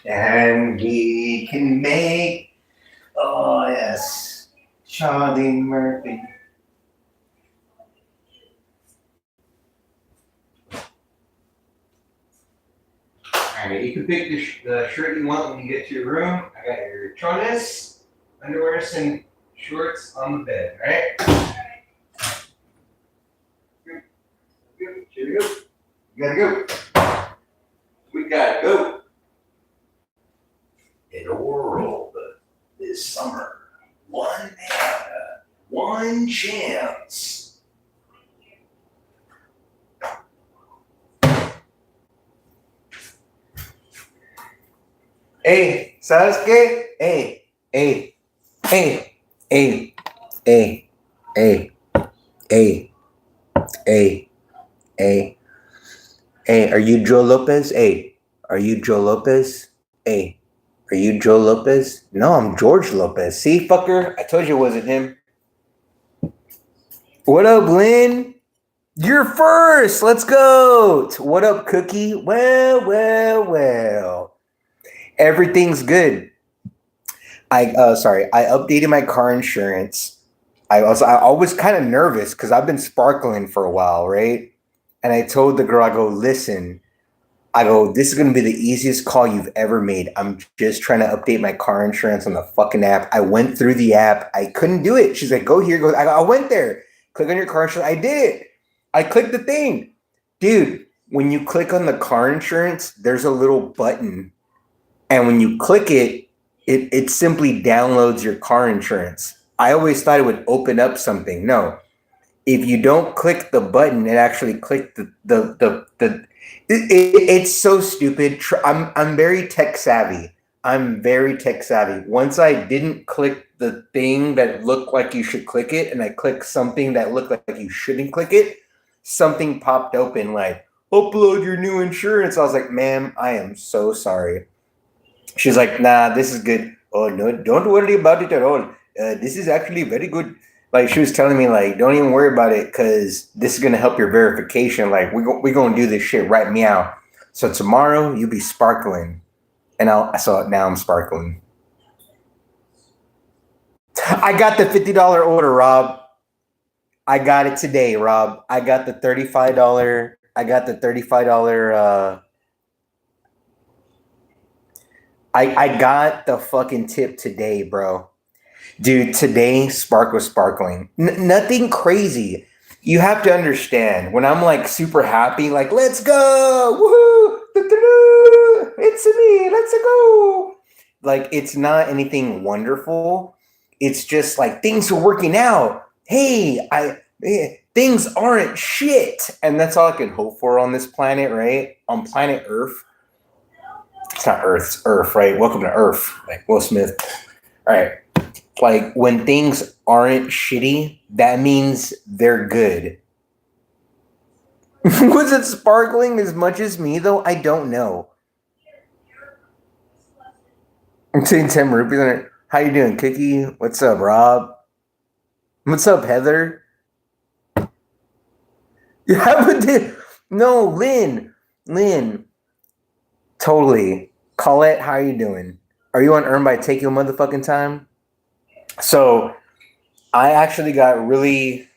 And we can make, oh yes, Charlie Murphy. Alright, you can pick the shirt you want when you get to your room. I got your chones, underwear, and shorts on the bed, alright? Here we go. You gotta go. We gotta go. In a world this summer, one man, one chance. Hey, ¿sabes qué? Hey, hey, hey, hey, hey, hey, hey, hey, hey, hey, are you Joe Lopez? Hey, are you Joe Lopez? Hey, are you Joe Lopez? No, I'm George Lopez. See, fucker? I told you it wasn't him. What up, Lynn? You're first. Let's go. What up, Cookie? Well. Everything's good. I updated my car insurance. I was kind of nervous because I've been sparkling for a while, right? And I told the girl, I go, listen, this is gonna be the easiest call you've ever made. I'm just trying to update my car insurance on the fucking app. I went through the app. I couldn't do it. She's like, go here, go. I went there. Click on your car insurance. I did it. I clicked the thing. Dude, when you click on the car insurance, there's a little button. And when you click it, it simply downloads your car insurance. I always thought it would open up something. No. If you don't click the button, it actually clicked it's so stupid. I'm very tech savvy. Once I didn't click the thing that looked like you should click it, and I clicked something that looked like you shouldn't click it, something popped open like, upload your new insurance. I was like, ma'am, I am so sorry. She's like, nah, this is good. Oh, no, don't worry about it at all. This is actually very good. Like, she was telling me, like, don't even worry about it because this is going to help your verification. Like, we're going to do this shit right meow. So tomorrow, you'll be sparkling. And so now I'm sparkling. I got the $50 order, Rob. I got it today, Rob. I got the $35. I got the $35. I got the fucking tip today, bro. Dude, today Spark was sparkling. Nothing crazy. You have to understand when I'm like super happy, like let's go, woohoo, it's me, let's go. Like it's not anything wonderful. It's just like things are working out. Hey, things aren't shit, and that's all I can hope for on this planet, right? On planet Earth. It's not Earth, it's Earth, right? Welcome to Earth, like Will Smith. All right. Like when things aren't shitty, that means they're good. Was it sparkling as much as me though? I don't know. I'm saying 10 rupees on it. How you doing, Cookie? What's up, Rob? What's up, Heather? Yeah, but no, Lynn. Totally. Colette, how are you doing? Are you on Earn by Take Your Motherfucking Time? So I actually got really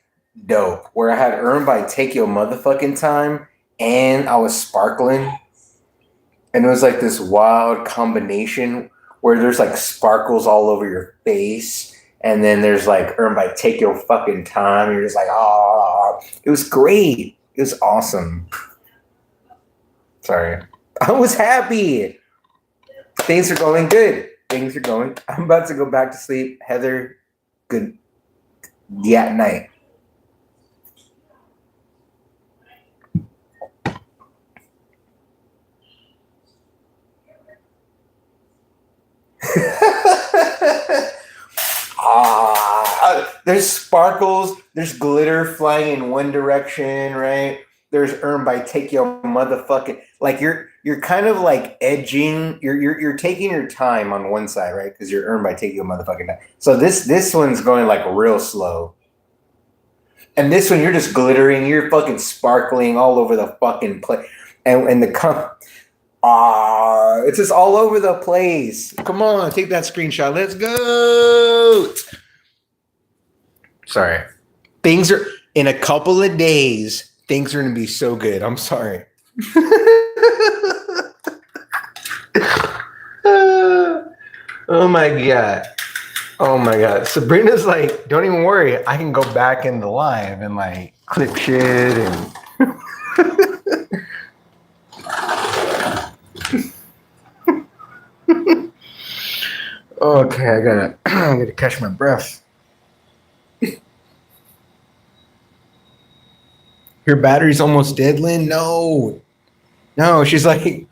dope where I had Earn by Take Your Motherfucking Time and I was sparkling. And it was like this wild combination where there's like sparkles all over your face. And then there's like Earn by Take Your Fucking Time. You're just like, oh, it was great. It was awesome. Sorry. I was happy. Things are going good. I'm about to go back to sleep. Heather, good night. There's sparkles, there's glitter flying in one direction, right? There's Earn by Take Your Motherfucking, like you're kind of like edging, you're taking your time on one side, right? Because you're Earn by Take Your Motherfucking Time. So this one's going like real slow. And this one you're just glittering, you're fucking sparkling all over the fucking place. And Ah, it's just all over the place. Come on, take that screenshot. Let's go. Sorry. Things are in a couple of days. Things are gonna be so good. I'm sorry. Oh my god. Oh my god. Sabrina's like, don't even worry. I can go back in the live and like clip shit and okay, I gotta catch my breath. Your battery's almost dead, Lynn? No. No, she's like,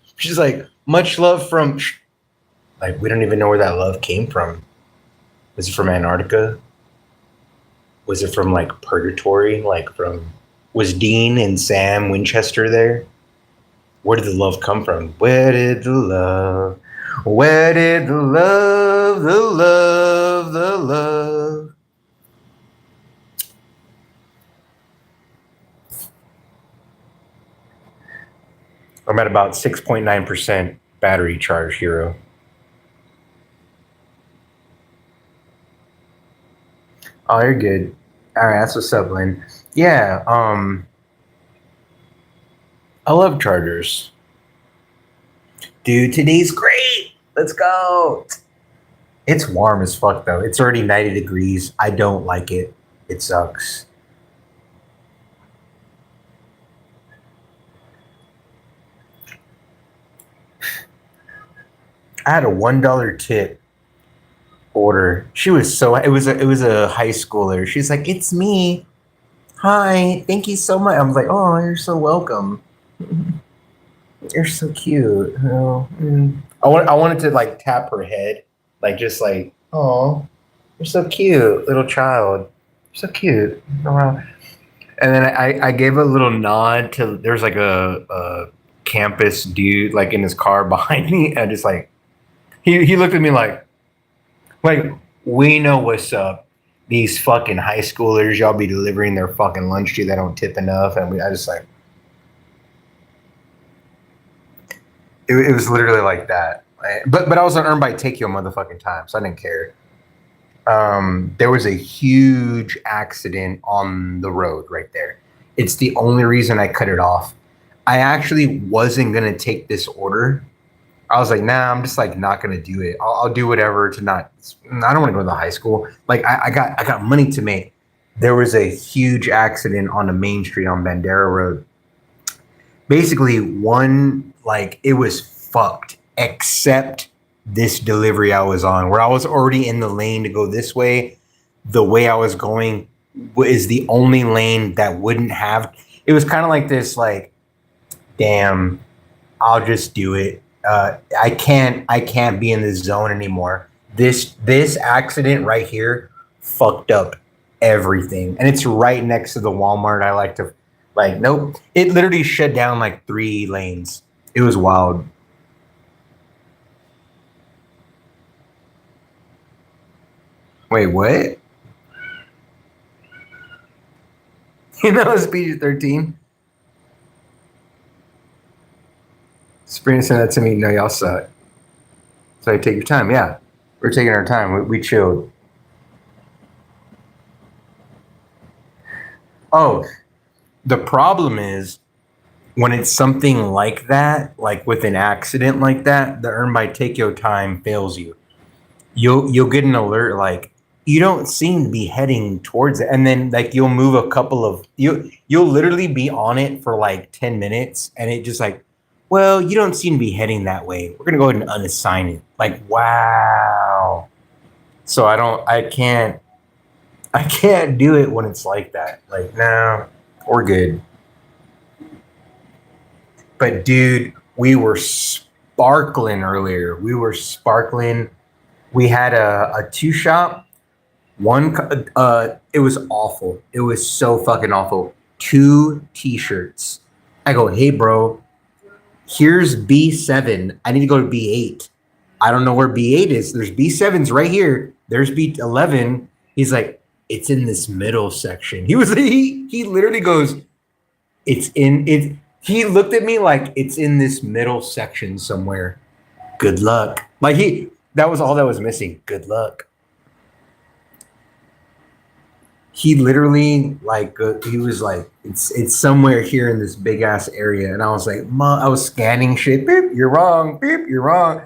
much love from like we don't even know where that love came from. Was it from Antarctica? Was it from like purgatory? Like from was Dean and Sam Winchester there? Where did the love come from? Where did the love? Where did the love, the love, the love? I'm at about 6.9% battery charge, Hiro. Oh, you're good. All right, that's what's up, Lynn. Yeah, I love chargers. Dude, today's great. Let's go. It's warm as fuck, though. It's already 90 degrees. I don't like it. It sucks. I had a $1 tip order. She was so it was a high schooler. She's like, "It's me. Hi, thank you so much." I was like, "Oh, you're so welcome. You're so cute." Oh, I wanted to like tap her head, like just like, "Oh, you're so cute, little child. You're so cute." And then I gave a little nod to there's like a campus dude like in his car behind me, and just like he looked at me like we know what's up. These fucking high schoolers, y'all be delivering their fucking lunch to. They don't tip enough, and I just like it was literally like that. But I was on Earn by Take Your motherfucking time, so I didn't care. There was a huge accident on the road right there. It's the only reason I cut it off. I actually wasn't gonna take this order. I was like, nah, I'm just like not gonna do it. I'll do whatever to not. I don't want to go to the high school. Like I got money to make. There was a huge accident on the main street on Bandera Road. Basically, it was fucked. Except this delivery I was on, where I was already in the lane to go this way. The way I was going is the only lane that wouldn't have. It was kind of like this, like, damn, I'll just do it. I can't be in this zone anymore. This accident right here fucked up everything, and it's right next to the Walmart. I like to, like, nope. It literally shut down like 3 lanes. It was wild. Wait, what? You know it's PG-13. Sabrina sent that to me. No, y'all suck. So I take your time. Yeah, we're taking our time. We chilled. Oh, the problem is when it's something like that, like with an accident like that, the Earn by Take Your time fails you. You'll get an alert like you don't seem to be heading towards it, and then like you'll move a couple of you'll literally be on it for like 10 minutes, and it just like, well, you don't seem to be heading that way. We're gonna go ahead and unassign it. Like, wow. So I can't do it when it's like that. Like, no, we're good. But dude, we were sparkling earlier. We were sparkling. We had a 2 shop. One, it was awful. It was so fucking awful. 2 t-shirts. I go, hey bro, here's B7. I need to go to B8. I don't know where B8 is. There's B7's right here. There's B11. He's like, it's in this middle section. He literally goes, it's in it. He looked at me like it's in this middle section somewhere. Good luck. Like that was all that was missing. Good luck. He literally he was like it's somewhere here in this big ass area, and I was like, I was scanning shit. Beep, you're wrong. Beep, you're wrong.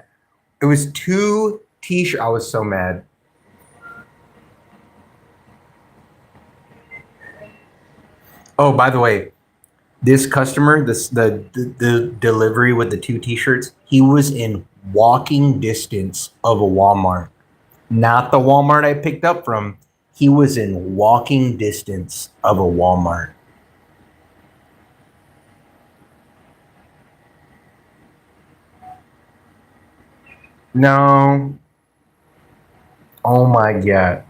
It was two t-shirts. I was so mad. Oh, by the way, this customer, the delivery with the two t-shirts, he was in walking distance of a Walmart. Not the Walmart I picked up from. He was in walking distance of a Walmart. No. Oh my God.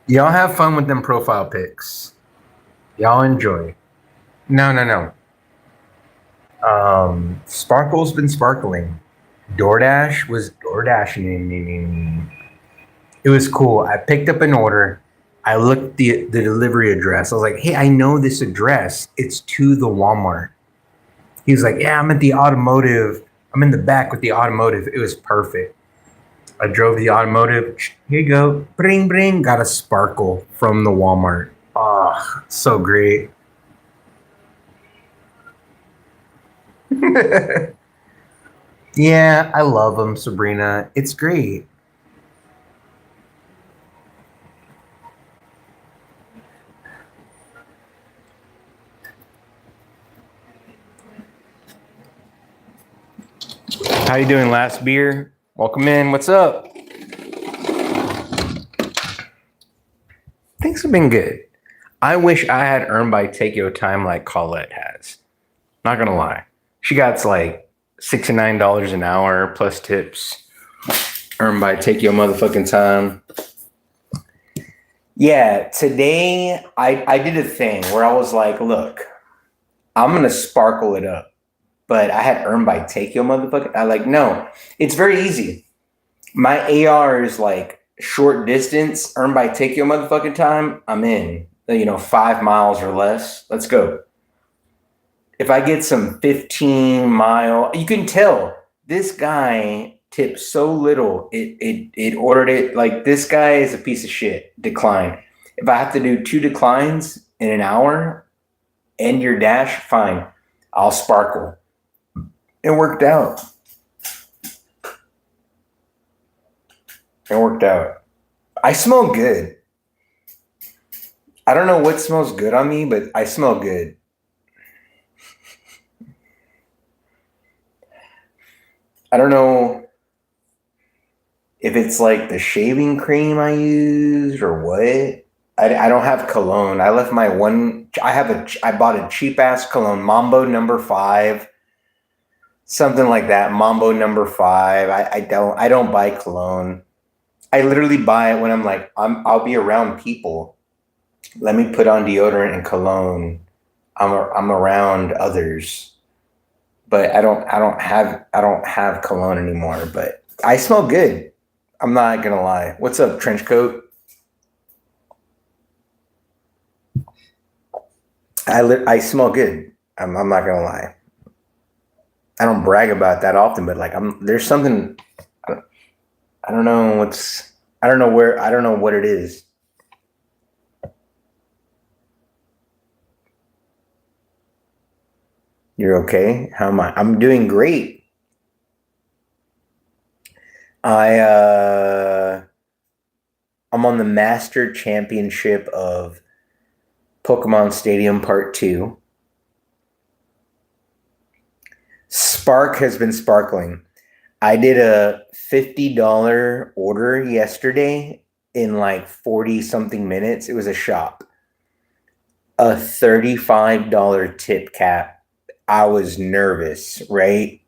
Y'all have fun with them profile pics. Y'all enjoy. No, no, no. Sparkle's been sparkling. DoorDash was DoorDashing. It was cool. I picked up an order. I looked the delivery address. I was like, hey, I know this address. It's to the Walmart. He was like, yeah, I'm at the automotive. I'm in the back with the automotive. It was perfect. I drove the automotive. Here you go. Bring, bring. Got a sparkle from the Walmart. Oh, so great. Yeah, I love them, Sabrina. It's great. How you doing, last beer? Welcome in. What's up? Things have been good. I wish I had earned by take your time like Colette has. Not gonna lie. She got like $69 an hour plus tips. Earned by take your motherfucking time. Yeah, today I did a thing where I was like, look, I'm gonna sparkle it up. But I had earned by take your motherfucker. I like, no, it's very easy. My AR is like short distance, earn by take your motherfucking time. I'm in, 5 miles or less. Let's go. If I get some 15-mile, you can tell this guy tipped so little. It ordered it like this guy is a piece of shit. Decline. If I have to do 2 declines in an hour, end your dash, fine. I'll sparkle. It worked out. It worked out. I smell good. I don't know what smells good on me, but I smell good. I don't know if it's like the shaving cream I used or what. I don't have cologne. I left my one. I bought a cheap ass cologne, Mambo number 5. Something like that, Mambo number 5. I don't buy cologne. I literally buy it when I'm like, I'll be around people. Let me put on deodorant and cologne. I'm around others. But I don't have cologne anymore, but I smell good. I'm not gonna lie. What's up, trench coat? I smell good. I'm not gonna lie. I don't brag about that often, but like there's something. I don't know what's. I don't know where. I don't know what it is. You're okay? How am I? I'm doing great. I I'm on the Master Championship of Pokemon Stadium Part 2. Spark has been sparkling. I did a $50 order yesterday in like 40 something minutes. It was a shop. A $35 tip cap. I was nervous, right?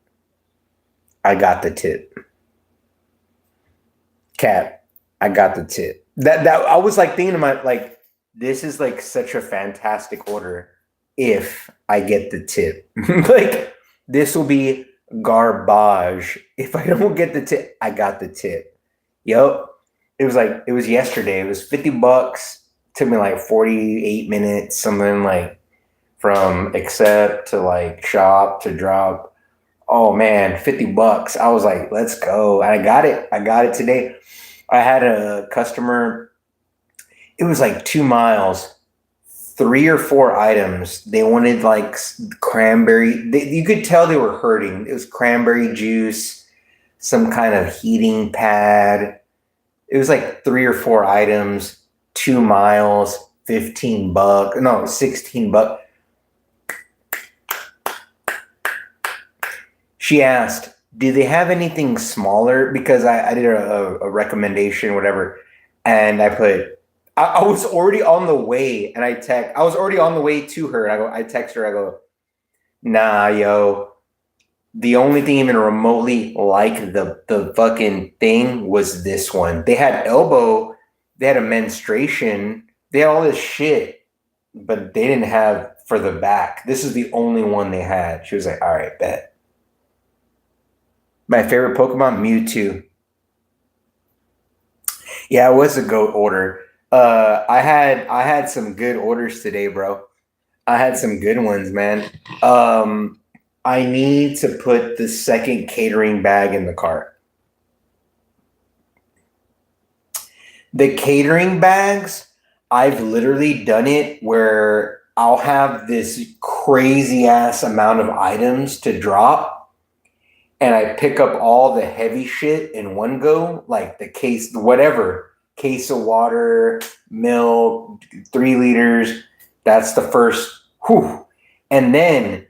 I got the tip. Cap, I got the tip. That I was like thinking to my like, this is like such a fantastic order if I get the tip. Like this will be garbage if I don't get the tip. I got the tip. Yep. It was yesterday. It was $50. Took me like 48 minutes, something like from accept to like shop to drop. Oh man, $50. I was like, let's go. And I got it. I got it today. I had a customer, it was like 2 miles, three or four items. They wanted like cranberry. You could tell they were hurting. It was cranberry juice, some kind of heating pad. It was like three or four items, 2 miles, $15. No, $16. She asked, "Do they have anything smaller?" Because I did a recommendation, whatever, and I put. I was already on the way, and I was already on the way to her. And I text her. I go, "Nah, yo. The only thing even remotely like the fucking thing was this one. They had elbow, they had a menstruation, they had all this shit, but they didn't have for the back. This is the only one they had." She was like, "All right, bet." My favorite Pokemon, Mewtwo. Yeah, it was a goat order. I had some good orders today, bro. I had some good ones, man. Um, I need to put the second catering bag in the cart. The catering bags, I've literally done it where I'll have this crazy ass amount of items to drop, and I pick up all the heavy shit in one go, like the case, whatever, case of water, milk, 3 liters. That's the first, whew. And then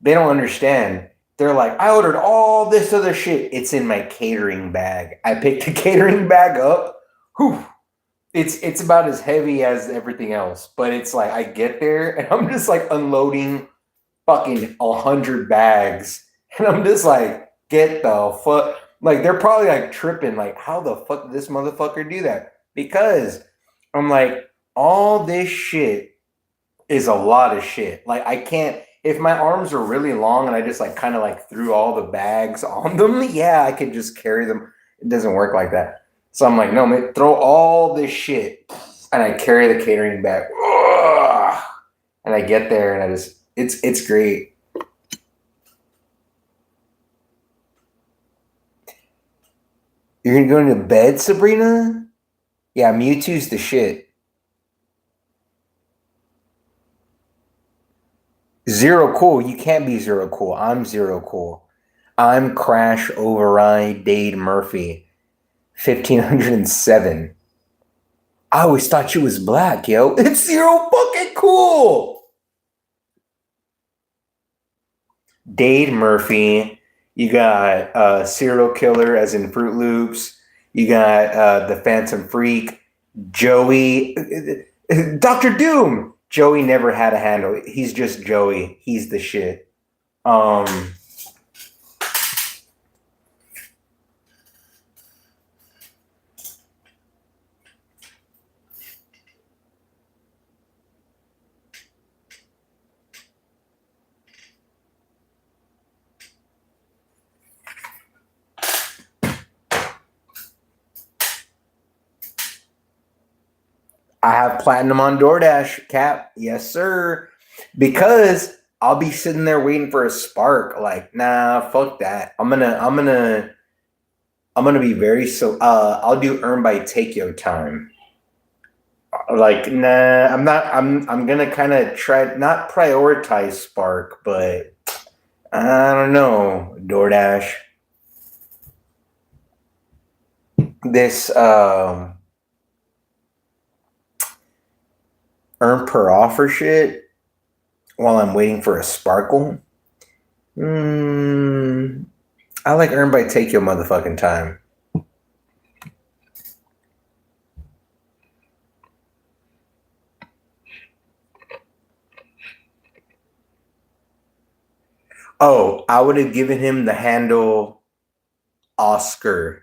they don't understand. They're like, I ordered all this other shit. It's in my catering bag. I picked the catering bag up. Whew. It's about as heavy as everything else, but it's like I get there and I'm just like unloading fucking 100 bags, and I'm just like, get the fuck. Like they're probably like tripping, like how the fuck did this motherfucker do that? Because I'm like, all this shit is a lot of shit. Like I can't. If my arms are really long and I just like kind of like threw all the bags on them, yeah, I could just carry them. It doesn't work like that. So I'm like, no, man, throw all this shit, and I carry the catering bag. Ugh. And I get there and I just, it's great. You're gonna go into bed, Sabrina? Yeah, Mewtwo's the shit. Zero cool. You can't be zero cool. I'm zero cool. I'm Crash Override Dade Murphy. 1507. I always thought you was black, yo. It's zero fucking cool. Dade Murphy. You got Serial Killer as in Fruit Loops. You got the Phantom Freak. Joey. Dr. Doom. Joey never had a handle. He's just Joey. He's the shit. Um, I have platinum on DoorDash, Cap. Yes, sir. Because I'll be sitting there waiting for a spark. Like, nah, fuck that. I'm gonna be very so. I'll do earn by Takeo time. Like, nah, I'm not. I'm gonna kind of try not prioritize Spark, but I don't know. DoorDash. This earn per offer shit while I'm waiting for a sparkle. Mm, I like earn by Takeo motherfucking time. Oh, I would have given him the handle Oscar.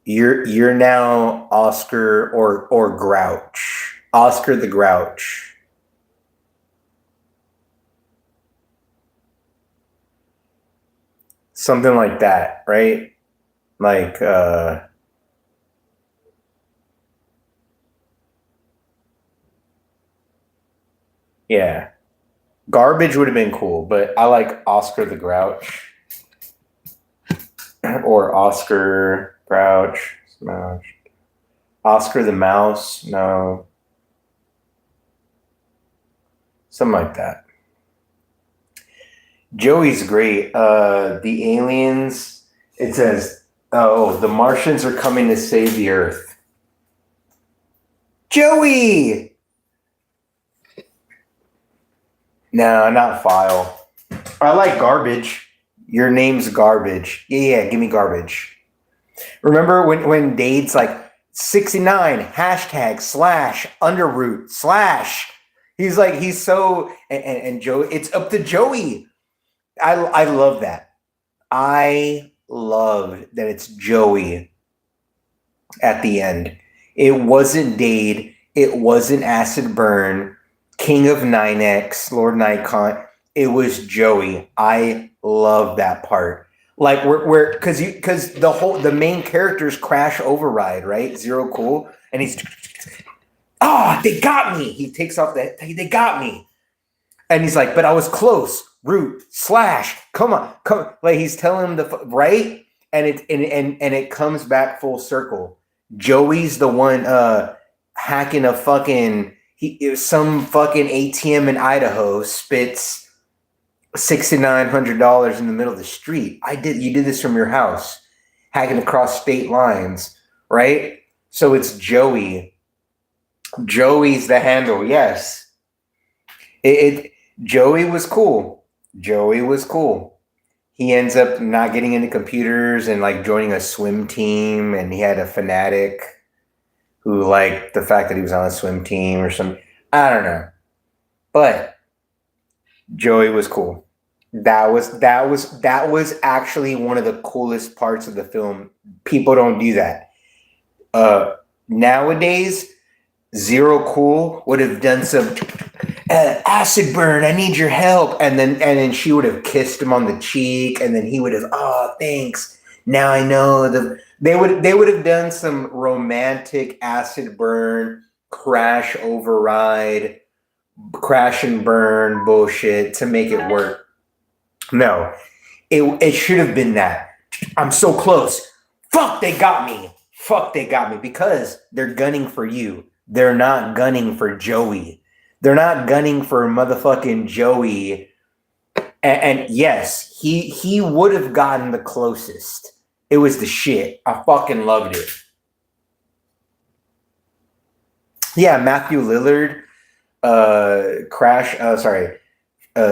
You're now Oscar or Grouch. Oscar the Grouch. something like that, right? Like, yeah, garbage would have been cool, but I like Oscar the Grouch or Oscar Grouch, Smash. Oscar the Mouse, no, something like that. Joey's great. The aliens. It says, "Oh, the Martians are coming to save the Earth." Joey. No, not file. I like garbage. Your name's garbage. Yeah, give me garbage. Remember when Dade's like 69 hashtag slash underroot slash. He's like he's so and Joey. It's up to Joey. I love that. I love that it's Joey at the end. It wasn't Dade. It wasn't Acid Burn, King of 9X, Lord Nikon. It was Joey. I love that part. Like we're because the main characters crash override, right? Zero Cool. And he's they got me. He takes off that they got me. And he's like, but I was close. Root slash. Come on, come. Like he's telling him the right, and it comes back full circle. Joey's the one hacking a fucking some fucking ATM in Idaho spits $6,900 in the middle of the street. You did this from your house, hacking across state lines, right? So it's Joey. Joey's the handle. Yes, Joey was cool. Joey was cool. He ends up not getting into computers and like joining a swim team, and he had a fanatic who liked the fact that he was on a swim team or something. I don't know. But Joey was cool. That was actually one of the coolest parts of the film. People don't do that. Nowadays, Zero Cool would have done some acid burn. I need your help, and then she would have kissed him on the cheek, and then he would have, oh, thanks. Now I know they would have done some romantic acid burn, crash override, crash and burn bullshit to make it work. No, it should have been that. I'm so close. Fuck, they got me. Fuck, they got me because they're gunning for you. They're not gunning for Joey. They're not gunning for motherfucking Joey. And yes, he would have gotten the closest. It was the shit. I fucking loved it. Yeah, Matthew Lillard,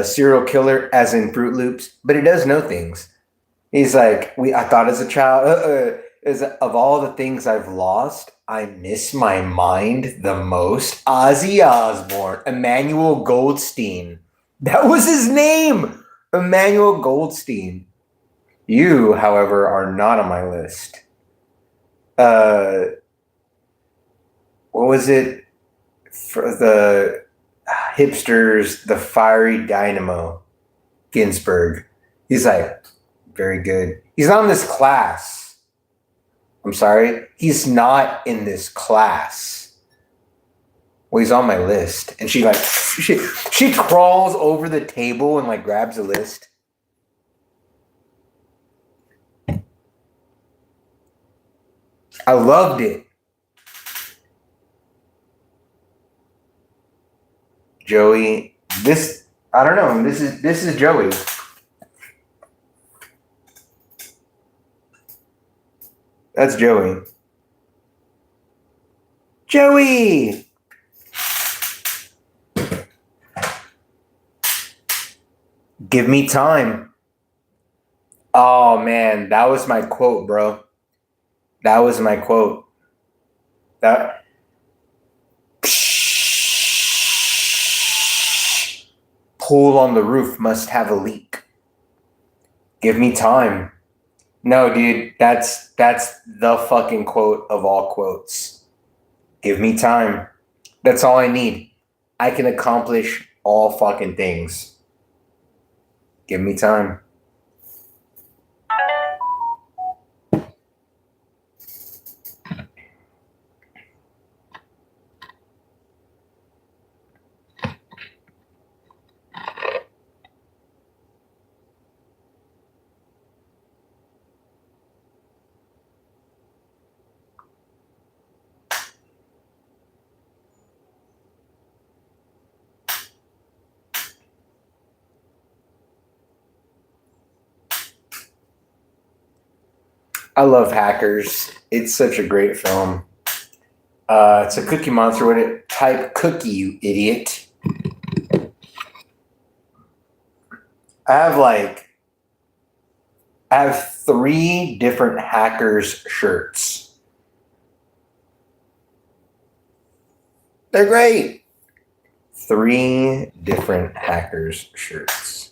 serial killer, as in Fruit Loops, but he does know things. He's like, I thought as a child, of all the things I've lost, I miss my mind the most. Ozzy Osbourne, Emmanuel Goldstein. That was his name, Emmanuel Goldstein. You, however, are not on my list. What was it for the hipsters? The Fiery Dynamo, Ginsburg. He's like, very good. He's not in this class. I'm sorry. He's not in this class. Well, he's on my list. And she like, she crawls over the table and like grabs a list. I loved it. Joey, I don't know. This is Joey. That's Joey. Joey! Give me time. Oh man, that was my quote, bro. That was my quote. That pool on the roof must have a leak. Give me time. No, dude, that's the fucking quote of all quotes. Give me time. That's all I need. I can accomplish all fucking things. Give me time. I love Hackers. It's such a great film. It's a Cookie Monster. What it type cookie, you idiot? I have like I have three different Hackers shirts. They're great. Three different Hackers shirts.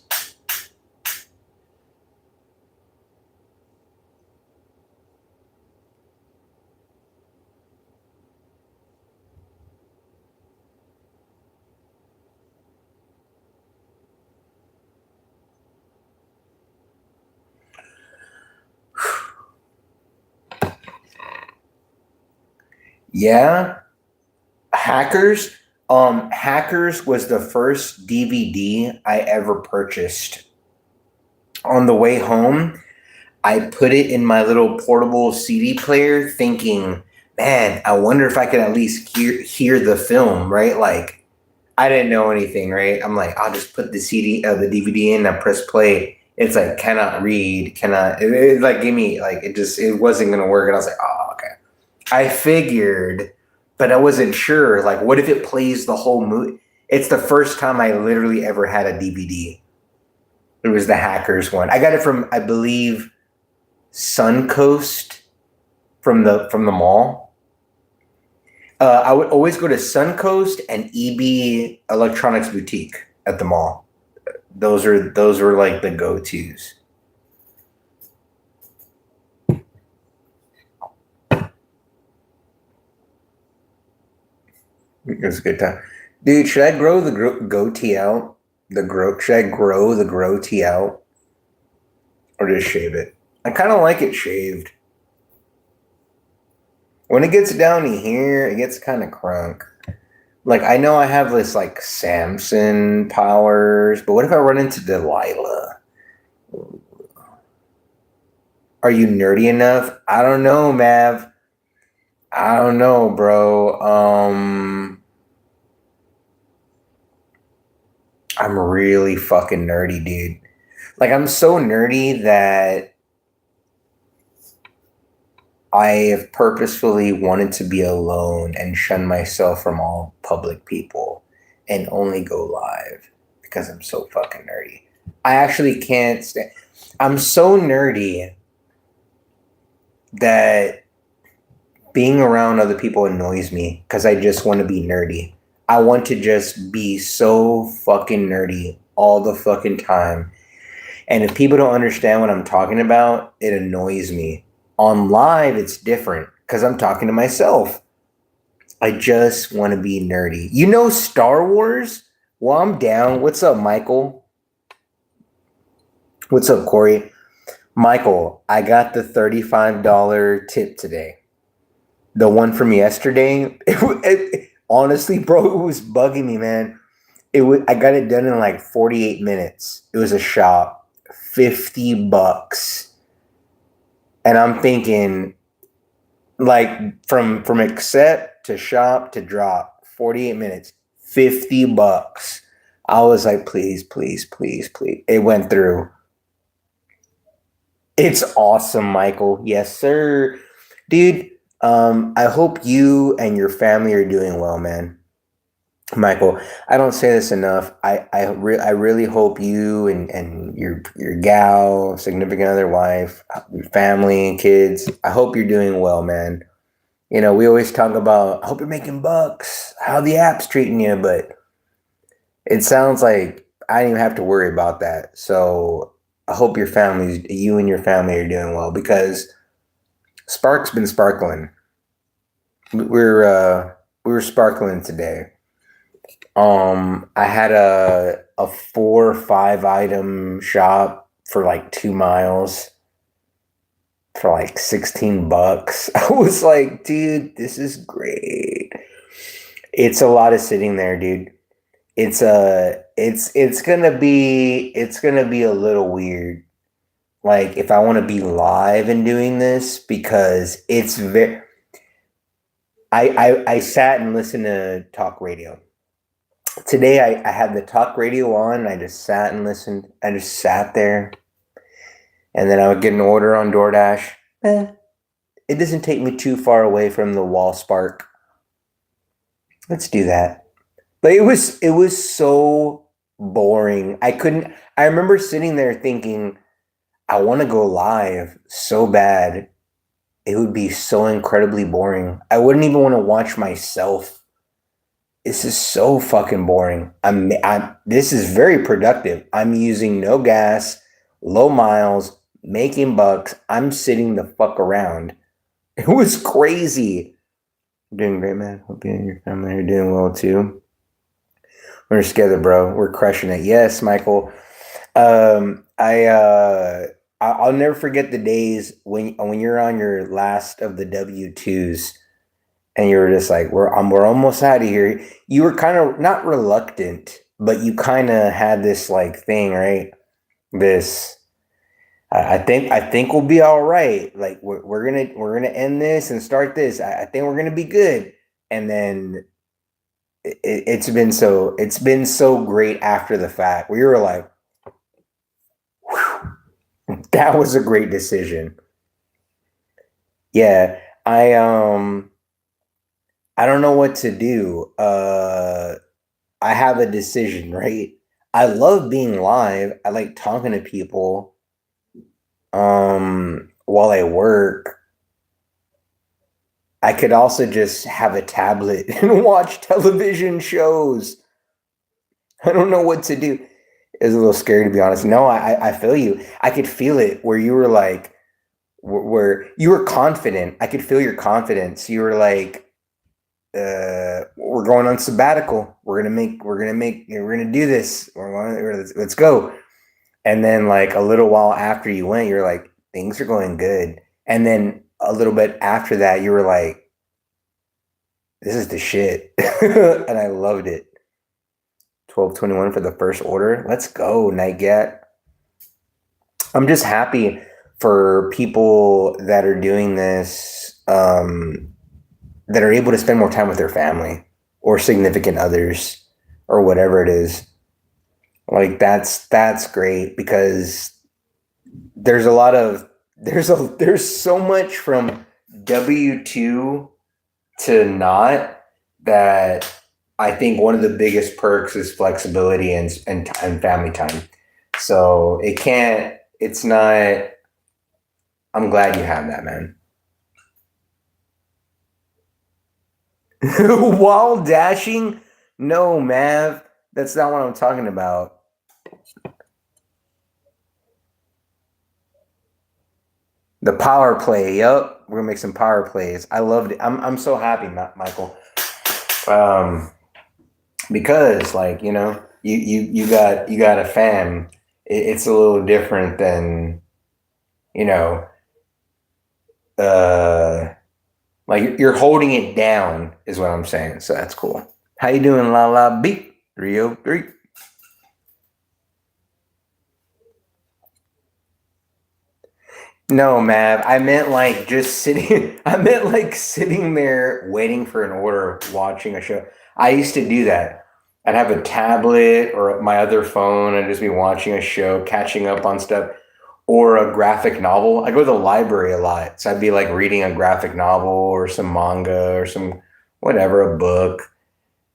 Yeah, Hackers. Hackers was the first DVD I ever purchased. On the way home, I put it in my little portable CD player, thinking, "Man, I wonder if I could at least hear the film." Right? Like I didn't know anything. Right? I'm like, I'll just put the the DVD in. I press play. It's like cannot read, cannot. It like gave me like it wasn't gonna work, and I was like, oh, okay. I figured, but I wasn't sure. Like, what if it plays the whole movie? It's the first time I literally ever had a DVD. It was the Hackers one. I got it from, I believe, Suncoast from the mall. I would always go to Suncoast and EB Electronics Boutique at the mall. Those were like the go tos. It was a good time, dude. Should I grow the goatee out? Should I grow the goatee out or just shave it? I kind of like it shaved. When it gets down to here, it gets kind of crunk. Like I know I have this like Samson powers, but what if I run into Delilah? Are you nerdy enough? I don't know, Mav. I don't know, bro. I'm really fucking nerdy, dude. Like I'm so nerdy that I have purposefully wanted to be alone and shun myself from all public people and only go live because I'm so fucking nerdy. I actually can't stand. I'm so nerdy that being around other people annoys me because I just want to be nerdy. I want to just be so fucking nerdy all the fucking time. And if people don't understand what I'm talking about, it annoys me. On live, it's different because I'm talking to myself. I just want to be nerdy. You know Star Wars? Well, I'm down. What's up, Michael? What's up, Corey? Michael, I got the $35 tip today. The one from yesterday. Honestly, bro, it was bugging me, man. I got it done in like 48 minutes. It was a shop, $50. And I'm thinking, like, from accept to shop to drop, 48 minutes, $50. I was like, please, please, please, please. It went through. It's awesome, Michael. Yes, sir. Dude, I hope you and your family are doing well, man. Michael, I don't say this enough. I really hope you and your gal, significant other, wife, your family, kids. I hope you're doing well, man. You know, we always talk about, I hope you're making bucks, how the app's treating you, but it sounds like I didn't even have to worry about that. So I hope you and your family are doing well because Spark's been sparkling. We were sparkling today. I had a 4 or 5 item shop for like 2 miles for like $16. I was like, dude, this is great. It's a lot of sitting there, dude. It's gonna be a little weird. Like if I want to be live and doing this because it's very. I sat and listened to talk radio today. I had the talk radio on and I just sat and listened. I just sat there and then I would get an order on DoorDash Eh, it doesn't take me too far away from the wall spark. Let's do that. But it was so boring. I remember sitting there thinking, I want to go live so bad. It would be so incredibly boring. I wouldn't even want to watch myself. This is so fucking boring. This is very productive. I'm using no gas, low miles, making bucks. I'm sitting the fuck around. It was crazy. Doing great, man. Hope you and your family are doing well too. We're together, bro. We're crushing it. Yes, Michael. Um, I uh, I'll never forget the days when you're on your last of the W-2s and you were just like, we're almost out of here. You were kind of not reluctant, but you kind of had this like thing, right? This I think we'll be all right. Like we're gonna end this and start this. I think we're gonna be good. And then it's been so great after the fact. We were like, that was a great decision. Yeah, I don't know what to do. I have a decision, right? I love being live. I like talking to people while I work. I could also just have a tablet and watch television shows. I don't know what to do. It's a little scary to be honest. No, I feel you. I could feel it where you were like where you were confident. I could feel your confidence. You were like, we're going on sabbatical. We're gonna do this. Let's go. And then like a little while after you went, you're like, things are going good. And then a little bit after that, you were like, this is the shit. And I loved it. 12:21 for the first order. Let's go, Night. I'm just happy for people that are doing this, that are able to spend more time with their family or significant others or whatever it is. Like that's great because there's a lot of there's so much from W-2 to not that I think one of the biggest perks is flexibility and family time. So it's not, I'm glad you have that, man. While dashing? No, Mav. That's not what I'm talking about. The power play. Yup. We're gonna make some power plays. I loved it. I'm so happy, Michael. Um, because like, you got a fan. It's a little different than, you know, uh like you're holding it down is what I'm saying. So that's cool. How you doing, La La Beat? 303. No, Mav. I meant like just sitting. I meant like sitting there waiting for an order, watching a show. I used to do that. I'd have a tablet or my other phone and just be watching a show, catching up on stuff, or a graphic novel. I go to the library a lot, so I'd be like reading a graphic novel or some manga or some whatever, a book,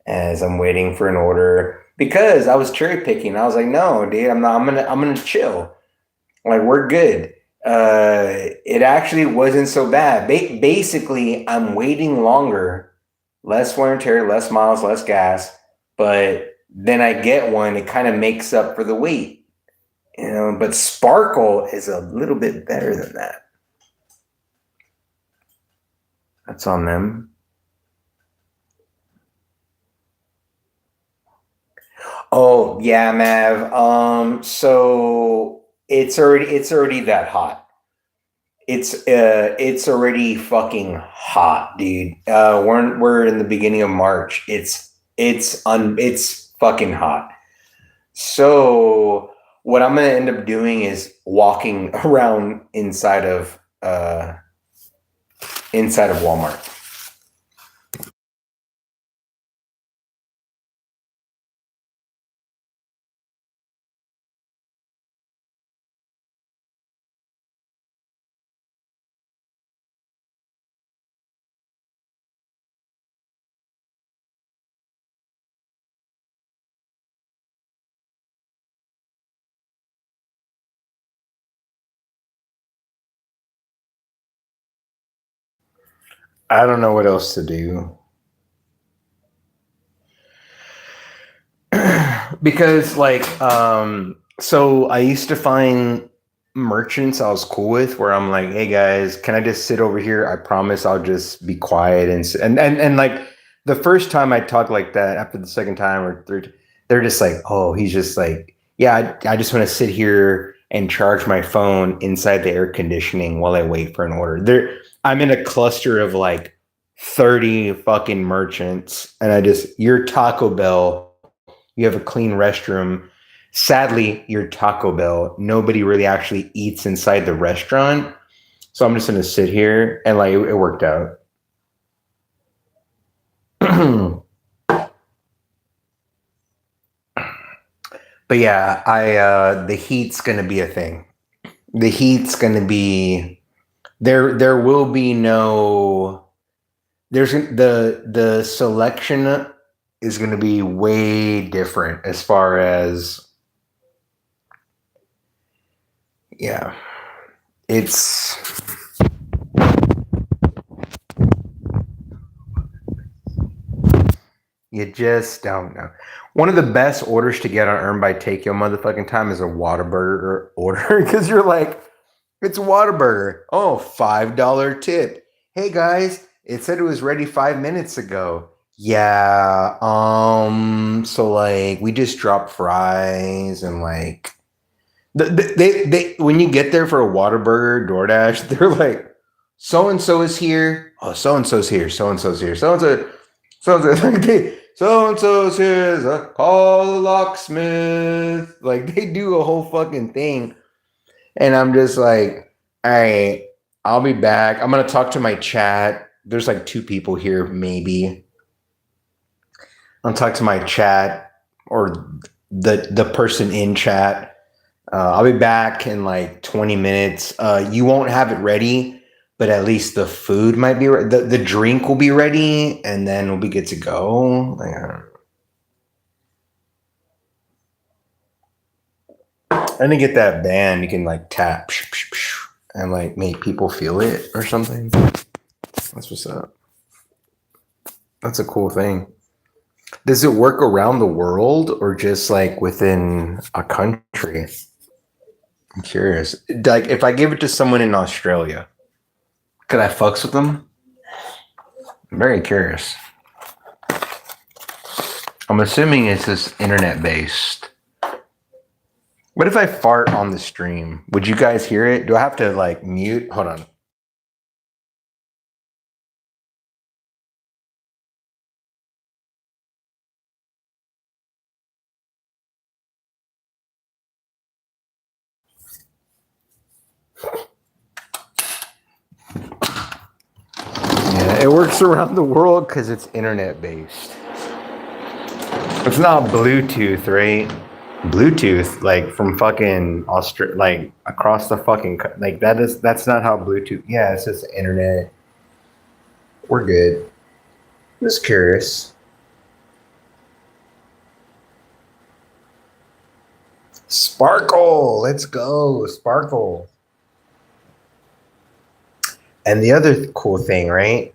as I'm waiting for an order because I was cherry picking. I was like, no, dude, I'm not. I'm gonna chill. Like we're good. It actually wasn't so bad. Basically, I'm waiting longer, less wear and tear, less miles, less gas. But then I get one, it kind of makes up for the wait, But Sparkle is a little bit better than that. That's on them. Oh yeah, Mav. So it's already that hot. It's already fucking hot, dude. We're in the beginning of March. It's fucking hot. So what I'm gonna end up doing is walking around inside of Walmart. I don't know what else to do. Because so I used to find merchants I was cool with where I'm like, hey guys, can I just sit over here? I promise I'll just be quiet and like the first time I talk like that, after the second time or third, they're just like, oh, he's just like, yeah, I just want to sit here and charge my phone inside the air conditioning while I wait for an order. I'm in a cluster of like 30 fucking merchants, and you're Taco Bell, you have a clean restroom. Sadly, your Taco Bell, nobody really actually eats inside the restaurant. So I'm just gonna sit here and like it worked out. But yeah, I the heat's gonna be a thing. The heat's gonna be there will be no there's the selection is gonna be way different as far as yeah. It's You just don't know. One of the best orders to get on Earn by Take Your motherfucking time is a Whataburger order because you're like, it's a Whataburger. Oh, $5 tip. Hey guys, it said it was ready 5 minutes ago. Yeah, so like we just dropped fries and like they when you get there for a Whataburger, DoorDash, they're like, so and so is here. Oh, so and so's here. So and so's here. So and so. So and so's here. Call the locksmith. Like they do a whole fucking thing, and I'm just like, all right, I'll be back. I'm gonna talk to my chat. There's like two people here, maybe. I'll talk to my chat or the person in chat. I'll be back in like 20 minutes. You won't have it ready, but at least the food might be ready. The drink will be ready, and then we'll be good to go. Like, I don't know. And to get that band, you can like tap and like make people feel it or something. That's what's up. That's a cool thing. Does it work around the world or just like within a country? I'm curious. Like if I give it to someone in Australia, could I fucks with them? I'm very curious. I'm assuming it's just internet based. What if I fart on the stream? Would you guys hear it? Do I have to like mute? Hold on. Yeah, it works around the world because it's internet based. It's not Bluetooth, right? Bluetooth, like from fucking Australia, like across the fucking like that's not how Bluetooth. Yeah, it's just internet. We're good. Just curious. Sparkle, let's go, Sparkle. And the other cool thing, right,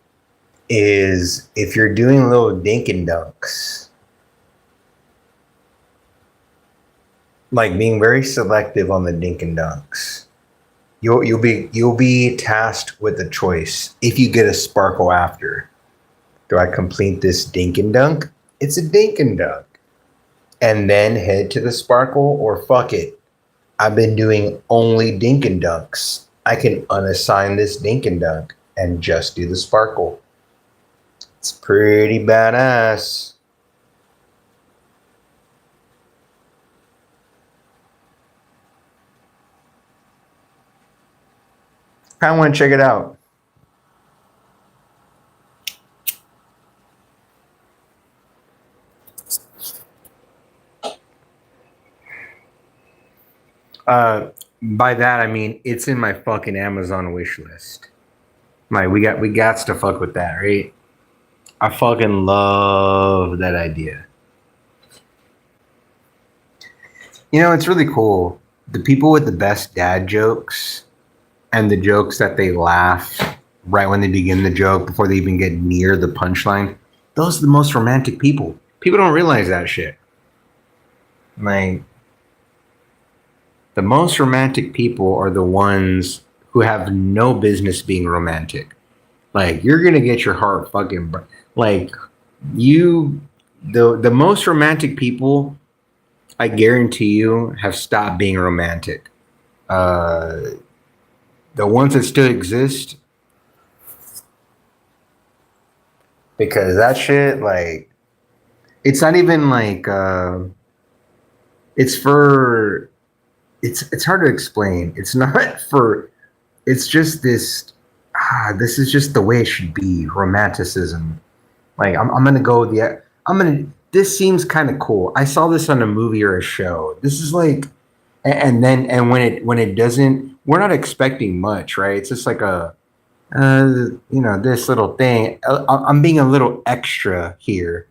is if you're doing little dink and dunks, like being very selective on the dink and dunks. You'll be tasked with a choice. If you get a sparkle after, do I complete this dink and dunk? It's a dink and dunk. And then head to the sparkle, or fuck it. I've been doing only dink and dunks. I can unassign this dink and dunk and just do the sparkle. It's pretty badass. I want to check it out. By that I mean it's in my fucking Amazon wish list. Like we got to fuck with that, right? I fucking love that idea. You know, it's really cool. The people with the best dad jokes and the jokes that they laugh right when they begin the joke, before they even get near the punchline. Those are the most romantic people. People don't realize that shit. Like, the most romantic people are the ones who have no business being romantic. Like, you're gonna get your heart fucking like you. The most romantic people, I guarantee you, have stopped being romantic. Uh, the ones that still exist, because that shit, like, it's not even like it's for it's hard to explain. It's not for, it's just this, this is just the way it should be, romanticism. Like, I'm gonna go the I'm gonna this seems kind of cool. I saw this on a movie or a show. This is like, and then, and when it doesn't, we're not expecting much, right? It's just like a this little thing. I'm being a little extra here.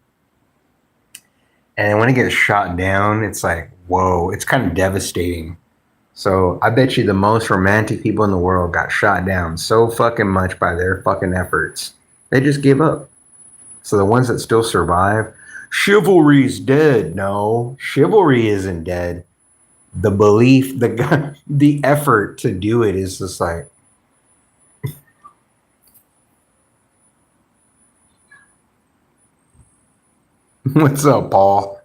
And when it gets shot down, it's like, whoa, it's kind of devastating. So I bet you the most romantic people in the world got shot down so fucking much by their fucking efforts. They just give up. So the ones that still survive, chivalry's dead. No, chivalry isn't dead. The belief, the effort to do it is just like, what's up, Paul?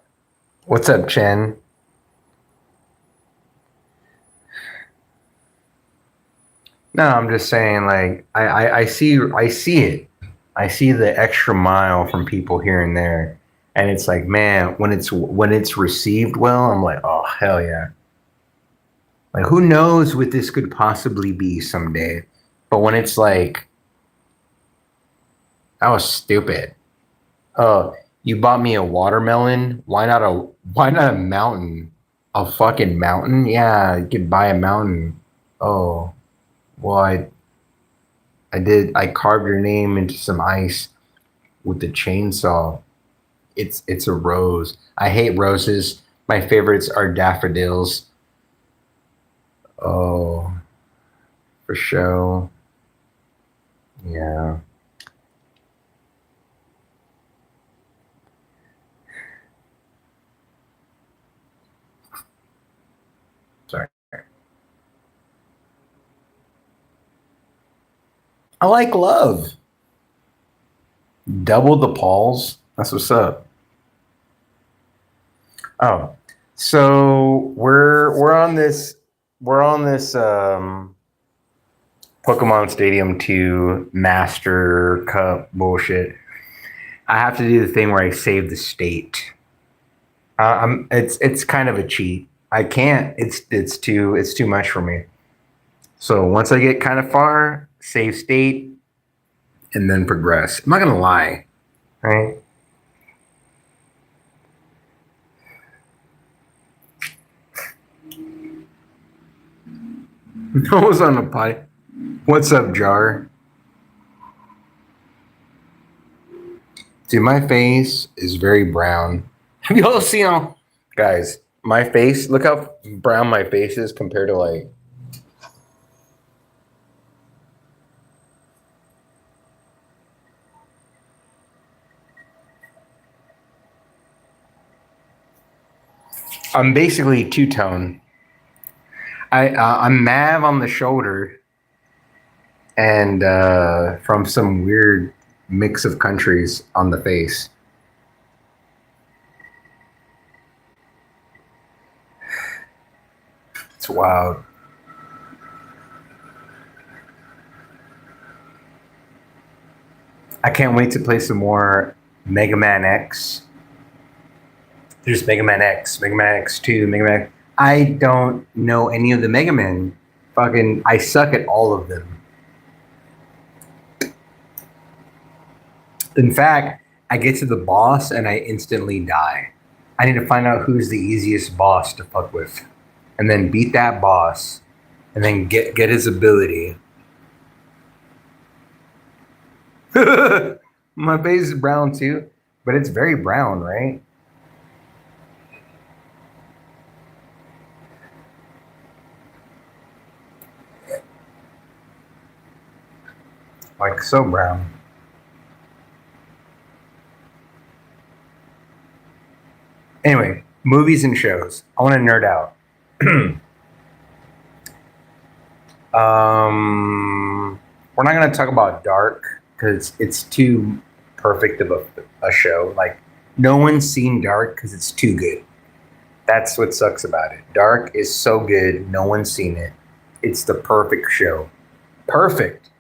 What's up, Chen? No, I'm just saying, like, I see it. I see the extra mile from people here and there, and it's like, man, when it's received well, I'm like, oh hell yeah! Like, who knows what this could possibly be someday? But when it's like, that was stupid. Oh, you bought me a watermelon. Why not a mountain? A fucking mountain? Yeah, you could buy a mountain. Oh, well, I did. I carved your name into some ice with the chainsaw. It's a rose. I hate roses. My favorites are daffodils. Oh, for sure. Yeah. Sorry. I like love. Double the Pauls. That's what's up. Oh, so we're on this Pokemon Stadium 2 Master Cup bullshit. I have to do the thing where I save the state. It's kind of a cheat. I can't. It's too much for me. So once I get kind of far, save state and then progress. I'm not gonna lie, right? No one's on the potty. What's up, Jar? Dude, my face is very brown. Have you all seen how, guys? My face. Look how brown my face is compared to, like, I'm basically two tone. I'm Mav on the shoulder, and from some weird mix of countries on the face. It's wild. I can't wait to play some more Mega Man X. There's Mega Man X, Mega Man X2, Mega Man. I don't know any of the Mega Man. Fucking, I suck at all of them. In fact, I get to the boss and I instantly die. I need to find out who's the easiest boss to fuck with, and then beat that boss, and then get his ability. My face is brown too, but it's very brown, right? Like so brown. Anyway, movies and shows. I want to nerd out. We're not going to talk about Dark because it's too perfect of a show. Like, no one's seen Dark because it's too good. That's what sucks about it. Dark is so good, no one's seen it. It's the perfect show. Perfect.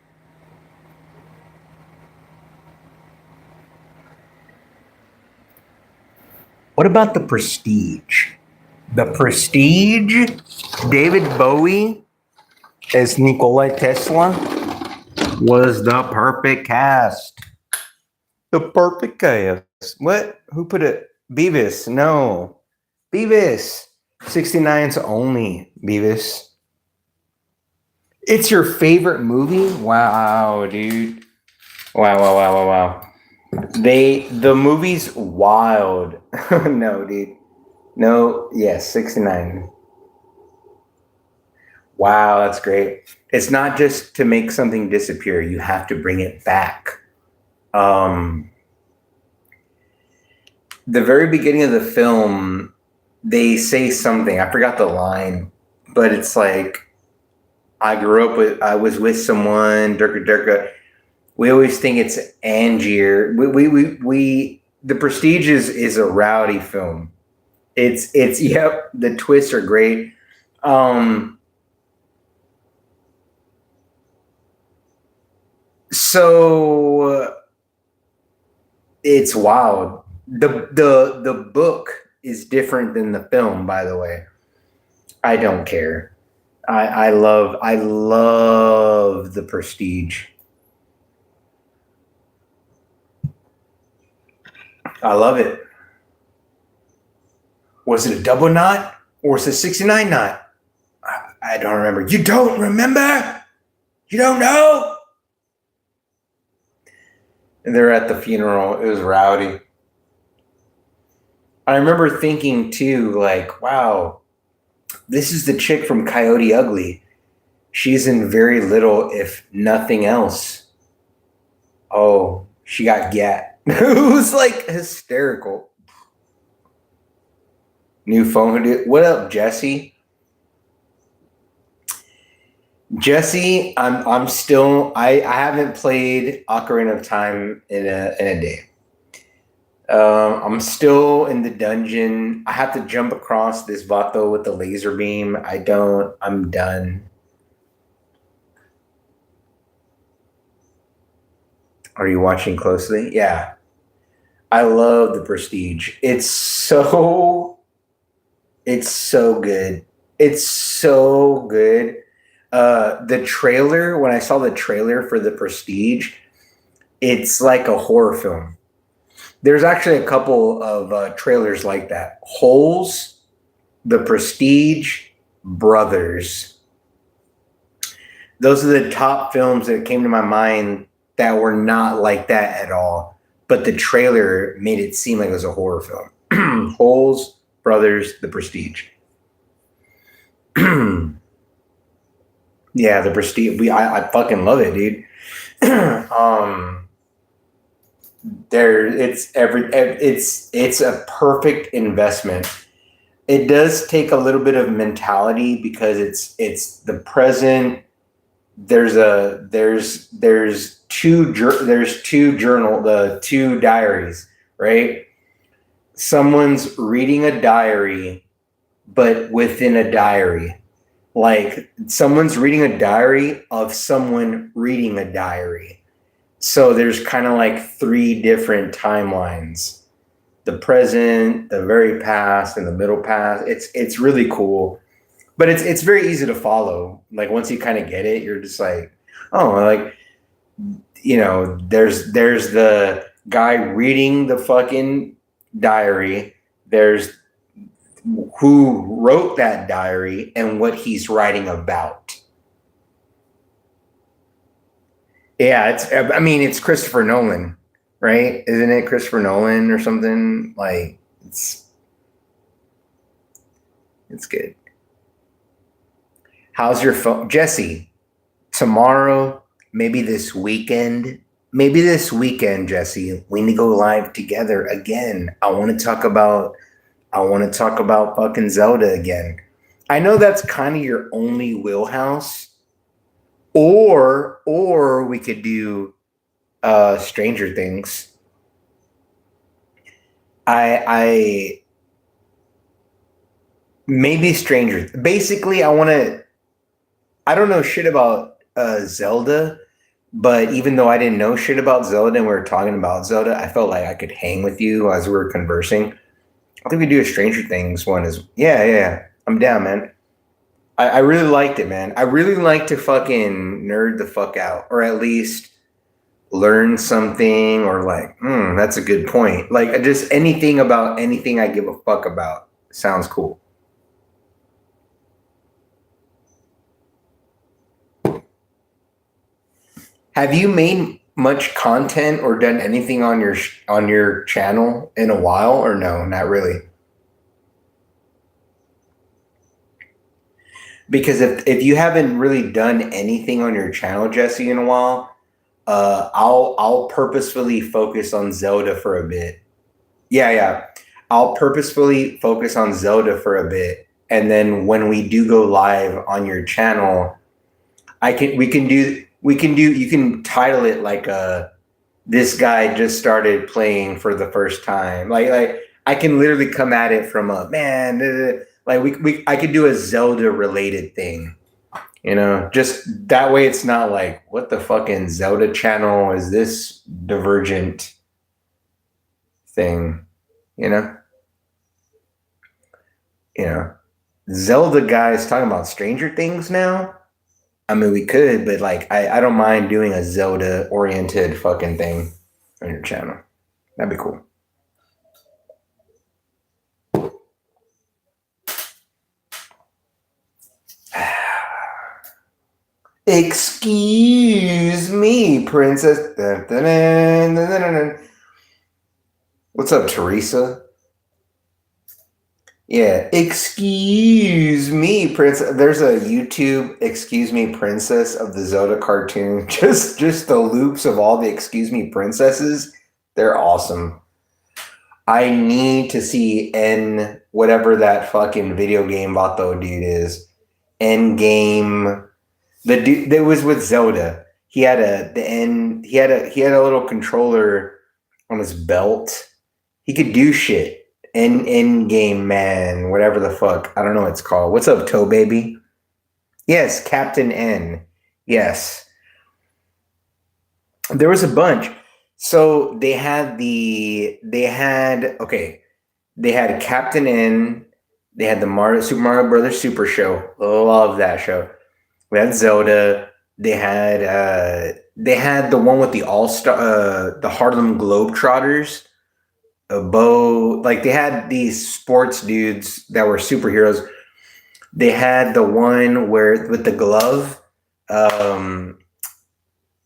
What about The Prestige? The Prestige, David Bowie as Nikola Tesla was the perfect cast. The perfect cast. What? Who put it? Beavis. No. Beavis. 69's only. Beavis. It's your favorite movie? Wow, dude. Wow, wow, wow, wow, wow. The movie's wild. No, dude. No, yes, 69. Wow, that's great. It's not just to make something disappear, you have to bring it back. Um, the very beginning of the film, they say something. I forgot the line, but it's like, I was with someone, Durka Durka. We always think it's Angier. The Prestige is a rowdy film. Yep, the twists are great. Um, so it's wild. The book is different than the film, by the way. I don't care. I love the Prestige. I love it. Was it a double knot or was it 69 knot? I don't remember. You don't remember? You don't know? And they're at the funeral. It was rowdy. I remember thinking too, like, wow, this is the chick from Coyote Ugly. She's in very little, if nothing else. Oh, she got get. It was like hysterical. New phone. What up, Jesse? Jesse, I'm still I haven't played Ocarina of Time in a day. I'm still in the dungeon. I have to jump across this vato with the laser beam. I don't. I'm done. Are you watching closely? Yeah. I love the Prestige. It's so good. It's so good. The trailer, when I saw the trailer for the Prestige, it's like a horror film. There's actually a couple of trailers like that. Holes, The Prestige, Brothers. Those are the top films that came to my mind that were not like that at all. But the trailer made it seem like it was a horror film. Holes, Brothers, The Prestige. Yeah, The Prestige. I fucking love it, dude. um, it's a perfect investment. It does take a little bit of mentality because it's the present. There's the two diaries, right? Someone's reading a diary, but within a diary. Like someone's reading a diary of someone reading a diary. So there's kind of like three different timelines: the present, the very past, and the middle past. It's really cool, but it's very easy to follow. Like once you kind of get it, you're just like, oh, like there's the guy reading the fucking diary. There's who wrote that diary and what he's writing about. Yeah, it's Christopher Nolan, right? Isn't it Christopher Nolan or something? Like it's good. How's your phone, Jesse? Tomorrow, maybe this weekend, maybe this weekend, Jesse, we need to go live together again. I want to talk about fucking Zelda again. I know that's kind of your only wheelhouse, or we could do Stranger Things. I maybe Stranger. Basically, I want to. I don't know shit about Zelda, but even though I didn't know shit about Zelda and we were talking about Zelda, I felt like I could hang with you as we were conversing. I think we do a Stranger Things one as yeah. I'm down, man. I really liked it, man. I really like to fucking nerd the fuck out, or at least learn something, or like, that's a good point. Like just anything about anything I give a fuck about sounds cool. Have you made much content or done anything on your channel in a while, or no, not really? Because if you haven't really done anything on your channel, Jesse, in a while, I'll purposefully focus on Zelda for a bit. Yeah. I'll purposefully focus on Zelda for a bit, and then when we do go live on your channel, I can we can do you can title it like this guy just started playing for the first time. Like I can literally come at it from a man. Like we I could do a Zelda related thing. Just that way it's not like what the fucking Zelda channel is this divergent thing, you know? You know. Zelda guys talking about Stranger Things now. I mean, we could, but like, I don't mind doing a Zelda oriented fucking thing on your channel. That'd be cool. Excuse me, princess. Dun, dun, dun, dun, dun, dun. What's up, Teresa? Yeah, excuse me, princess. There's a YouTube "Excuse Me, Princess" of the Zelda cartoon. Just the loops of all the "Excuse Me, Princesses." They're awesome. I need to see N whatever that fucking video game vato dude is. N game. The dude that was with Zelda. He had a the N. He had a little controller on his belt. He could do shit. N game man, whatever the fuck. I don't know what it's called. What's up, Toe Baby? Yes, Captain N. Yes. There was a bunch. So they had Captain N, they had the Super Mario Brothers Super Show. Love that show. We had Zelda. They had the one with the All-Star the Harlem Globetrotters. A bow, like they had these sports dudes that were superheroes. They had the one where with the glove, um,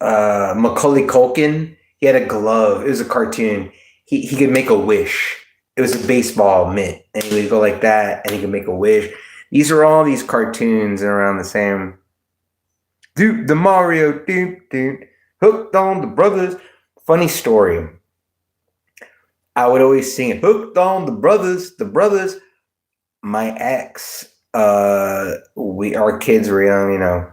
Macaulay Culkin. He had a glove. It was a cartoon. He could make a wish. It was a baseball mitt, and he would go like that, and he could make a wish. These are all these cartoons around the same. Dude, the Mario, dude, hooked on the brothers. Funny story. I would always sing it. Hooked on the brothers, the brothers. My ex, our kids were young,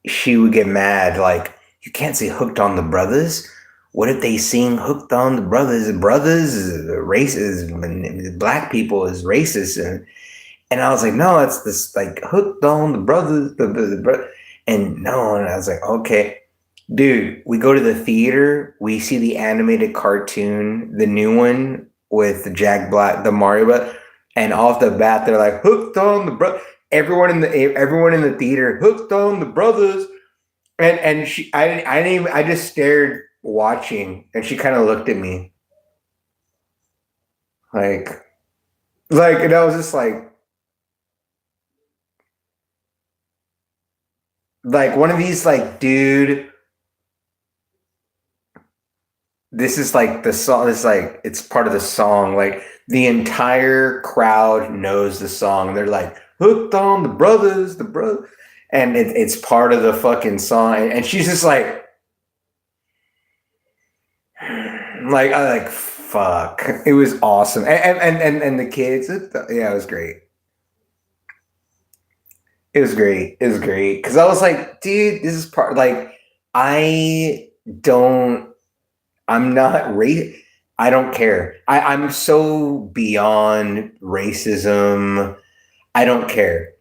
she would get mad, like, you can't say hooked on the brothers. What if they sing hooked on the brothers? Brothers is racist, black people is racist. And I was like, no, it's this like hooked on the brothers, and no, and I was like, okay. Dude, we go to the theater, we see the animated cartoon, the new one with the Jack Black, the Mario, and off the bat they're like hooked on the everyone in the theater hooked on the brothers, and I didn't even, I just stared watching, and she kind of looked at me like and I was just like one of these like, dude, this is like the song. It's like it's part of the song. Like the entire crowd knows the song. They're like hooked on the brothers, the brother. and it's part of the fucking song, and she's just like fuck. It was awesome, and the kids, yeah, it was great. It was great. It was great because I was like, dude, this is part like I don't. I'm not I don't care. I'm so beyond racism. I don't care.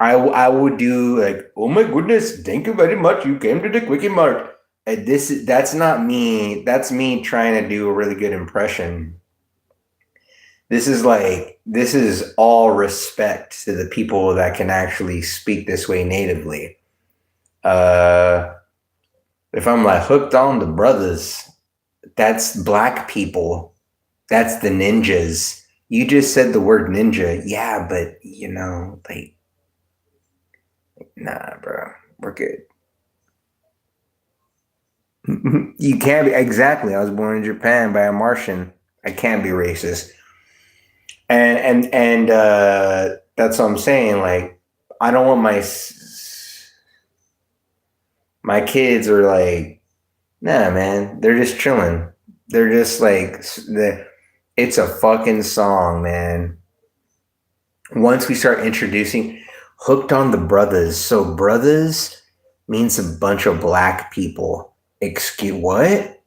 I would do like, oh my goodness, thank you very much. You came to the Quickie Mart. That's not me. That's me trying to do a really good impression. This is all respect to the people that can actually speak this way natively. Uh, if I'm like hooked on the brothers, that's black people. That's the ninjas. You just said the word ninja. Yeah, but like, nah, bro. We're good. You can't be exactly. I was born in Japan by a Martian. I can't be racist. And that's what I'm saying. Like, I don't want my kids are like, nah, man. They're just chilling. They're just like it's a fucking song, man. Once we start introducing hooked on the brothers. So brothers means a bunch of black people. Excuse what?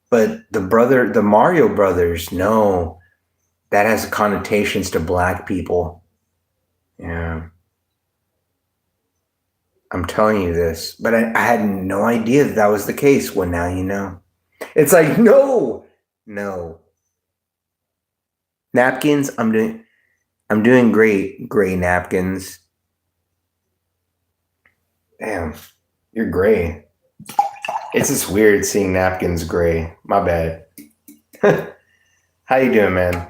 But the Mario brothers, no, that has connotations to black people. Yeah, I'm telling you this, but I had no idea that was the case. Well, now you know. It's like no, no napkins. I'm doing great. Gray napkins. Damn, you're gray. It's just weird seeing napkins gray. My bad. How you doing, man?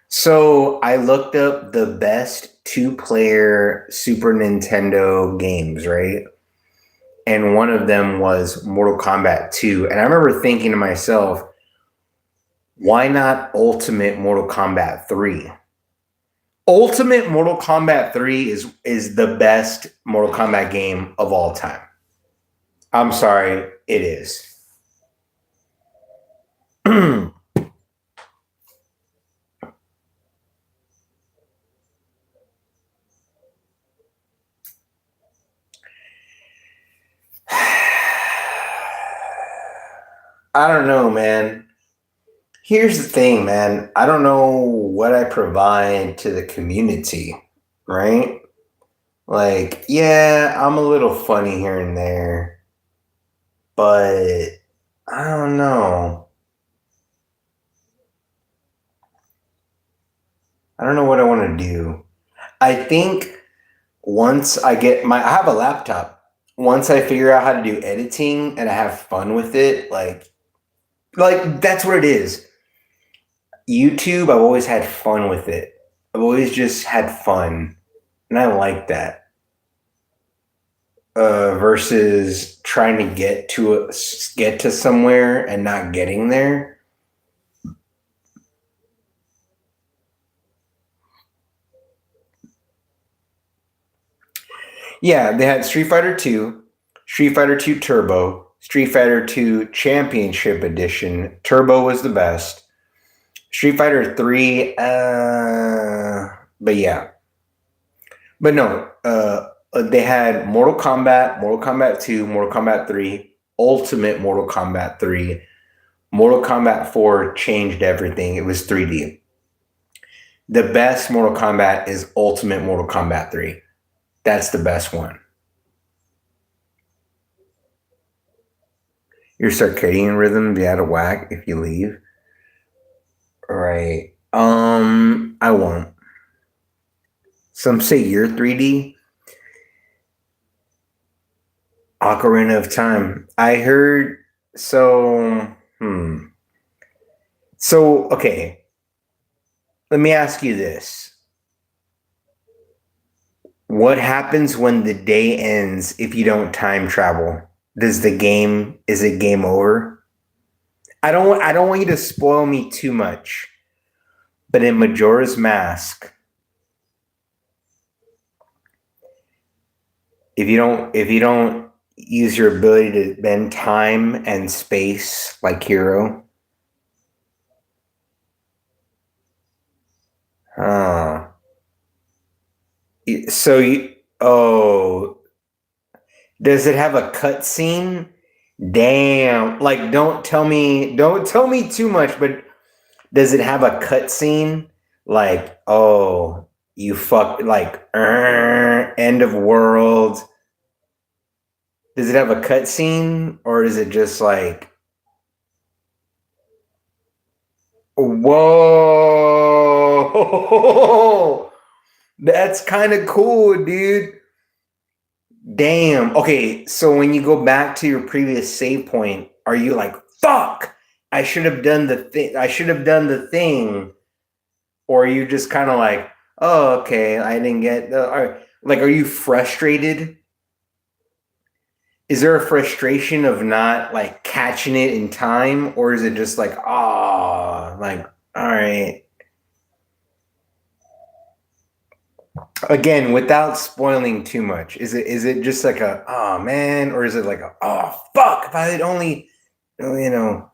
So I looked up the best two-player Super Nintendo games, right? And one of them was Mortal Kombat 2. And I remember thinking to myself, why not Ultimate Mortal Kombat 3? Ultimate Mortal Kombat 3 is the best Mortal Kombat game of all time. I'm sorry, it is. I don't know, man. Here's the thing, man. I don't know what I provide to the community, right? Like, yeah, I'm a little funny here and there, but I don't know. I don't know what I want to do. I think I have a laptop. Once I figure out how to do editing and I have fun with it, like that's what it is. YouTube, I've always had fun with it. I've always just had fun, and I like that. Versus trying to get to somewhere and not getting there. Yeah, they had Street Fighter 2, Street Fighter 2 Turbo, Street Fighter 2 Championship Edition. Turbo was the best. Street Fighter 3, but yeah. But no, they had Mortal Kombat 2, Mortal Kombat 3, Ultimate Mortal Kombat 3. Mortal Kombat 4 changed everything. It was 3D. The best Mortal Kombat is Ultimate Mortal Kombat 3. That's the best one. Your circadian rhythm be out of whack if you leave. Right. I won't. Some say you're 3D. Ocarina of Time. I heard so so okay. Let me ask you this. What happens when the day ends if you don't time travel? Is it game over? I don't want you to spoil me too much. But in Majora's Mask, if you don't use your ability to bend time and space like Hiro. Huh. So you oh, does it have a cutscene? Damn. Like don't tell me too much, but does it have a cutscene? Like, oh, you fuck like end of world. Does it have a cutscene or is it just like whoa? That's kind of cool, dude. Damn. Okay, so when you go back to your previous save point, are you like, fuck? I should have done the thing. I should have done the thing. Or are you just kind of like, oh, okay, I didn't get the. Like, are you frustrated? Is there a frustration of not like catching it in time, or is it just like, ah, like, all right? Again, without spoiling too much, is it just like a oh man, or is it like a oh fuck? If I had only, you know,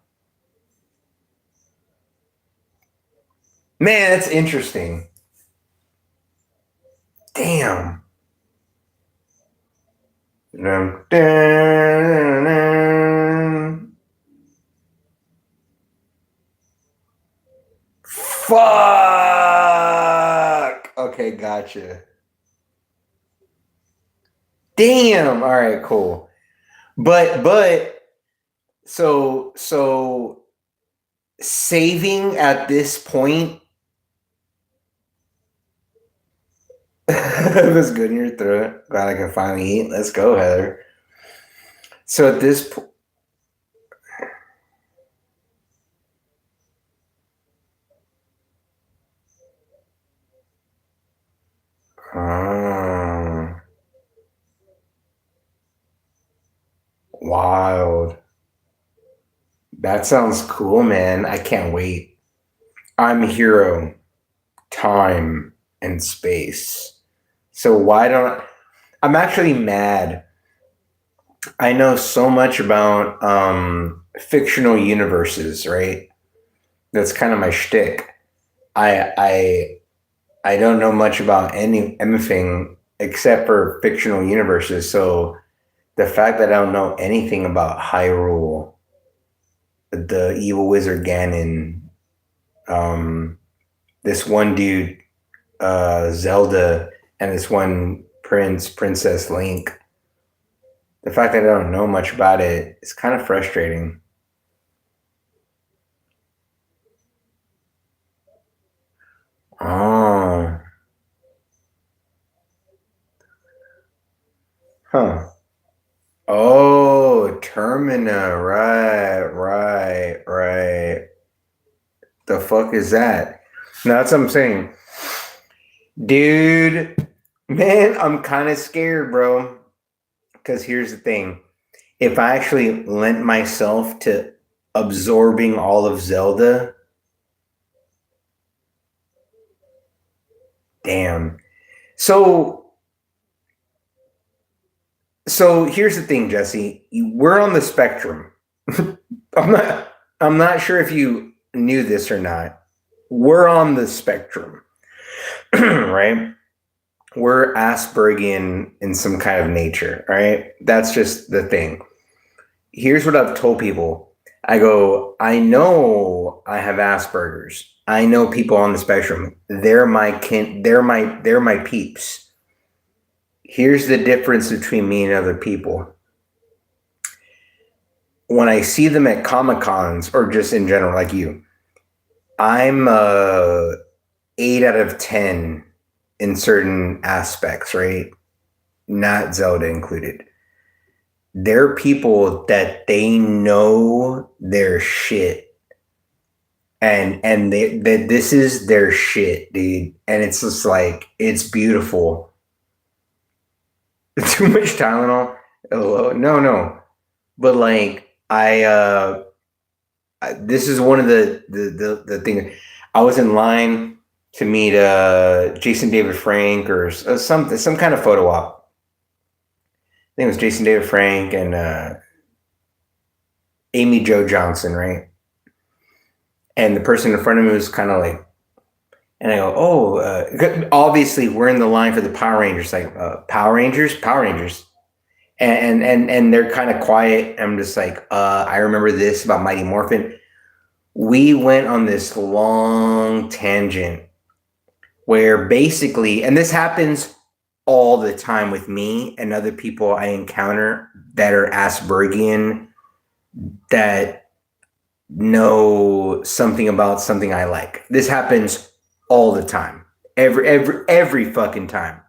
man, that's interesting. Damn. Dun, dun, dun. Fuck. Okay, gotcha. Damn. All right, cool. But so saving at this point was good in your throat. Glad I can finally eat. Let's go, Heather. So at this point, wild. That sounds cool, man. I can't wait. I'm Hero, time and space. So why don't I'm actually mad. I know so much about fictional universes, right? That's kind of my shtick. I don't know much about anything except for fictional universes. So the fact that I don't know anything about Hyrule, the evil wizard Ganon, um, this one dude, Zelda, and this one princess Link. The fact that I don't know much about it is kind of frustrating. Oh, huh. Oh, Termina. Right. The fuck is that? No, that's what I'm saying. Dude, man, I'm kind of scared, bro. Because here's the thing. If I actually lent myself to absorbing all of Zelda, damn. So so here's the thing, Jesse. We're on the spectrum. I'm not sure if you knew this or not. We're on the spectrum, right? We're Aspergian in some kind of nature, right? That's just the thing. Here's what I've told people. I go, I know I have Asperger's. I know people on the spectrum. They're my peeps. Here's the difference between me and other people. When I see them at Comic Cons or just in general, like you, I'm 8 out of 10 in certain aspects, right? Not Zelda included. They're people that they know their shit, and that this is their shit, dude. And it's just like it's beautiful. Too much Tylenol? Oh, no. But like this is one of the things. I was in line to meet Jason David Frank or some kind of photo op, think it was Jason David Frank and Amy Jo Johnson, right? And the person in front of me was kind of like, and I go, oh, obviously we're in the line for the Power Rangers, like Power Rangers, Power Rangers, and they're kind of quiet. I'm just like, I remember this about Mighty Morphin. We went on this long tangent where basically, and this happens all the time with me and other people I encounter that are Aspergian that know something about something I like. This happens all the time. Every fucking time.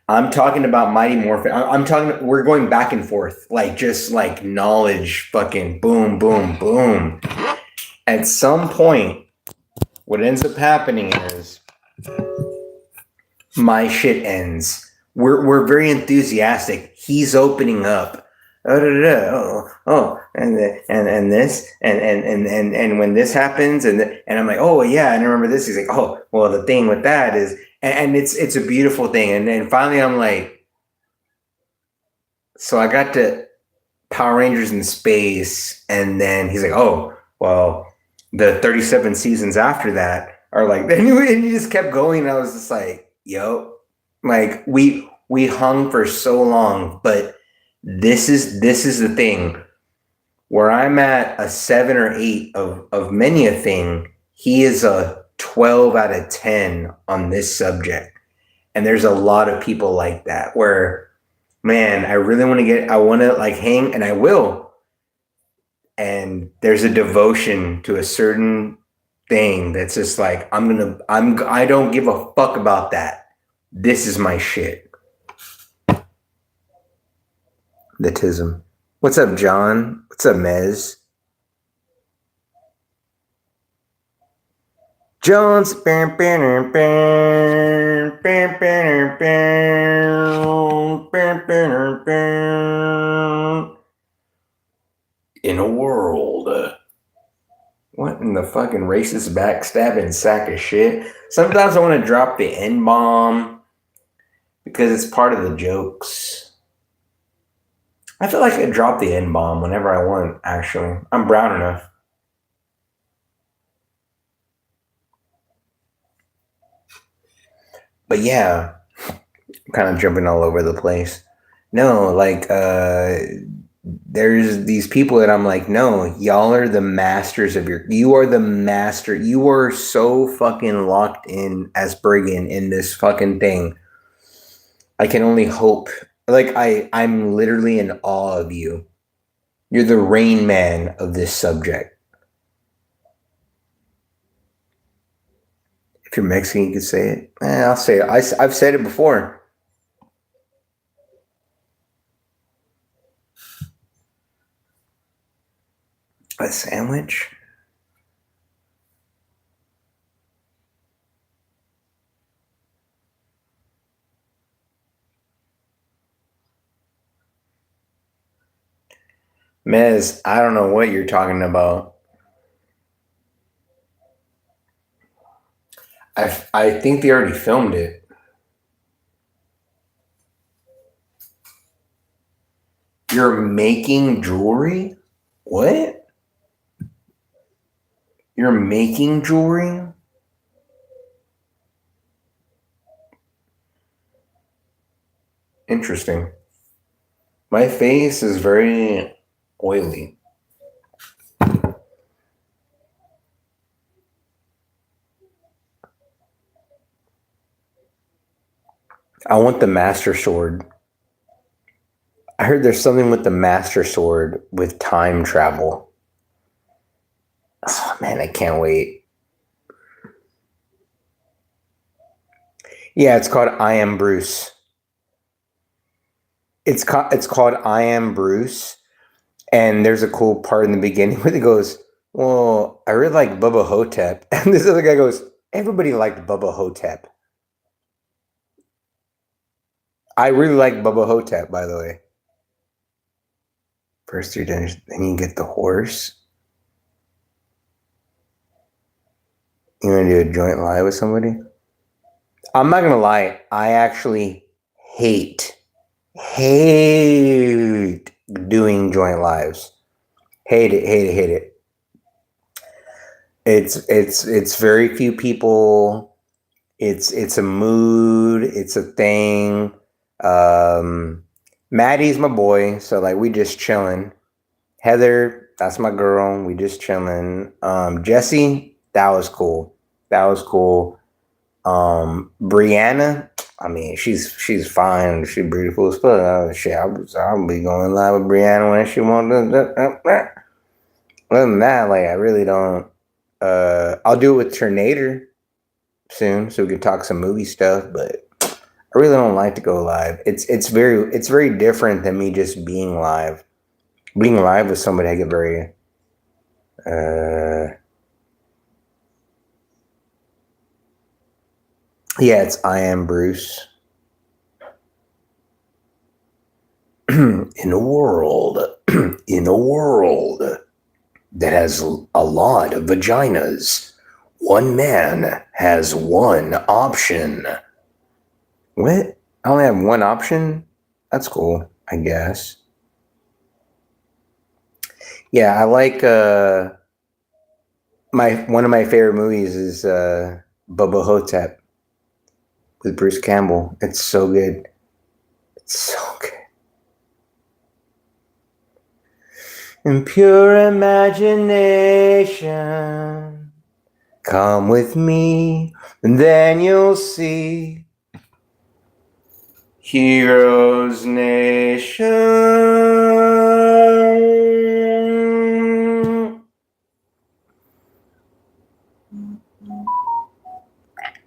I'm talking about Mighty Morphin. I'm talking. We're going back and forth, like just like knowledge, fucking boom, boom, boom. At some point, what ends up happening is my shit ends. We're very enthusiastic. He's opening up. And this and when this happens and I'm like, oh yeah, and I remember this. He's like, oh well, the thing with that is, and it's a beautiful thing. And then finally, I'm like, so I got to Power Rangers in space, and then he's like, oh well, the 37 seasons after that are like, and he just kept going. And I was just like, yo, like we hung for so long, but this is the thing where I'm at a 7 or 8 of many a thing. He is a 12 out of 10 on this subject, and there's a lot of people like that where, man, I really want to I want to like hang, and I will. And there's a devotion to a certain thing that's just like, I don't give a fuck about that. This is my shit. The tism. What's up, John? What's up, Mez? John's in a world. What in the fucking racist backstabbing sack of shit? Sometimes I want to drop the N-bomb because it's part of the jokes. I feel like I drop the N-bomb whenever I want, actually. I'm brown enough. But yeah, I'm kind of jumping all over the place. No, like, there's these people that I'm like, no, y'all are the masters of you are the master. You are so fucking locked in Aspergian in this fucking thing. I can only hope. Like, I'm literally in awe of you. You're the Rain Man of this subject. If you're Mexican, you can say it. I'll say it. I've said it before. A sandwich? Mez, I don't know what you're talking about. I think they already filmed it. You're making jewelry? What? You're making jewelry? Interesting. My face is very oily. I want the Master Sword. I heard there's something with the Master Sword with time travel. Oh man, I can't wait. Yeah, it's called I Am Bruce. It's called I Am Bruce, and there's a cool part in the beginning where he goes, "Well, I really like Bubba Hotep," and this other guy goes, "Everybody liked Bubba Hotep." I really like Bubba Hotep, by the way. First 3 dinners, then you get the horse. You want to do a joint lie with somebody? I'm not gonna lie. I actually hate Hate doing joint lives. Hate it, hate it, hate it. It's very few people. It's a mood, it's a thing. Um Maddie's my boy, so like we just chilling. Heather, that's my girl. We just chilling. Jesse, that was cool. That was cool. Brianna, I mean, she's fine. She's beautiful as fuck. Shit, I'll be going live with Brianna when she wants to. Other than that, like I really don't. I'll do it with Tornator soon, so we can talk some movie stuff. But I really don't like to go live. It's very different than me just being live. Being live with somebody, I get very yeah, it's I am Bruce. in a world in a world that has a lot of vaginas, one man has one option. What? I only have one option? That's cool, I guess. Yeah, I like my one of my favorite movies is Bubba Hotep with Bruce Campbell. It's so good. It's so good. In pure imagination, come with me, and then you'll see Heroes Nation.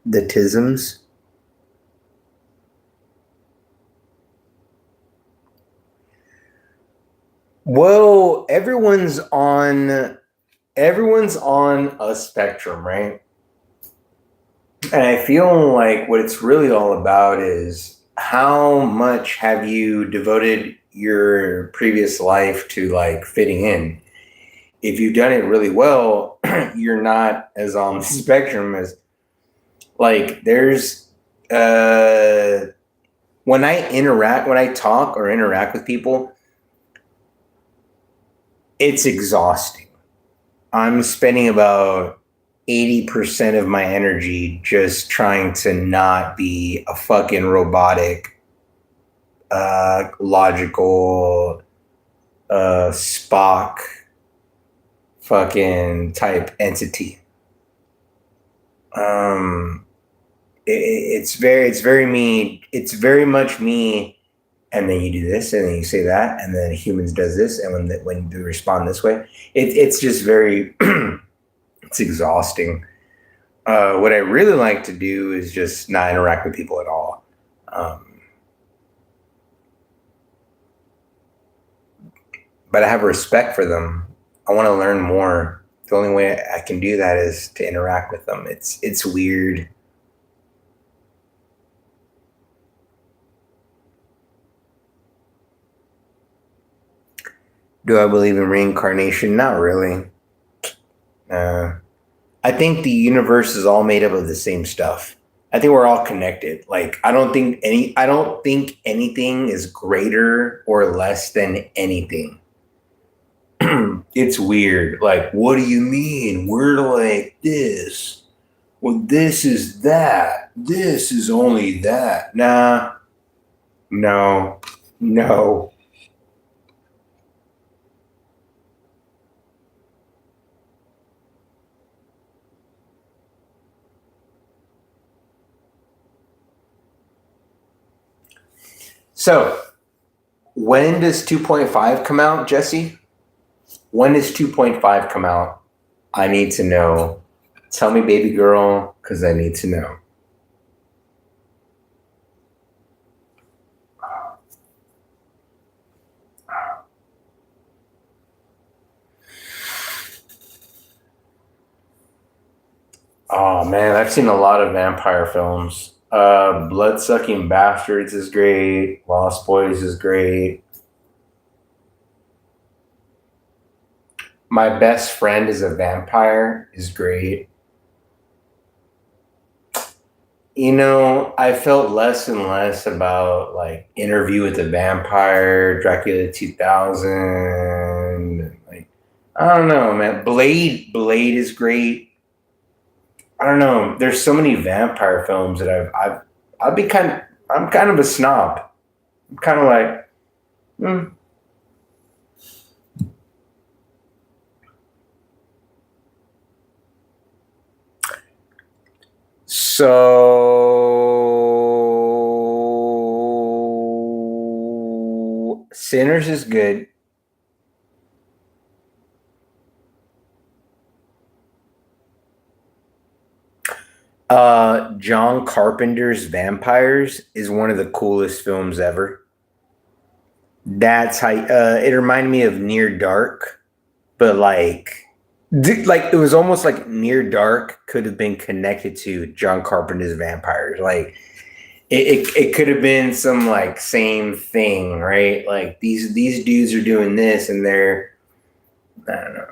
The Tisms. Well, everyone's on a spectrum, right? And I feel like what it's really all about is how much have you devoted your previous life to like fitting in. If you've done it really well, you're not as on the spectrum as like there's when I talk or interact with people, it's exhausting. I'm spending about 80% of my energy just trying to not be a fucking robotic, logical, Spock fucking type entity. Um, it's very me. It's very much me. And then you do this, and then you say that, and then humans does this, and when they respond this way, it's just very it's exhausting. What I really like to do is just not interact with people at all. But I have respect for them. I want to learn more. The only way I can do that is to interact with them. It's weird. Do I believe in reincarnation? Not really. Uh, I think the universe is all made up of the same stuff. I think we're all connected. Like I don't think anything is greater or less than anything. It's weird. Like, what do you mean? We're like this. Well, this is that. This is only that. Nah, no, no. So, when does 2.5 come out, Jesse? When does 2.5 come out? I need to know. Tell me, baby girl, because I need to know. Oh man, I've seen a lot of vampire films. Blood Sucking Bastards is great. Lost Boys is great. My Best Friend is a Vampire is great. I felt less and less about like Interview with the Vampire, Dracula 2000. Like, I don't know, man. Blade is great. I don't know. There's so many vampire films that I'd be kind of, I'm kind of a snob. I'm kind of like, hmm. So Sinners is good. John Carpenter's Vampires is one of the coolest films ever. That's how it reminded me of Near Dark, but like it was almost like Near Dark could have been connected to John Carpenter's Vampires. Like it could have been some like same thing, right? Like these dudes are doing this and they're I don't know.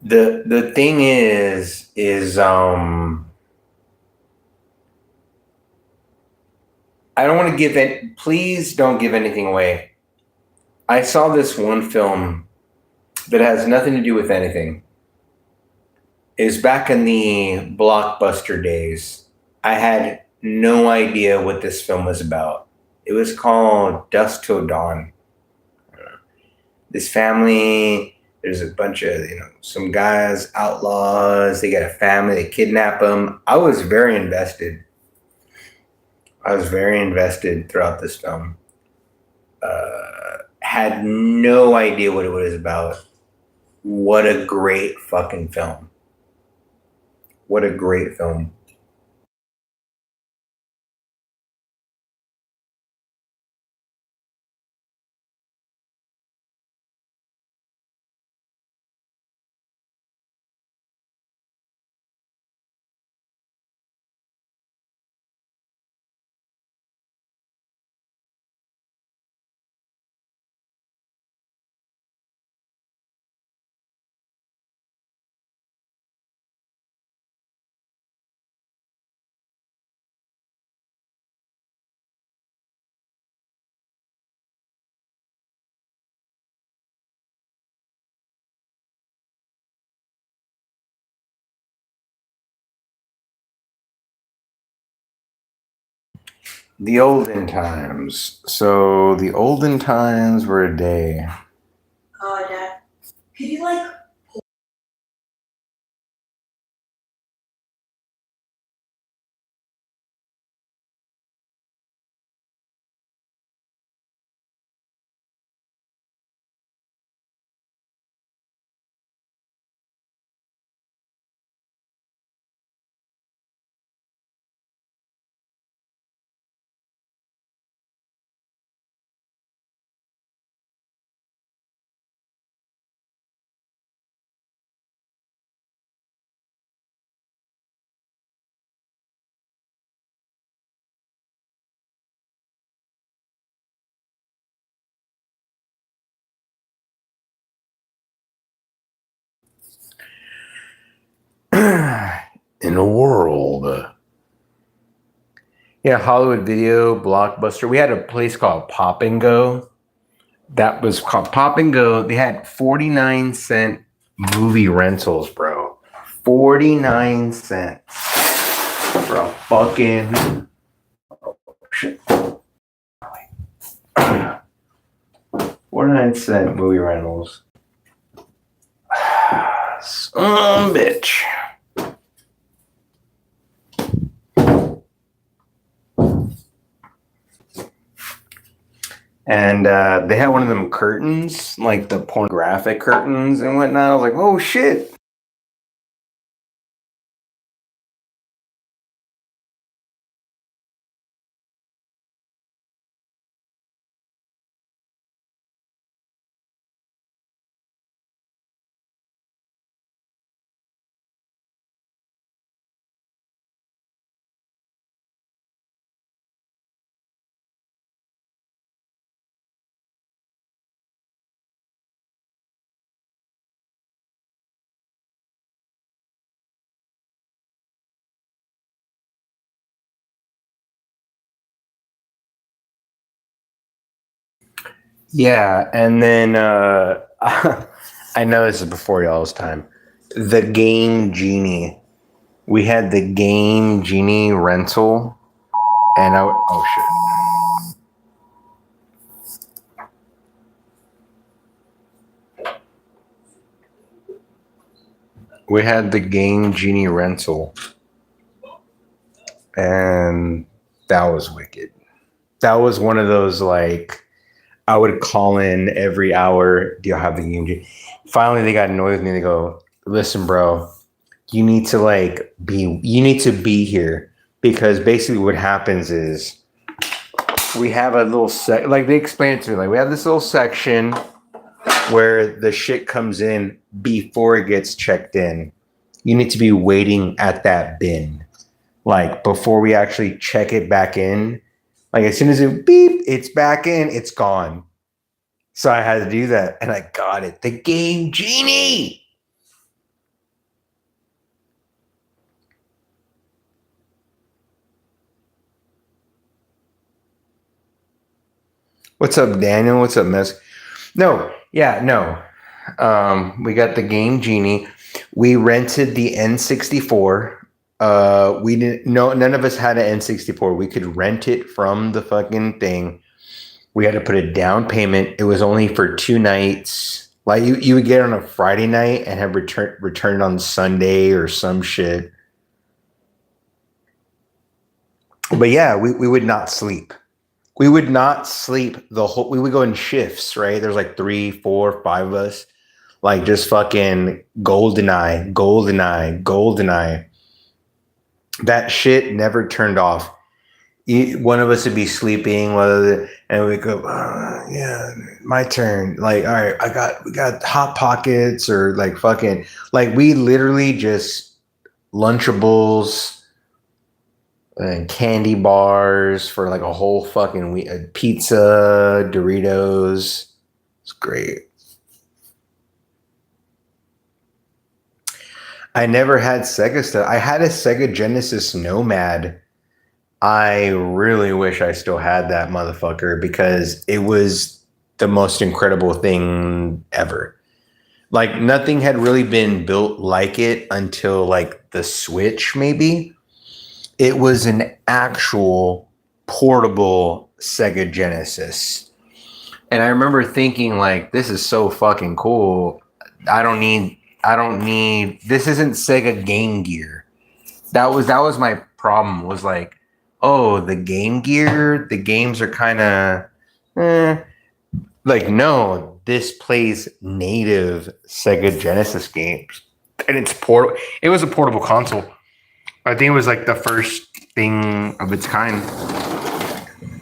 The thing is I don't want to give it. Please don't give anything away. I saw this one film that has nothing to do with anything. Is back in the blockbuster days. I had no idea what this film was about. It was called Dusk Till Dawn. This family, there's a bunch of, some guys, outlaws, they got a family, they kidnap them. I was very invested throughout this film. Had no idea what it was about. What a great fucking film. What a great film. The olden times. So the olden times were a day. Dad, could you like in a world? Yeah, Hollywood Video, Blockbuster. We had a place called Pop and Go. That was called Pop and Go. They had 49-cent movie rentals, bro. 49 cents for a fucking shit. 49-cent movie rentals. Bitch. And they had one of them curtains, like the pornographic curtains and whatnot. I was like, oh shit. Yeah, and then I know this is before y'all's time. The Game Genie. We had the Game Genie rental, and oh shit. We had the Game Genie rental, and that was wicked. That was one of those like I would call in every hour. Do you have the Game Genie? Finally, they got annoyed with me. They go, "Listen, bro, you need to be here because basically what happens is we have a little like they explained it to me like we have this little section where the shit comes in before it gets checked in. You need to be waiting at that bin like before we actually check it back in. Like as soon as it beep, it's back in, it's gone. So I had to do that, and I got it. The Game Genie. What's up, Daniel? What's up, Miss? No, yeah, no. We got the Game Genie. We rented the N64. We didn't. No, none of us had an N64. We could rent it from the fucking thing. We had to put a down payment. It was only for 2 nights. Like you would get it on a Friday night and have return on Sunday or some shit. But yeah, we would not sleep. We would not sleep the whole. We would go in shifts, right? There's like three, four, five of us, like just fucking golden eye, golden eye, golden eye. That shit never turned off. One of us would be sleeping, and we go, yeah, my turn. Like, all right, we got hot pockets or like fucking, like we literally just Lunchables and candy bars for like a whole fucking week. Pizza, Doritos. It's great. I never had Sega stuff. I had a Sega Genesis Nomad. I really wish I still had that motherfucker because it was the most incredible thing ever. Like nothing had really been built like it until like the Switch, maybe. It was an actual portable Sega Genesis. And I remember thinking like this is so fucking cool. I don't need this isn't Sega Game Gear. That was my problem was like, oh, the Game Gear, the games are kind of like no, this plays native Sega Genesis games. And it's portable. It was a portable console. I think it was like the first thing of its kind.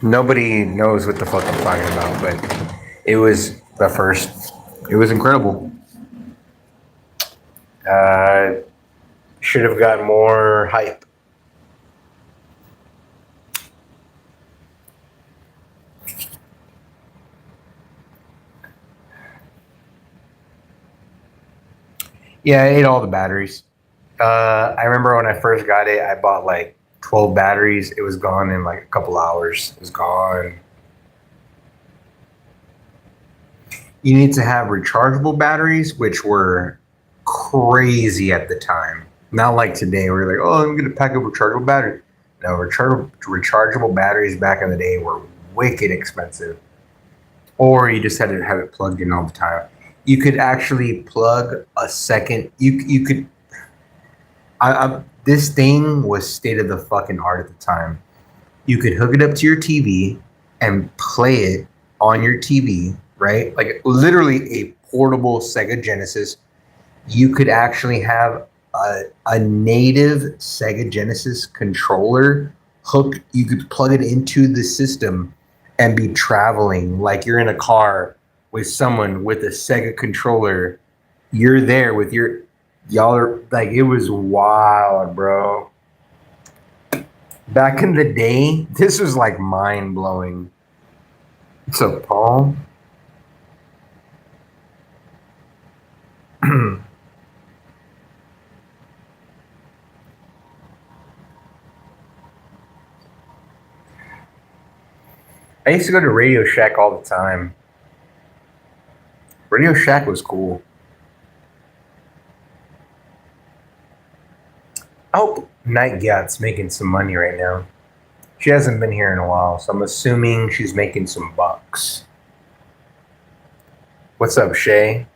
Nobody knows what the fuck I'm talking about, but it was the first. It was incredible. Uh, should have got more hype. Yeah, I ate all the batteries. I remember when I first got it, I bought like 12 batteries. It was gone in like a couple hours. It was gone. You need to have rechargeable batteries, which were crazy at the time. Not like today, where you're like, oh, I'm going to pack up rechargeable batteries. No, rechargeable batteries back in the day were wicked expensive. Or you just had to have it plugged in all the time. You could actually plug a second. You could. This thing was state of the fucking art at the time. You could hook it up to your TV and play it on your TV, right? Like literally a portable Sega Genesis. You could actually have a native Sega Genesis controller hook. You could plug it into the system and be traveling like you're in a car with someone with a Sega controller. You're there with y'all are like it was wild, bro. Back in the day, this was like mind blowing. What's up, Paul? I used to go to Radio Shack all the time. Radio Shack was cool. I hope Night Gat's making some money right now. She hasn't been here in a while, so I'm assuming she's making some bucks. What's up, Shay?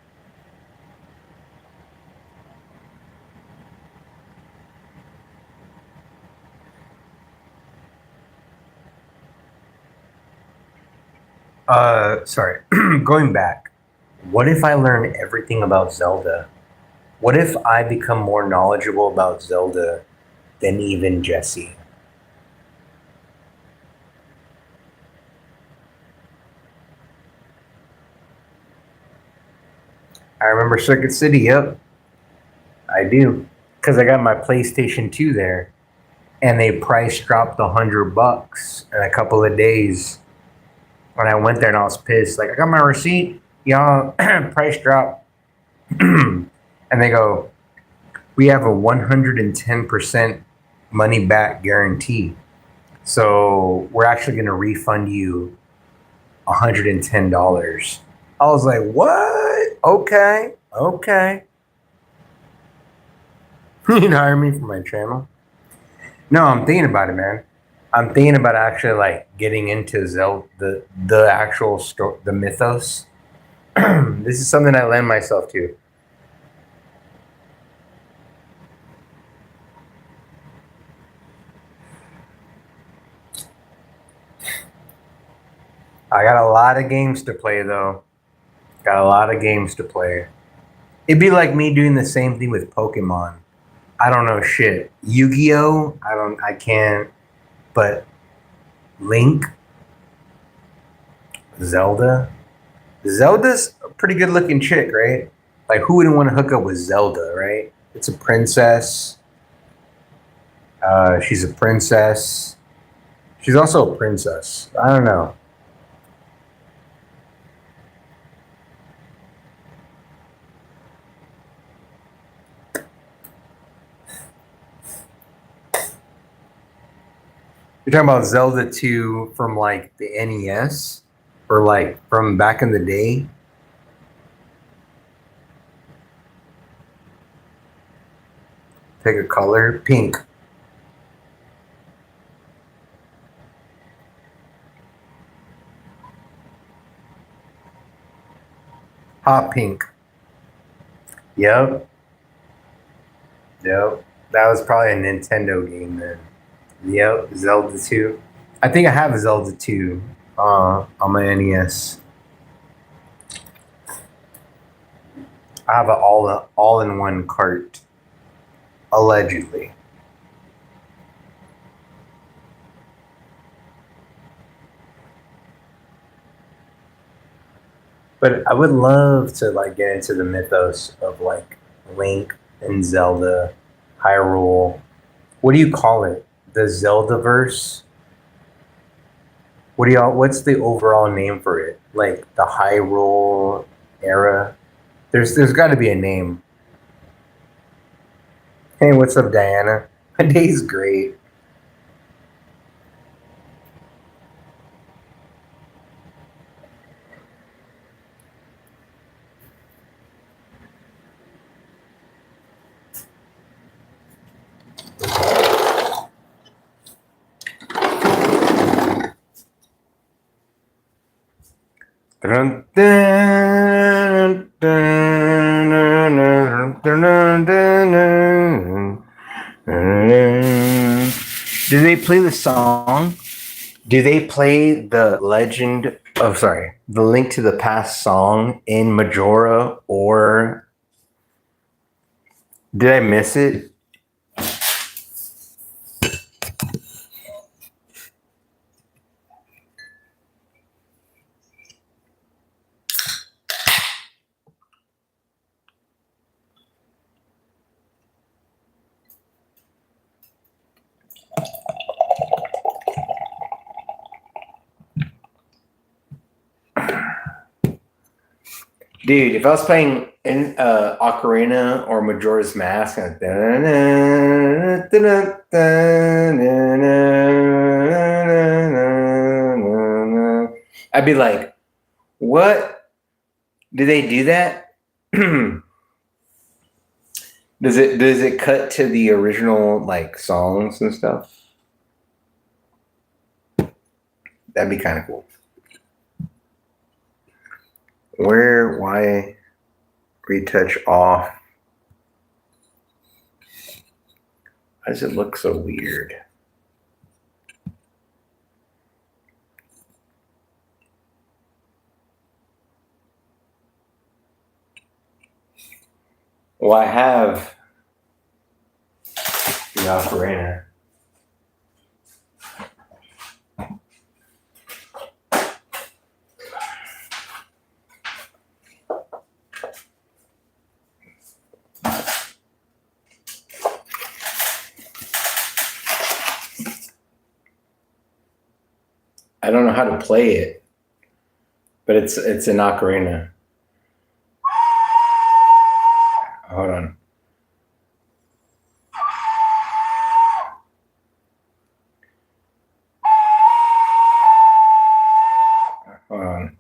Sorry. Going back. What if I learn everything about Zelda? What if I become more knowledgeable about Zelda than even Jesse? I remember Circuit City, yep. I do. Because I got my PlayStation 2 there. And they price dropped $100 in a couple of days. When I went there and I was pissed. Like, I got my receipt, y'all, price drop. And they go, we have a 110% money back guarantee. So we're actually going to refund you $110. I was like, what? Okay. Okay. You can hire me for my channel. No, I'm thinking about it, man. I'm thinking about actually like getting into Zelda, the actual story, the mythos. This is something I lend myself to. I got a lot of games to play though. Got a lot of games to play. It'd be like me doing the same thing with Pokemon. I don't know shit. Yu-Gi-Oh! I can't. But Link, Zelda. Zelda's a pretty good looking chick, right? Like, who wouldn't want to hook up with Zelda, right? It's a princess. She's a princess. She's also a princess. I don't know. You're talking about Zelda 2 from like the NES or like from back in the day? Pick a color. Pink. Hot pink. Yep. Yep. That was probably a Nintendo game then. Yep. Zelda 2. I think I have a Zelda 2 on my NES. I have an all in one cart. Allegedly. But I would love to like get into the mythos of like Link and Zelda, Hyrule. What do you call it? The Zelda verse? What's the overall name for it? Like the Hyrule era? There's gotta be a name. Hey, what's up, Diana? My day's great. Do they play the song? Do they play the Legend of sorry, the Link to the Past song in Majora, or did I miss it? Dude, if I was playing in Ocarina or Majora's Mask, I'd be like, what? Do they do that? Does it cut to the original like songs and stuff? That'd be kind of cool. Why retouch off? Why does it look so weird? Well, I have the Ocarina. I don't know how to play it, but it's an Ocarina. Hold on. Hold on.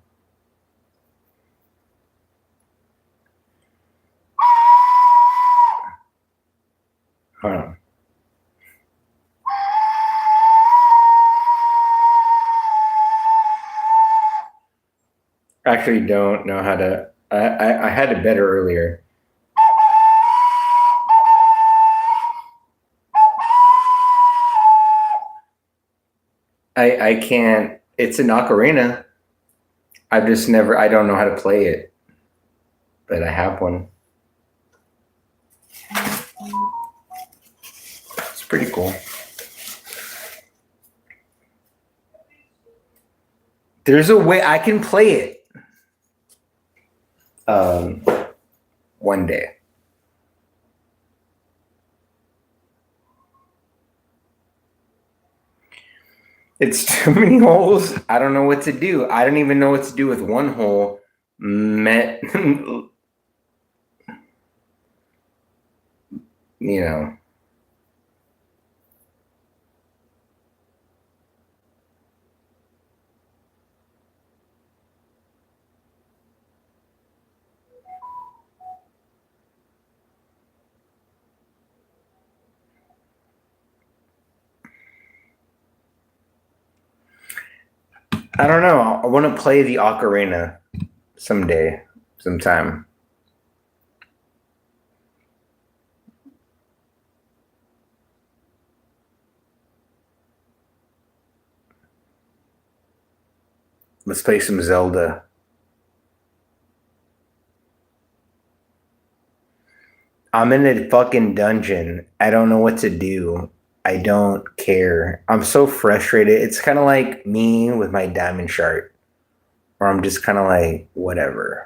Hold on. I actually don't know how to. I had it better earlier. I can't. It's an ocarina. I've just never. I don't know how to play it, but I have one. It's pretty cool. There's a way I can play it. One day. It's too many holes. I don't know what to do. I don't even know what to do with one hole. Met, you know. I don't know. I want to play the ocarina someday, sometime. Let's play some Zelda. I'm in a fucking dungeon. I don't know what to do. I don't care. I'm so frustrated. It's kind of like me with my diamond shard, where I'm just kind of like, whatever.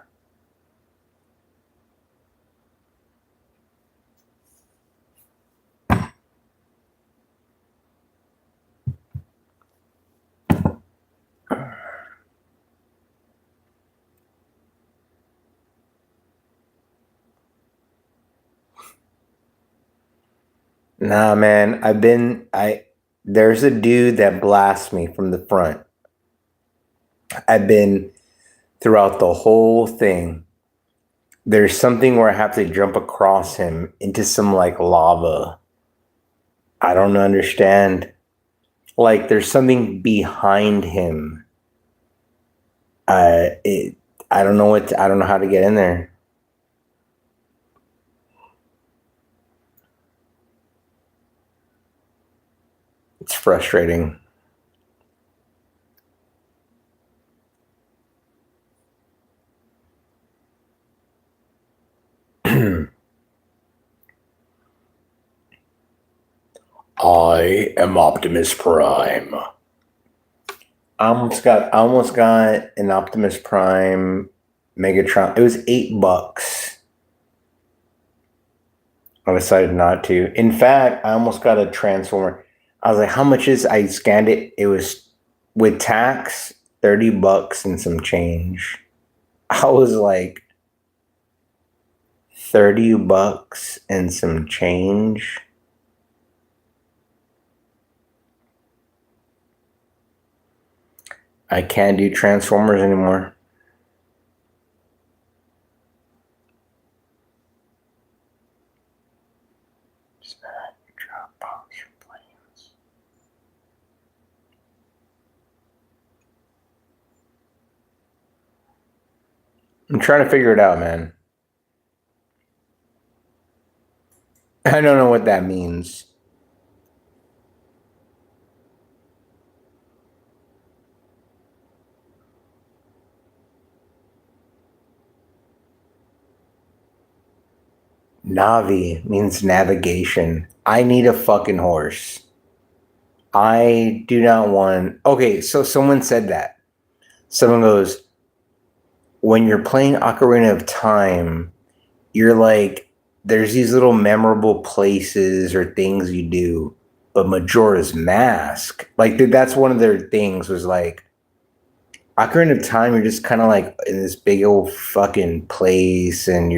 Nah, man. There's a dude that blasts me from the front. I've been throughout the whole thing. There's something where I have to jump across him into some like lava. I don't understand. Like there's something behind him. It. I don't know I don't know how to get in there. It's frustrating. I am Optimus Prime. I almost got an Optimus Prime Megatron. It was $8. I decided not to. In fact, I almost got a Transformer. I was like, how much is I scanned it? It was with tax, $30 and some change. I was like, $30 and some change. I can't do Transformers anymore. I'm trying to figure it out, man. I don't know what that means. Navi means navigation. I need a fucking horse. I do not want. Okay, so someone said that. Someone goes, when you're playing Ocarina of Time, you're like, there's these little memorable places or things you do, but Majora's Mask, like, dude, that's one of their things was like, Ocarina of Time, you're just kind of like in this big old fucking place, and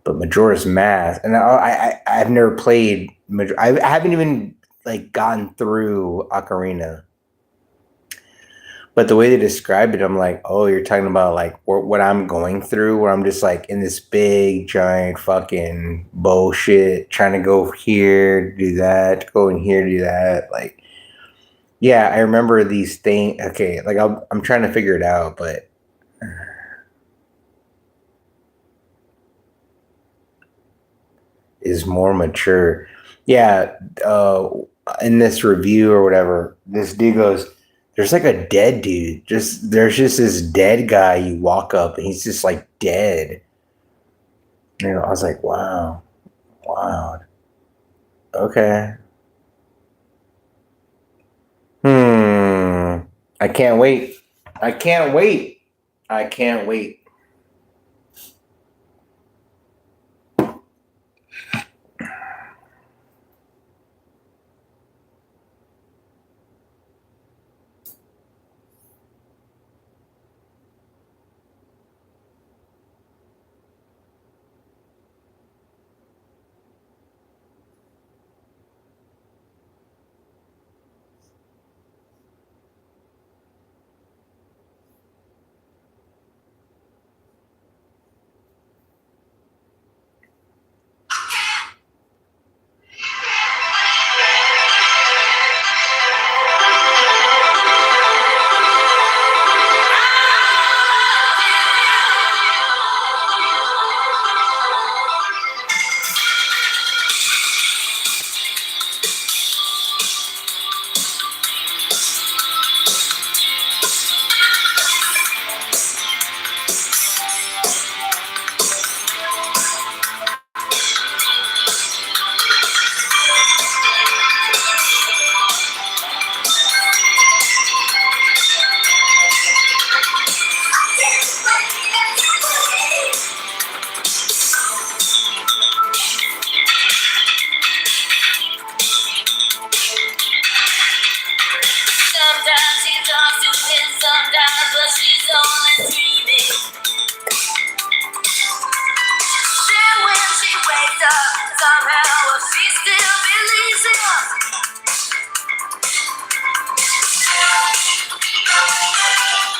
but Majora's Mask, and I've never played. I haven't even like gotten through Ocarina. But the way they describe it, I'm like, oh, you're talking about like what I'm going through, where I'm just like in this big, giant fucking bullshit, trying to go here, do that, go in here, do that. Like, yeah, I remember these things. Okay, like I'm trying to figure it out, but is more mature. Yeah, in this review or whatever, this dude goes, there's like a dead dude. There's just this dead guy. You walk up and he's just like dead. You know, I was like, wow, wow, okay. Hmm. I can't wait. I can't wait. I can't wait. Sometimes she talks to him, sometimes, but she's only dreaming. Then when she wakes up, somehow she still believes him.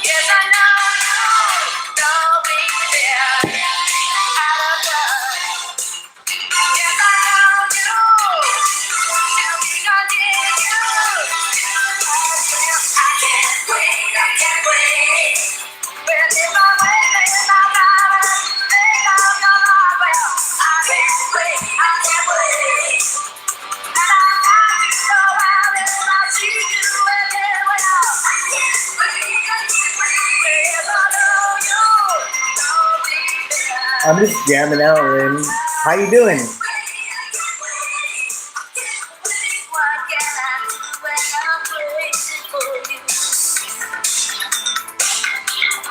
Yes, I know, don't be there out of love. Yes, I know you to be continued. I can't wait, I can't wait. Well, if I wait, then I'll die. Think I'll come on, well, I can't wait, I can't wait. And I got to go out and I see you again. Well, I can't wait, I can't wait. If I know you, don't be there. I'm just jamming out, Lynn. How you doing?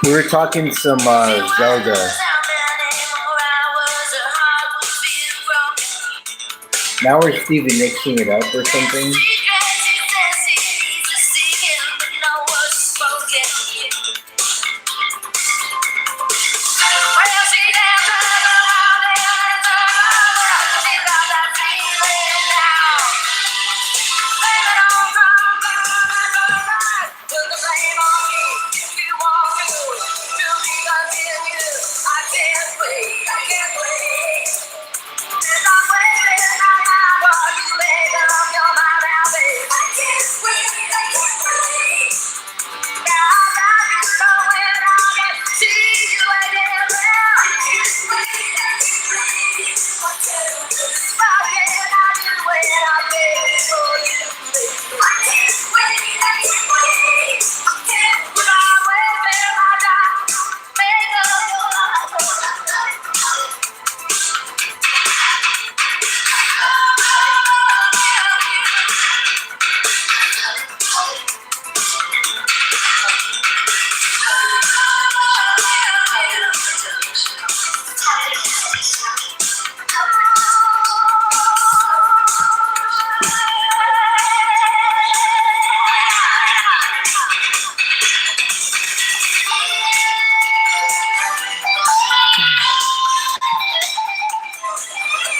We were talking some Zelda. Now we're Stevie mixing it up or something.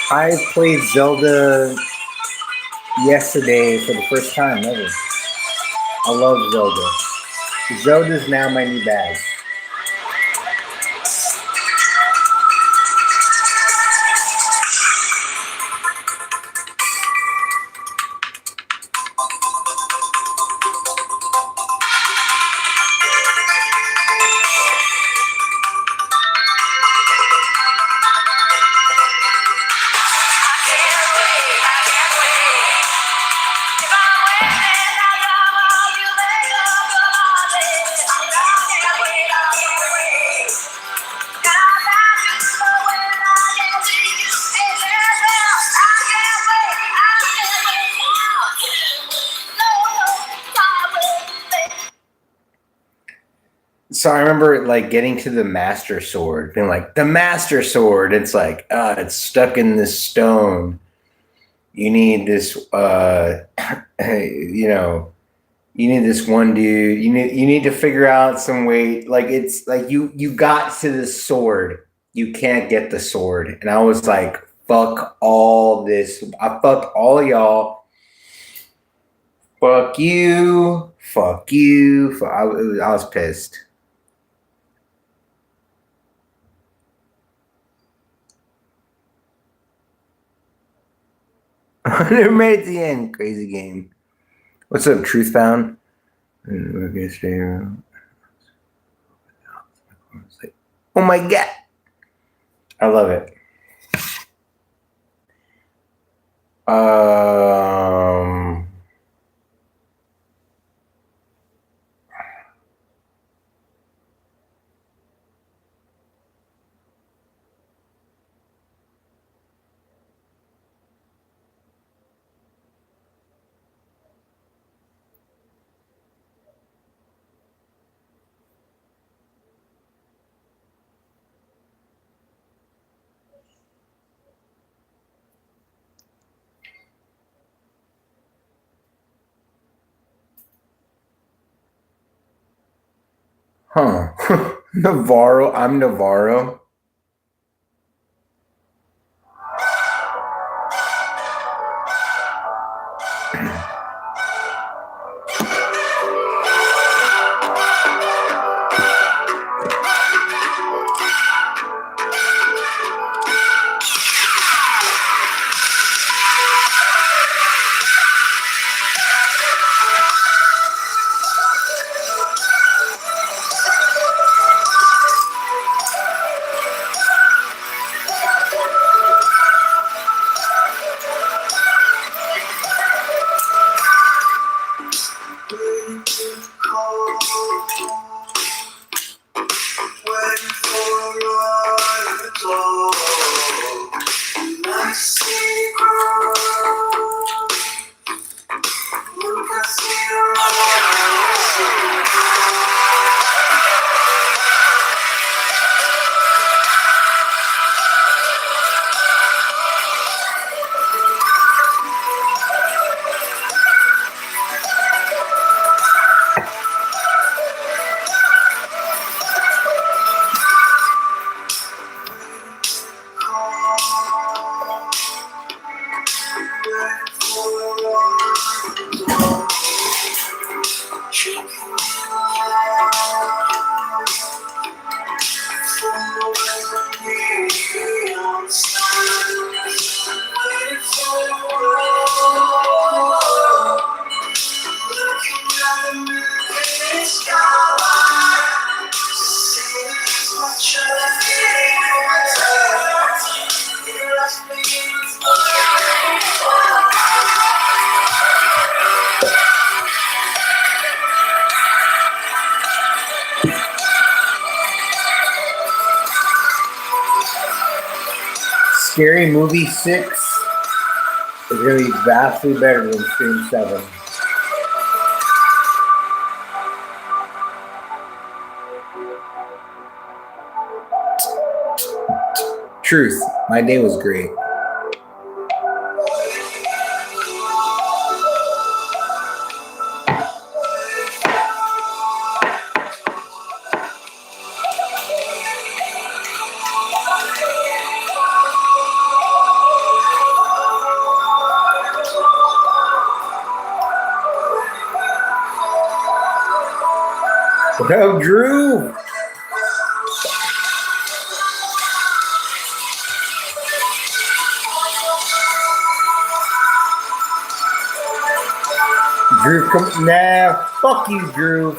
I played Zelda yesterday for the first time ever. I love Zelda. Zelda's now my new bag. So I remember like getting to the Master Sword, being like, the Master Sword. It's like, it's stuck in this stone. You need this, you know, you need this one dude. You need to figure out some way. Like it's like you got to the sword. You can't get the sword, and I was like, fuck all this. I fuck all of y'all. Fuck you. Fuck you. I was pissed. Never made it to the end. Crazy game. What's up, Truth Found? Oh my god. I love it. Um Huh. Navarro. I'm Navarro. Scary Movie 6 is going to be vastly better than Scream 7. Truth, my day was great. No, Drew. Drew, come. Nah, fuck you, Drew.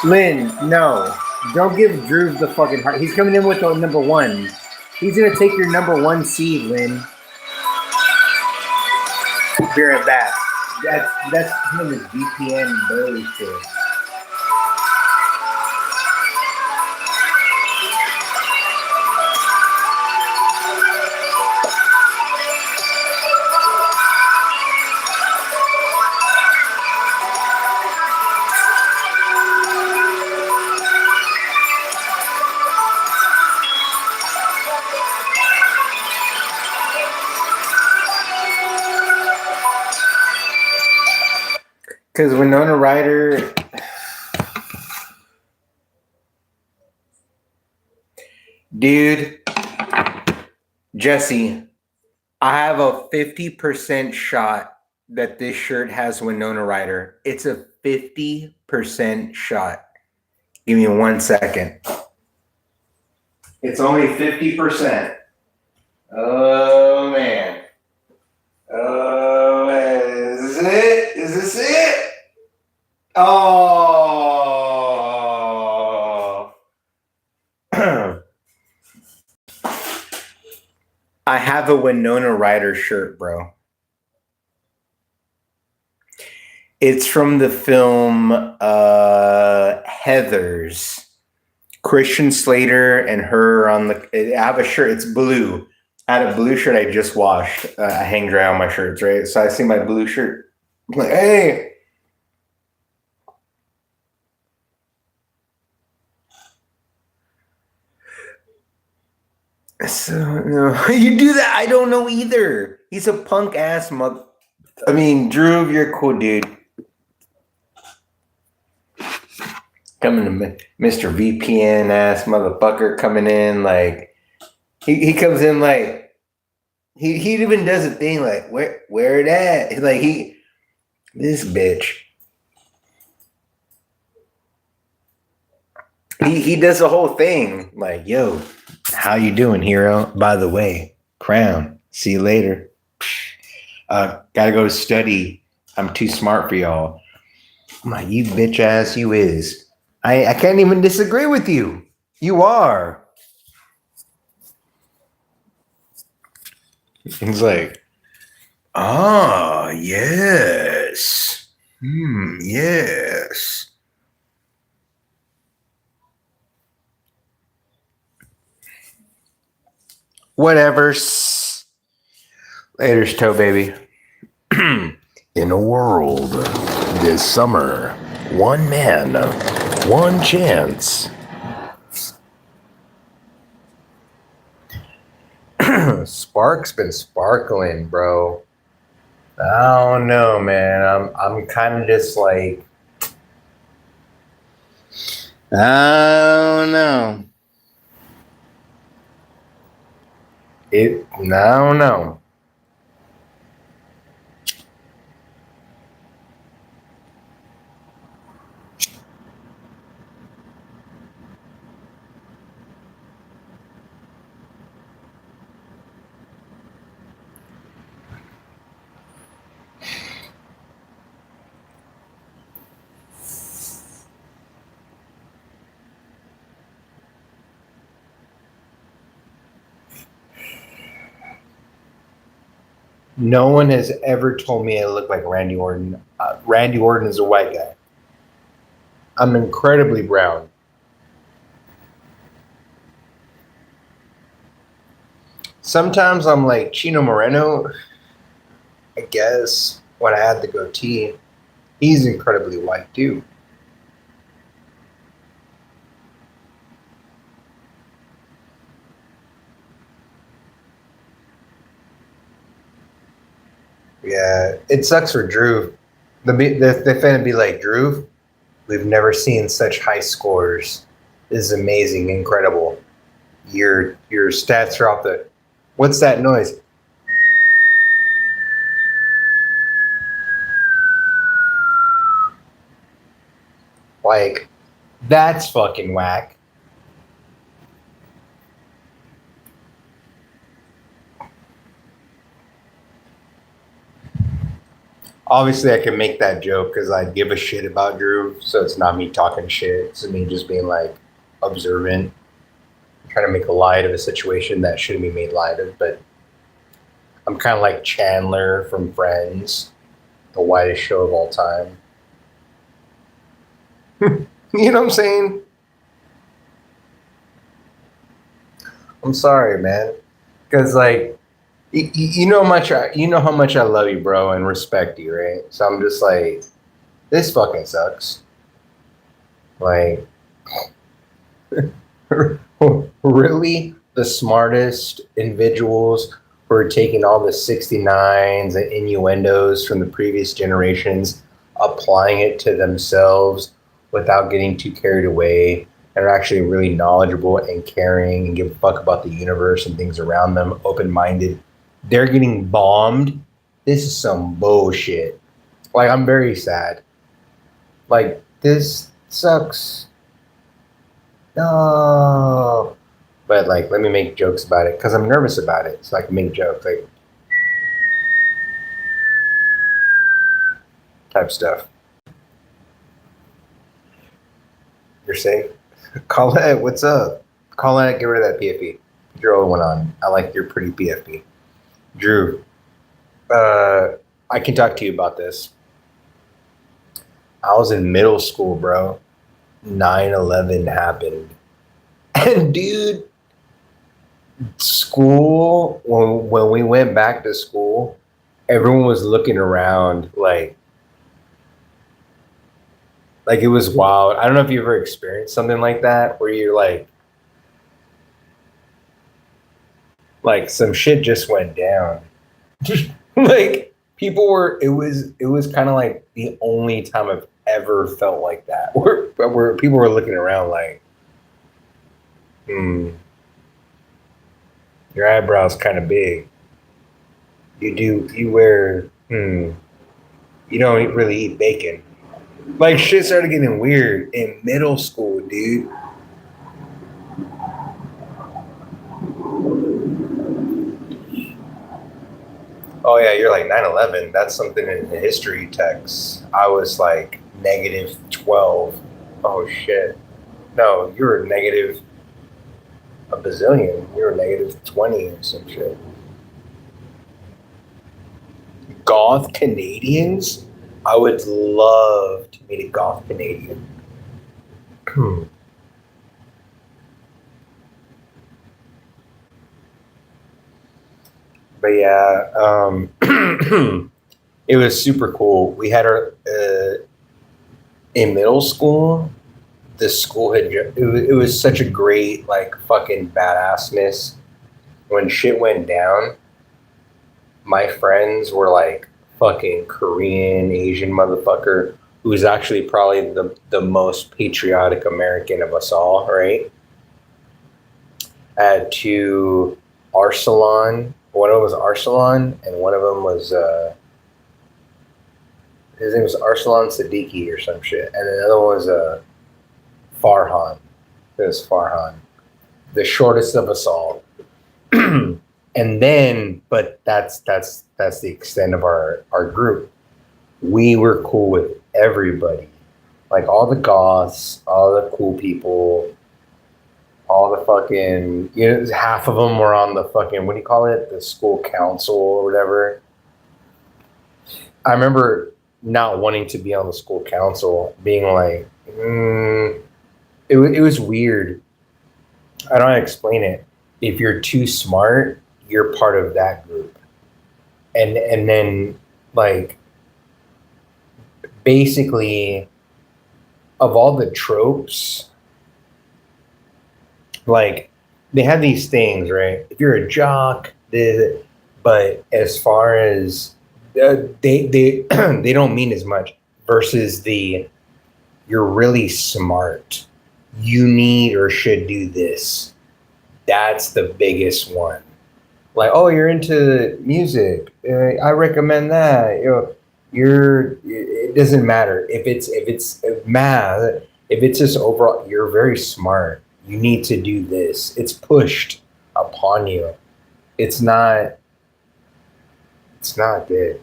Lynn, no. Don't give Drew the fucking heart. He's coming in with the number one. He's gonna take your number one seed, Lynn. Be right back. That's him as VPN bullshit. Because Winona Ryder, dude, Jesse, I have a 50% shot that this shirt has Winona Ryder. It's a 50% shot. Give me 1 second. It's only 50%. Oh, man. Oh, man. Is this it? Is this it? Oh. I have a Winona Ryder shirt, bro. It's from the film Heathers. Christian Slater and her on the. I have a shirt. It's blue. I had a blue shirt I just washed. I hang dry on my shirts, right? So I see my blue shirt. I'm like, hey. So no, you do that. I don't know either. He's a punk ass mother. I mean, Drew, you're a cool dude. Coming to Mr. VPN ass motherfucker coming in like he comes in like he even does a thing like where it at? Like this bitch. He does the whole thing like, yo, how you doing, Hiro? By the way, crown. See you later. Gotta go study. I'm too smart for y'all. I'm like, you bitch ass, you is. I can't even disagree with you. You are. He's like, yes. Yes. Whatever. Later's toe, baby. In a world this summer, one man, one chance. Spark's been sparkling, bro. I don't know, man. I'm kind of just like, I don't know. I don't know. No one has ever told me I look like Randy Orton. Randy Orton is a white guy. I'm incredibly brown. Sometimes I'm like Chino Moreno, I guess, when I had the goatee. He's incredibly white, too. Yeah, it sucks for Drew. They're finna be like, Drew, we've never seen such high scores. This is amazing, incredible. Your stats are off the. What's that noise? Like, that's fucking whack. Obviously, I can make that joke because I give a shit about Drew, so it's not me talking shit. It's me just being like observant, trying to make light of a situation that shouldn't be made light of. But I'm kind of like Chandler from Friends, the whitest show of all time. You know what I'm saying? I'm sorry, man, because like you know how much I love you, bro, and respect you, right? So I'm just like, this fucking sucks. Like, really, the smartest individuals who are taking all the 69s and innuendos from the previous generations, applying it to themselves without getting too carried away, and are actually really knowledgeable and caring and give a fuck about the universe and things around them, open-minded. They're getting bombed. This is some bullshit. Like, I'm very sad. Like, this sucks. No. But like, let me make jokes about it because I'm nervous about it. So I can make jokes, like type stuff. You're safe. Colette, what's up? Colette, get rid of that PFP. Put your old one on. I like your pretty PFP. Drew, I can talk to you about this. I was in middle school, bro. 9/11 happened. And dude, school, when we went back to school, everyone was looking around like it was wild. I don't know if you ever experienced something like that where you're like some shit just went down. Like people were it was kind of like the only time I've ever felt like that where people were looking around like, your eyebrows kind of big. You wear you don't really eat bacon. Like shit started getting weird in middle school, dude. Oh yeah, you're like 9/11. That's something in the history text. I was like -12. Oh shit. No, you were negative a bazillion. You were -20 or some shit. Goth Canadians? I would love to meet a goth Canadian. But yeah, it was super cool. We had our in middle school. The school had it was such a great like fucking badassness when shit went down. My friends were like fucking Korean, Asian motherfucker who was actually probably the most patriotic American of us all, right? Had two Arsalan. One of them was Arsalan, and one of them was his name was Arsalan Siddiqui or some shit, and the other one was Farhan. It was Farhan, the shortest of us all. And then, but that's the extent of our group. We were cool with everybody, like all the goths, all the cool people, all the fucking, half of them were on the fucking, what do you call it, the school council or whatever. I remember not wanting to be on the school council, being like, it was weird. I don't know how to explain it. If you're too smart, you're part of that group. And then like basically of all the tropes, like they have these things, right? If you're a jock, but as far as they they don't mean as much versus the you're really smart. You need or should do this. That's the biggest one. Like, oh, you're into music. I recommend that. It doesn't matter if it's math. If it's just overall, you're very smart. You need to do this. It's pushed upon you. It's not. It's not good.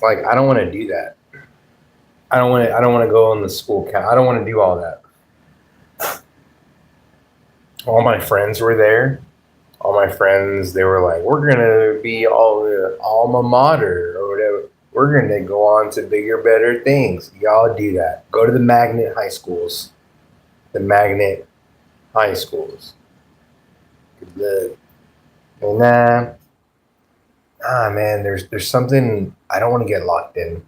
Like I don't want to do that. I don't want to. I don't want to go on the school count. I don't want to do all that. All my friends were there. All my friends, they were like, "We're gonna be all the alma mater or whatever. We're gonna go on to bigger, better things." Y'all do that. Go to the magnet high schools. The magnet high schools. The nah. Ah man, there's something I don't want to get locked in.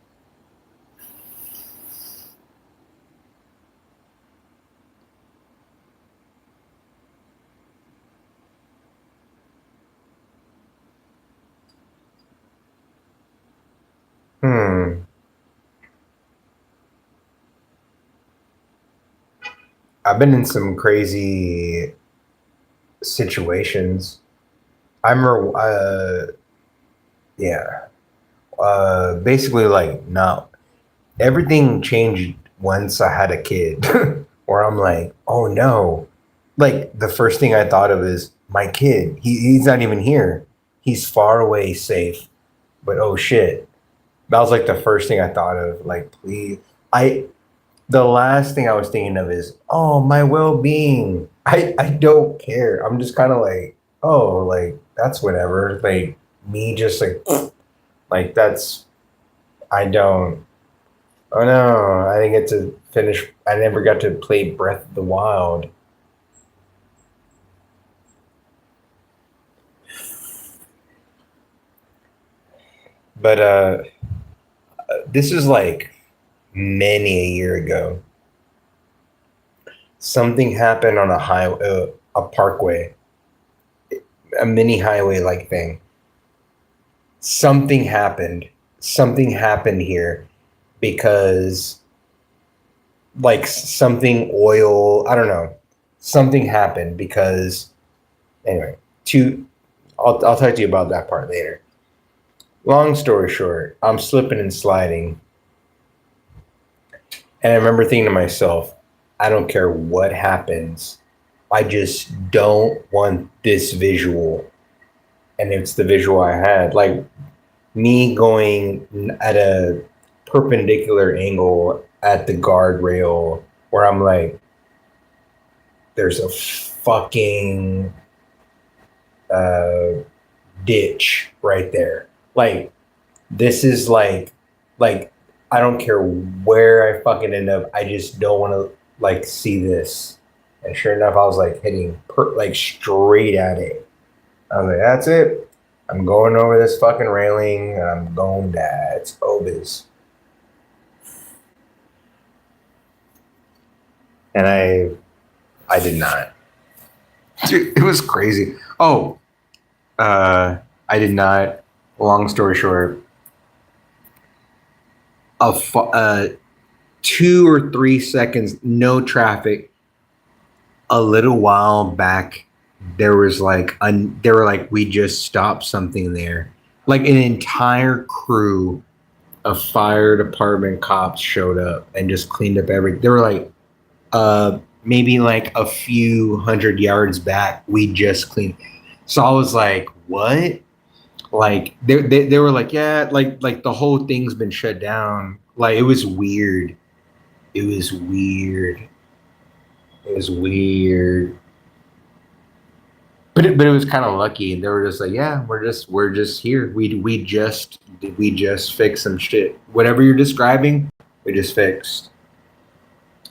Hmm. I've been in some crazy situations. I remember, yeah, basically like no, everything changed once I had a kid. Where I'm like, oh no, like the first thing I thought of is my kid. He's not even here. He's far away, safe. But oh shit, that was like the first thing I thought of. Like, please, I the last thing I was thinking of is, oh, my well being. I don't care. I'm just kind of like, oh, like that's whatever. Like me, just like that's I don't. Oh no, I didn't get to finish. I never got to play Breath of the Wild. But this is like many a year ago. Something happened on a highway, a parkway, a mini highway like thing. Something happened. Something happened here because like something oil. I don't know. Something happened because anyway. To I'll talk to you about that part later. Long story short, I'm slipping and sliding. And I remember thinking to myself, I don't care what happens. I just don't want this visual. And it's the visual I had. Like me going at a perpendicular angle at the guardrail where I'm like, there's a fucking uh, ditch right there. Like, this is like I don't care where I fucking end up. I just don't want to like see this. And sure enough, I was like hitting like straight at it. I was like, that's it. I'm going over this fucking railing and I'm going down. It's obvious. And I did not. Dude, it was crazy. Oh, I did not. Long story short, a 2 or 3 seconds, no traffic. A little while back, there was like they were like, we just stopped something there. Like an entire crew of fire department cops showed up and just cleaned up everything. They were like, maybe like a few 100 yards back, we just cleaned. So I was like, what? Like they were like, yeah, like the whole thing's been shut down. Like it was weird. It was weird. It was weird. But it was kind of lucky. And they were just like, yeah, we're just here. We just fixed some shit. Whatever you're describing, we just fixed.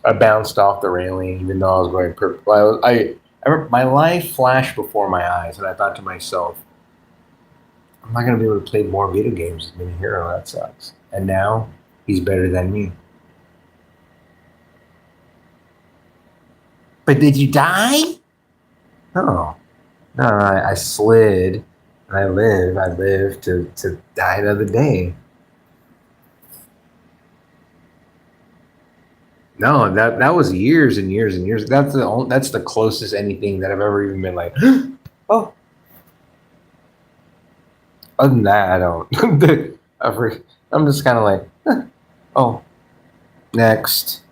I bounced off the railing, even though I was going perfect. I remember my life flashed before my eyes, and I thought to myself, I'm not gonna be able to play more video games as Mini Hero. That sucks. And now he's better than me. But did you die? No, no. I slid, and I live. I live to die another day. No, that was years and years and years. That's the closest anything that I've ever even been like. Oh, other than that, I don't. I'm just kind of like, oh, Next.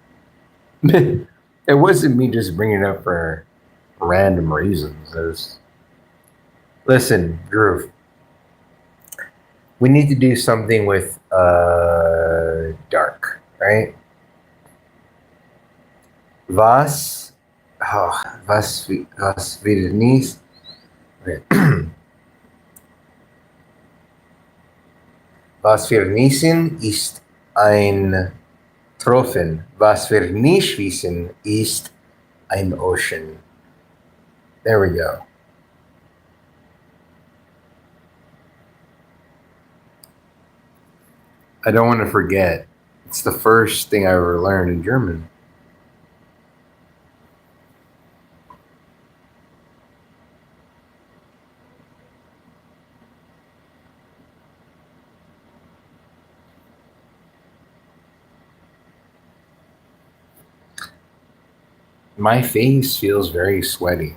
It wasn't me just bringing it up for random reasons. Listen, Groove. We need to do something with dark, right? Was, was wir nicht. Okay. Was wir wissen, ist ein Tropfen. Was wir nicht wissen, ist ein Ocean. There we go. I don't want to forget. It's the first thing I ever learned in German. My face feels very sweaty.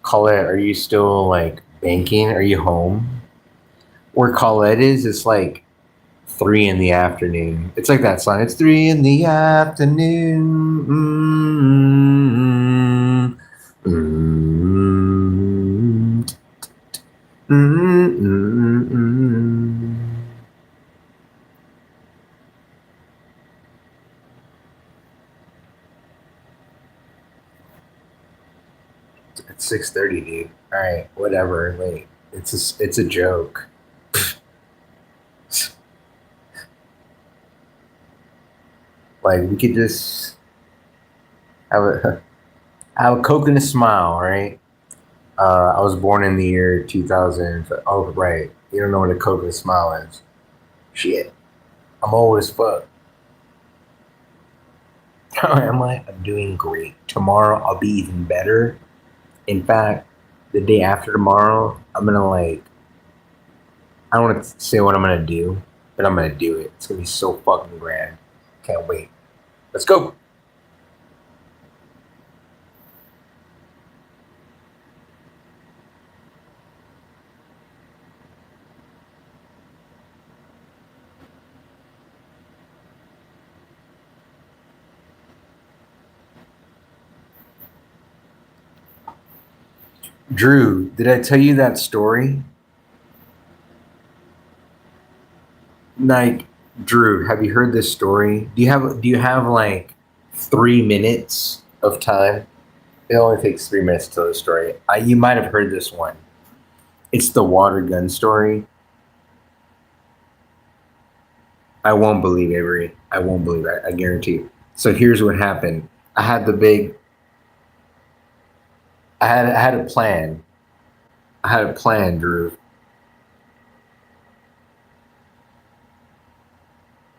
Colette, are you still like banking? Are you home? Where Colette is, it's like 3 in the afternoon. It's like that song. It's 3 in the afternoon. It's 6:30, dude. All right, whatever. Wait, it's a joke. Like we could just have a Coke and a smile, right? I was born in the year 2000. Oh, right. You don't know what a Coke and a smile is. Shit. I'm old as fuck. How am I? I'm doing great. Tomorrow I'll be even better. In fact, the day after tomorrow, I'm gonna like. I don't want to say what I'm gonna do, but I'm gonna do it. It's gonna be so fucking grand. Can't wait. Let's go. Drew, did I tell you that story? Like, Drew, have you heard this story? Do you have like 3 minutes of time? It only takes 3 minutes to tell the story. You might have heard this one. It's the water gun story. I won't believe Avery. I won't believe it. I guarantee you. So here's what happened. I had the big. I had a plan. I had a plan, Drew.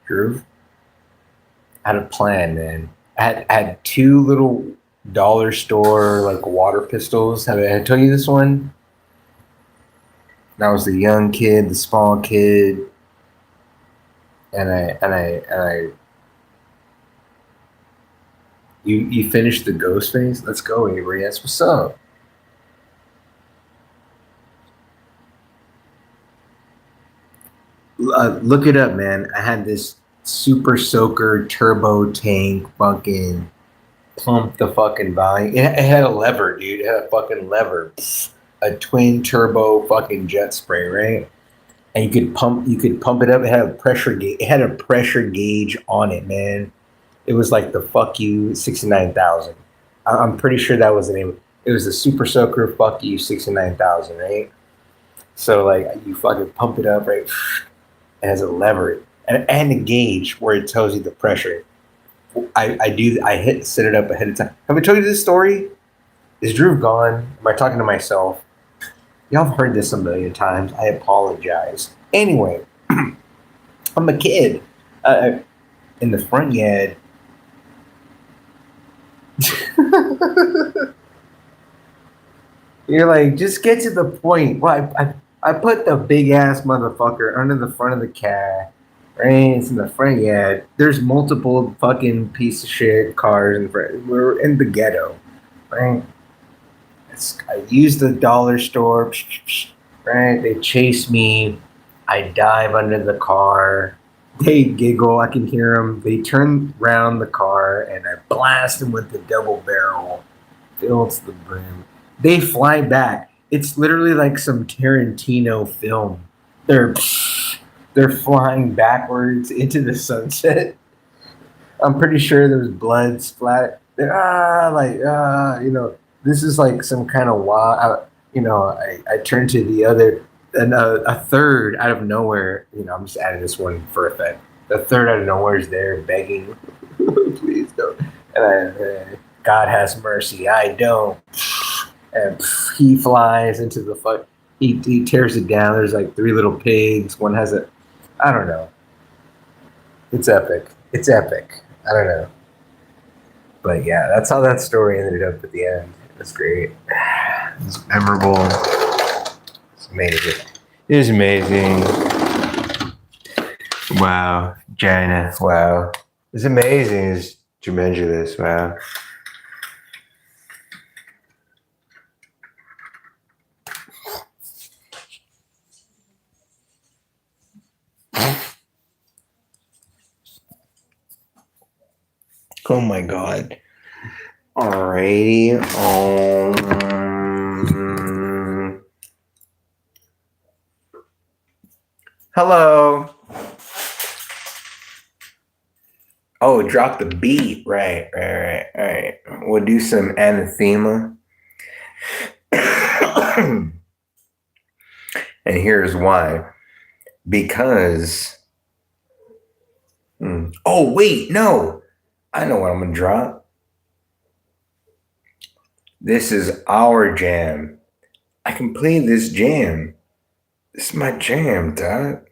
Drew. I had a plan, man. I had two little dollar store like water pistols. Have I told you this one? And I was the young kid, the small kid, and I. You finished the ghost phase. Let's go, Avery. That's what's up. Look it up, man. I had this super soaker turbo tank fucking pump the fucking volume. It had a lever, dude. It had a fucking lever. A twin turbo fucking jet spray, right? And you could pump it up. It had a pressure gauge. It had a pressure gauge on it, man. It was like the fuck you 69,000. I'm pretty sure that was the name. It was the Super Soaker fuck you 69,000, right? So like you fucking pump it up, right? It has a lever and a gauge where it tells you the pressure. I set it up ahead of time. Have I told you this story? Is Drew gone? Am I talking to myself? Y'all have heard this a million times. I apologize. Anyway, I'm a kid. In the front yard. You're like, just get to the point. Well, I put the big ass motherfucker under the front of the car. Right? It's in the front yard. There's multiple fucking piece of shit cars in front. We're in the ghetto. Right? I used the dollar store, right? They chase me. I dive under the car. They giggle. I can hear them. They turn around the car and I blast them with the double barrel filled to the brim. They fly back. It's literally like some Tarantino film. They're they're flying backwards into the sunset. I'm pretty sure there's blood splat. This is like some kind of wild. I turn to the other, and a third out of nowhere. I'm just adding this one for effect. The third out of nowhere is there begging, please don't. And God has mercy, I don't. And he flies into the fuck. He tears it down. There's like three little pigs. One has a, I don't know. It's epic. It's epic. I don't know. But yeah, that's how that story ended up at the end. It's great. It's memorable. It's amazing. It is amazing. Wow. China. Wow. It's amazing. It's tremendous. Wow. Oh my god. Alrighty. Hello. Oh, drop the beat. Right. We'll do some anathema. And here's why. Because. Oh, wait, no. I know what I'm going to drop. This is our jam. I can play this jam. This is my jam, dog.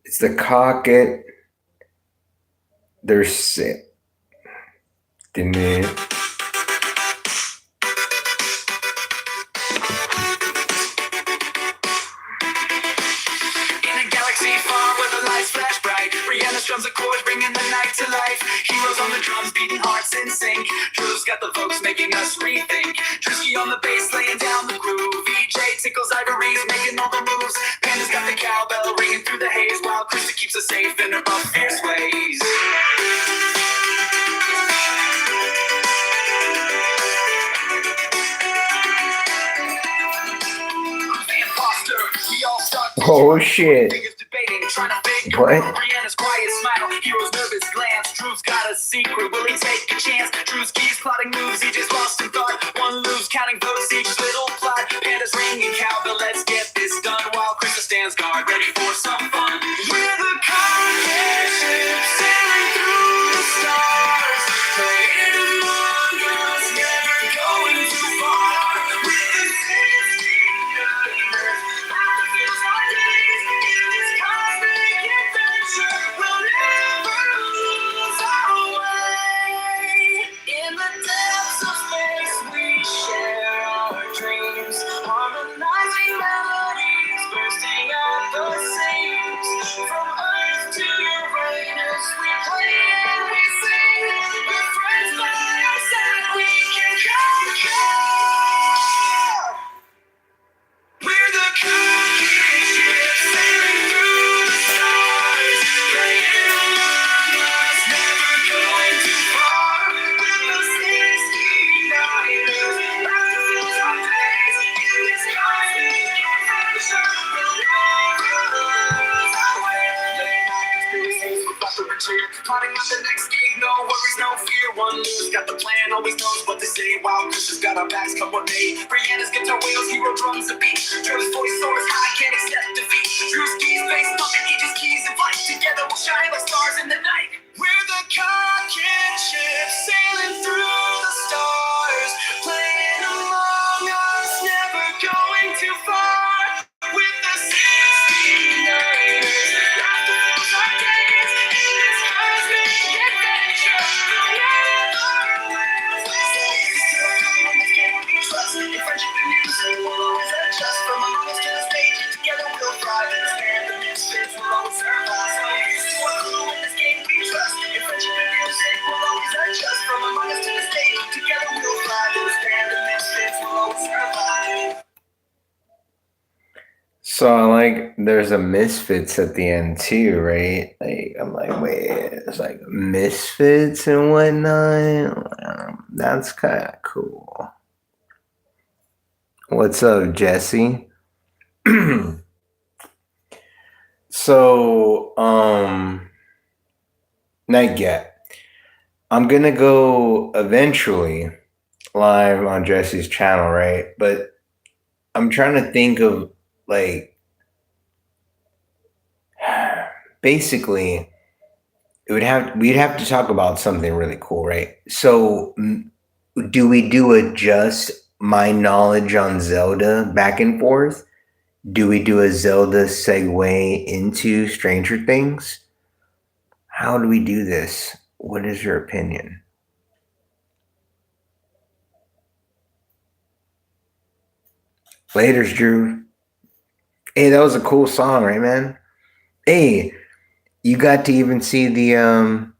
It's the Cocket. They're sick. Didn't it? Strums of chords bringing the night to life. Heroes on the drums beating hearts in sync. Drew's got the folks making us rethink. Trisky on the bass laying down the groove. VJ tickles ivories making all the moves. Panda's got the cowbell ringing through the haze while Krista keeps us safe in her buff fierce ways. Oh shit. What? Brianna's quiet smile, Hero's nervous glance. Drew's got a secret, will he take a chance? Drew's keys plotting moves, he just lost in thought. One lose, counting votes, each little plot. Panda's ringing cowbell, let's get this done. While Krista stands guard, ready for some fun. We're the Cocket ship, sailing through the stars. Playing among us, never going too far. With the safety nightmares, life feels our days. In this cosmic adventure, we'll never lose our way. In the depths of space, we share our dreams. Harmonizing melodies, bursting at the seams. From Earth to Uranus, we play and we sing. With friends by our side, we can conquer. We're the Cocket ship, sailing through the stars. Playing among us, never going too far. With the 69ers, life fills our days. In this cosmic adventure, we'll never lose our way. Late night conspiracies with Buster and Cheer, plotting out the next gig, no worries, no fear. One loose, got the plan, always knows what to say. While Christian's got our backs, come what may. Brianna's guitar wails, Hero drums the beat. Drew's voice soars high, can't accept defeat. Drew's keys, bass thumping, each keys in flight. Together we'll shine like stars in the night. We're the Cocket ship, sailing through the stars. Playing among us, never going too far. With the 69ers, life fills our days. In this cosmic adventure, we'll never lose. Trust in friendship and music, we'll always adjust. From the lowest to the stage, together we'll thrive. And stand the misfits will always survive. So here's to our crew. So I like there's a misfits at the end too, right? Like I'm like, wait, it's like misfits and whatnot. That's kind of cool. What's up, Jesse? So, not yet. I'm gonna go eventually live on Jesse's channel, right? But I'm trying to think of like basically we'd have to talk about something really cool, right? So do we do a just my knowledge on Zelda back and forth? Do we do a Zelda segue into Stranger Things? How do we do this? What is your opinion? Later's Drew. Hey, that was a cool song, right, man? Hey, you got to even see the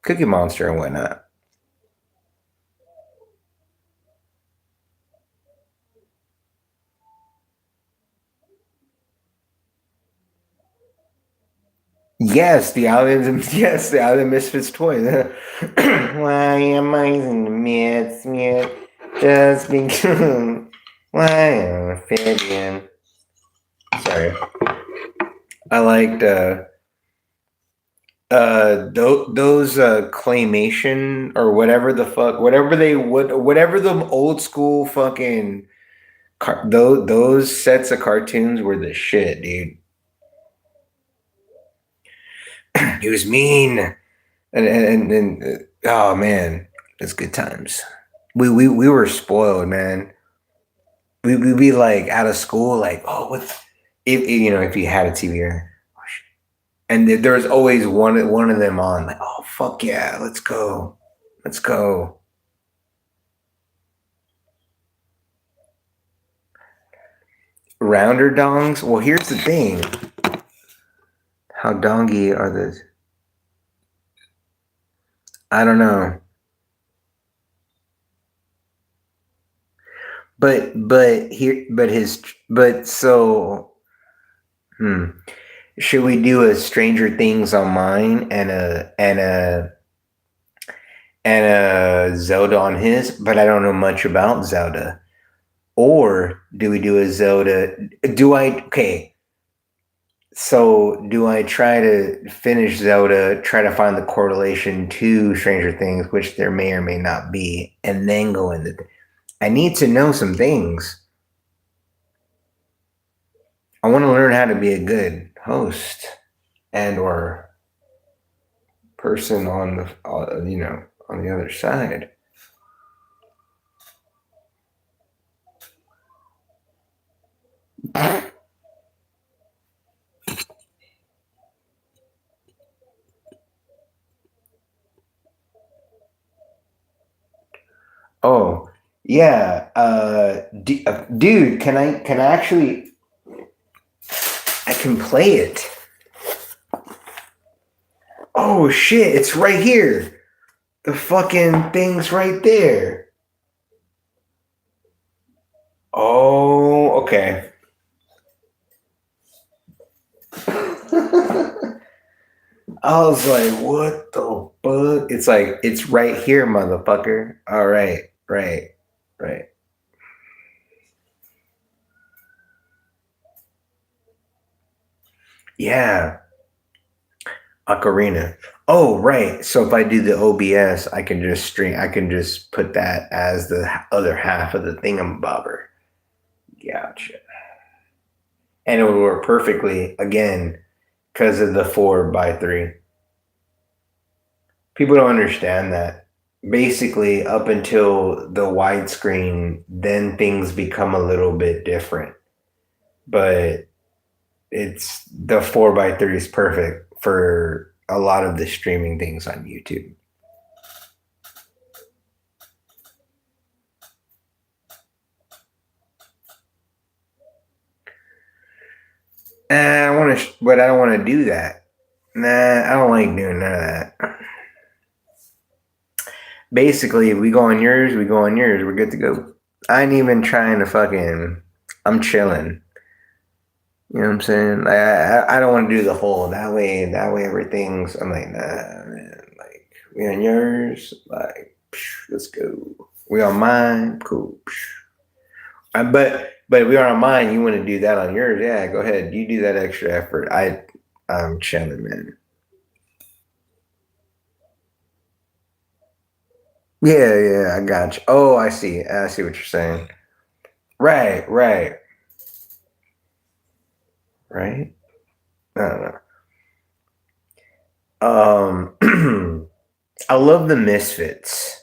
Cookie Monster and whatnot. Yes, the island. Yes, the island misfits toys. Why am I in the midst? Just because. Why am I fit in? Sorry, I liked those claymation or whatever the fuck, whatever they would, whatever the old school fucking those sets of cartoons were the shit, dude. He was mean, and oh man, it's good times. We were spoiled, man. We'd be like out of school, like, oh, what? If you know, if you had a TV, and there was always one of them on, like, oh fuck yeah, let's go, let's go. Rounder dongs. Well, here's the thing. How dongy are those? I don't know, but here, but his, but so. Hmm. Should we do a Stranger Things on mine and a Zelda on his? But I don't know much about Zelda. Or do we do a Zelda? Do I okay? So do I try to finish Zelda, try to find the correlation to Stranger Things, which there may or may not be, and then go into. I need to know some things. I want to learn how to be a good host and or person on the on the other side. Oh, yeah. Dude, can I actually I can play it. Oh shit, it's right here. The fucking thing's right there. Oh, okay. I was like, what the fuck? It's like it's right here, motherfucker. All right, right, right. Yeah. Ocarina. Oh, right. So if I do the OBS, I can just stream. I can just put that as the other half of the thingamabobber. Gotcha. And it would work perfectly again because of the 4:3. People don't understand that. Basically, up until the widescreen, then things become a little bit different. But it's the 4:3 is perfect for a lot of the streaming things on YouTube. I want to, but I don't want to do that. Nah, I don't like doing none of that. Basically, if we go on yours, we go on yours. We're good to go. I ain't even trying to fucking. I'm chilling. You know what I'm saying? Like, I don't want to do the whole that way everything's. I'm like, nah, man. Like, we on yours, like, let's go. We on mine, cool. But we are on mine. You want to do that on yours? Yeah, go ahead. You do that extra effort. I'm chilling, man. Yeah, yeah, I got you. Oh, I see. I see what you're saying. Right, right, right. I don't know. I love the Misfits.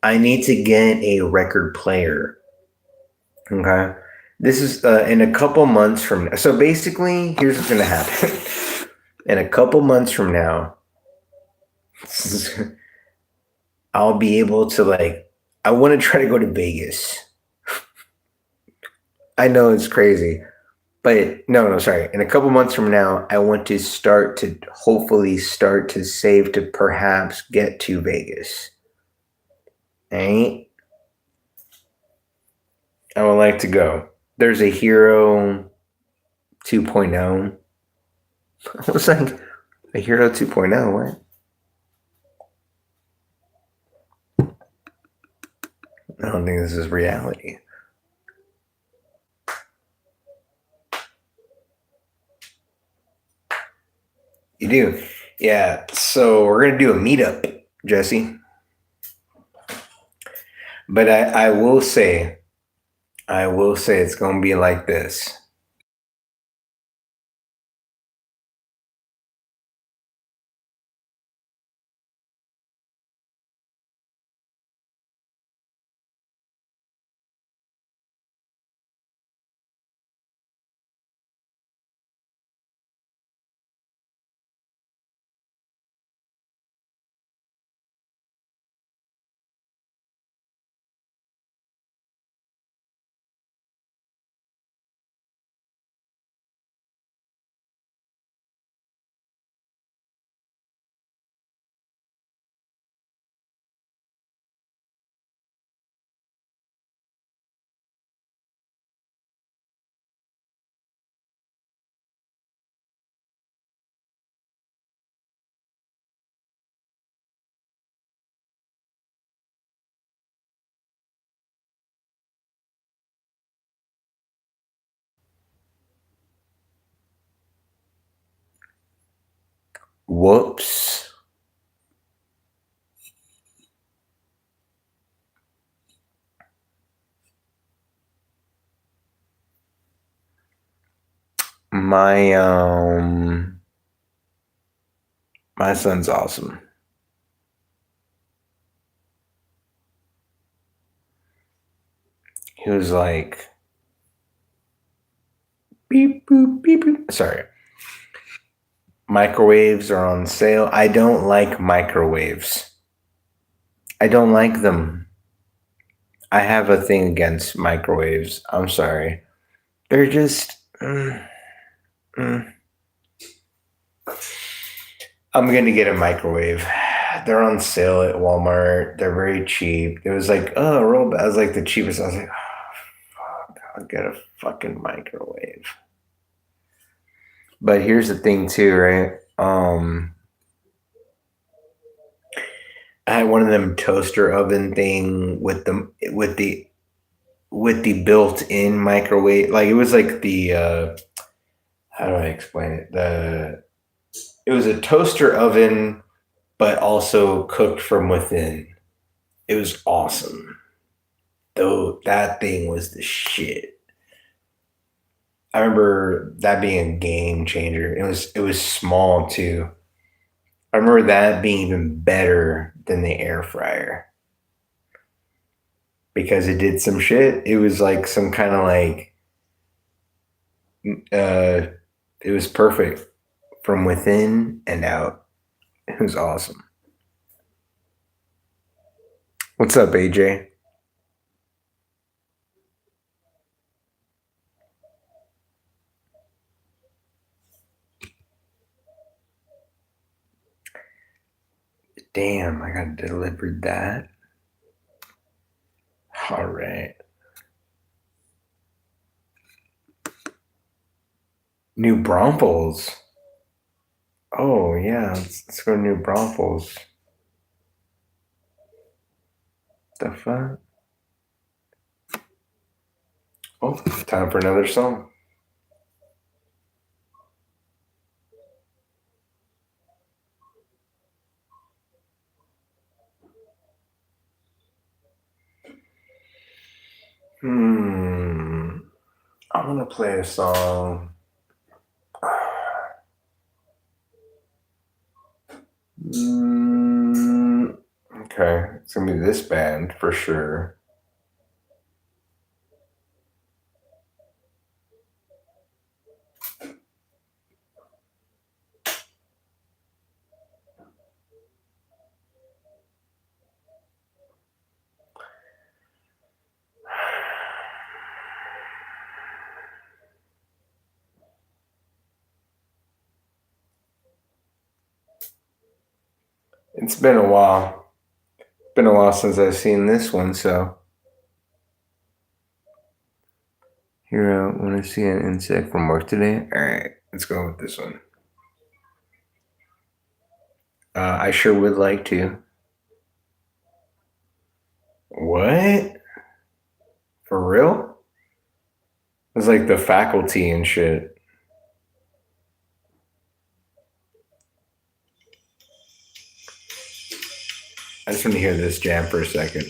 I need to get a record player. Okay. This is in a couple months from now. So basically, here's what's going to happen. In a couple months from now, I'll be able to, like, I want to try to go to Vegas. I know it's crazy, but no, no, sorry. In a couple months from now, I want to hopefully start to save to perhaps get to Vegas. Right? I would like to go. There's a Hero 2.0. I was like, a Hero 2.0, what? I don't think this is reality. You do. Yeah. So we're gonna do a meetup, Jesse. But I will say it's gonna be like this. Whoops. My my son's awesome. He was like beep boop beep boop. Sorry. Microwaves are on sale. I don't like microwaves. I don't like them. I have a thing against microwaves. I'm sorry. They're just. Mm. I'm gonna get a microwave. They're on sale at Walmart. They're very cheap. It was like, oh, roll. I was like the cheapest. I was like, oh, fuck, I'll get a fucking microwave. But here's the thing, too, right? I had one of them toaster oven thing with the built-in microwave. Like, it was like the how do I explain it? It was a toaster oven, but also cooked from within. It was awesome. Though that thing was the shit. I remember that being a game changer. It was small too. I remember that being even better than the air fryer because it did some shit. It was like some kind of like uh it was perfect from within and out. It was awesome. What's up, AJ? Damn, I got delivered that. All right. New Braunfels. Oh yeah, let's go to New Braunfels. The fuck? Oh, time for another song. Hmm. I'm gonna play a song. Mm, okay, it's gonna be this band for sure. It's been a while. Been a while since I've seen this one, so Hiro, want to see an insect from work today? All right, let's go with this one. I sure would like to. What? For real? It's like the faculty and shit. I just want to hear this jam for a second.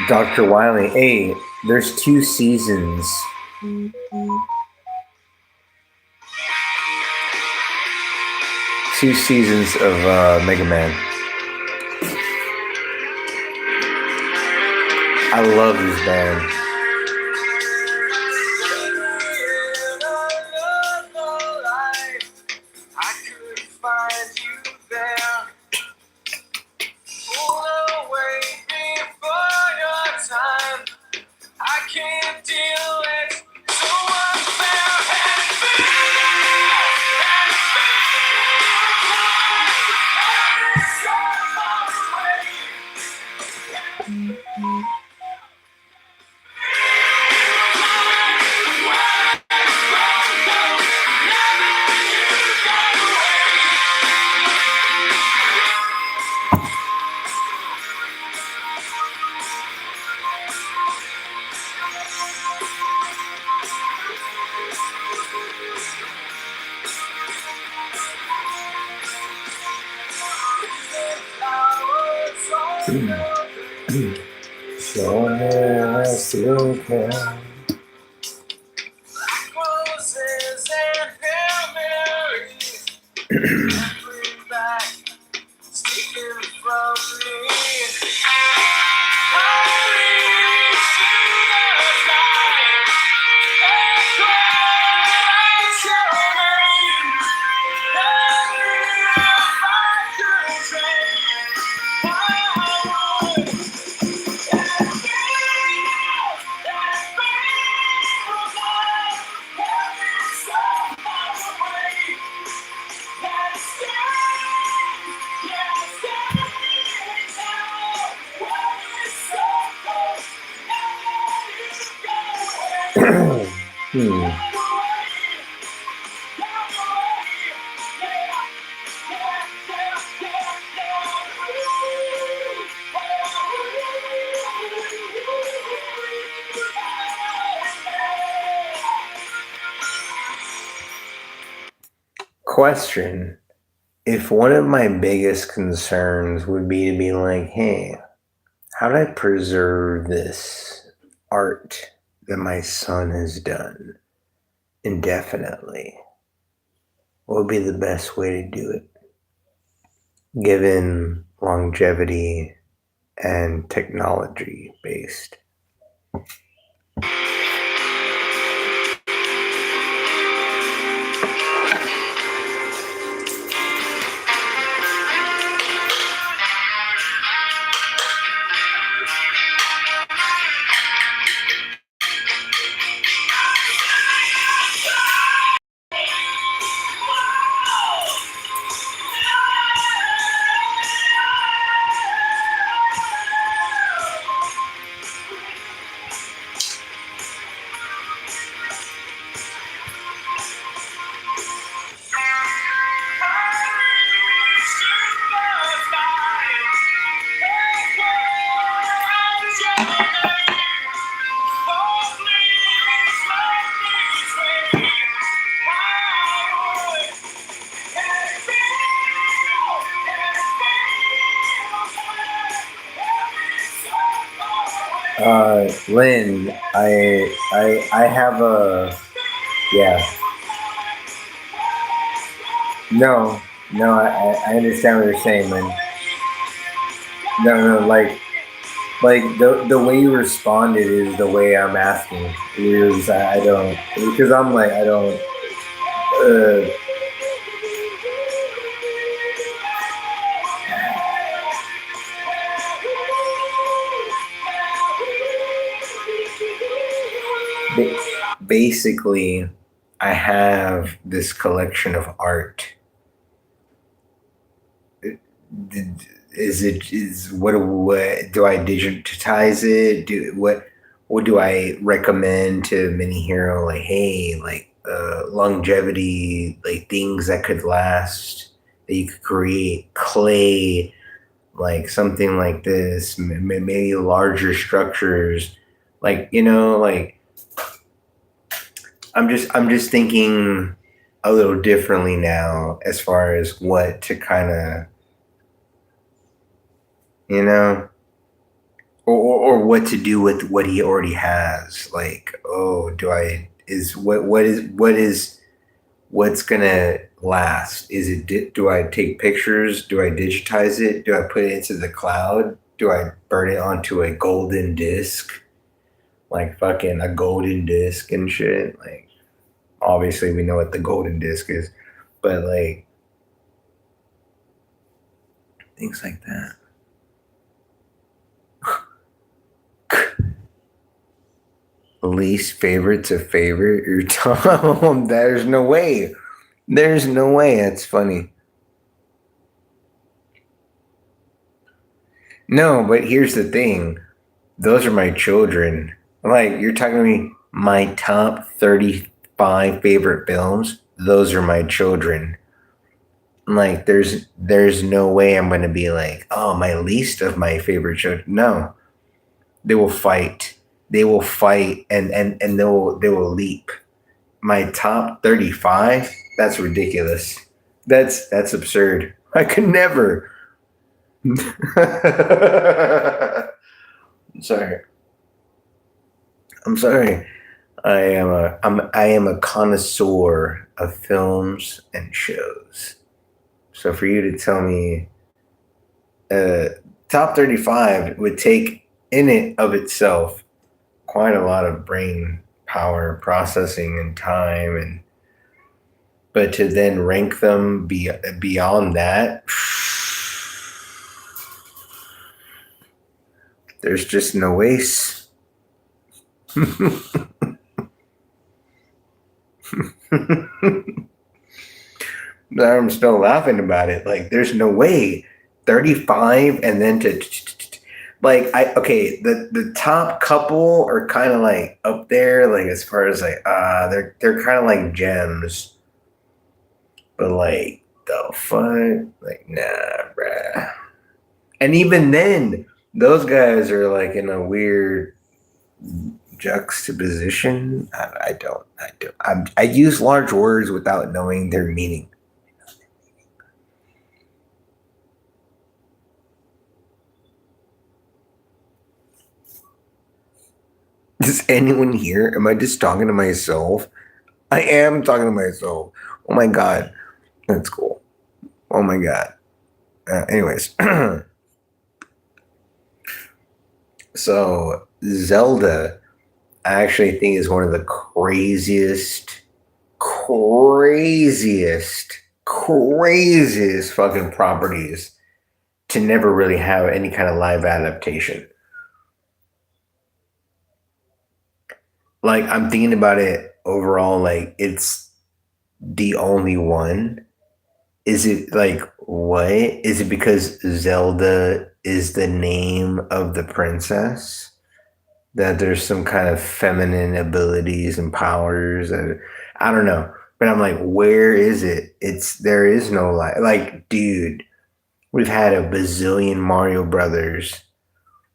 Dr. Wiley, hey, there's 2 seasons. Two seasons of Mega Man. I love this band. So I still can. Question. If one of my biggest concerns would be to be like, hey, how do I preserve this art that my son has done indefinitely? What would be the best way to do it, given longevity and technology based? Lynn, I have a yeah. No, no, I understand what you're saying, Lynn. No, no, like the way you responded is the way I'm asking. Is I don't because I'm like I don't. Uh, ba- Basically, I have this collection of art. Is it is what do I digitize it? Do what do I recommend to mini hero? Like hey, like longevity, like things that could last that you could create clay, like something like this, maybe larger structures, like like I'm just thinking a little differently now as far as what to kind of you know or what to do with what he already has. Like, oh, do I is what is what's gonna last? Is it do I take pictures? Do I digitize it? Do I put it into the cloud? Do I burn it onto a golden disc? Like fucking a golden disc and shit. Like obviously we know what the golden disc is, but like things like that. Least favorite to favorite, your Tom. There's no way. There's no way. That's funny. No, but here's the thing. Those are my children. Like you're talking to me, my top 35 favorite films. Those are my children. Like there's no way I'm gonna be like, oh, my least of my favorite children. No, they will fight. They will fight, and they will leap. My top 35. That's ridiculous. That's absurd. I could never. I'm sorry. I'm sorry. I am a connoisseur of films and shows. So for you to tell me uh, top 35 would take in it of itself quite a lot of brain power processing and time, and but to then rank them beyond that, there's just no ways. I'm still laughing about it. Like, there's no way. 35 and then to like I okay, the top couple are kind of like up there, like as far as like they're kind of like gems, but like the fun, like nah, bruh. And even then, those guys are like in a weird juxtaposition. I use large words without knowing their meaning. Does anyone here? Am I just talking to myself? I am talking to myself. Oh my god, that's cool. Oh my god. Anyways, so Zelda, I actually think is one of the craziest fucking properties to never really have any kind of live adaptation. Like I'm thinking about it overall, like it's the only one. Is it like what? Is it because Zelda is the name of the princess? That there's some kind of feminine abilities and powers and I don't know. But I'm like, where is it? It's there is no like dude, we've had a bazillion Mario Brothers.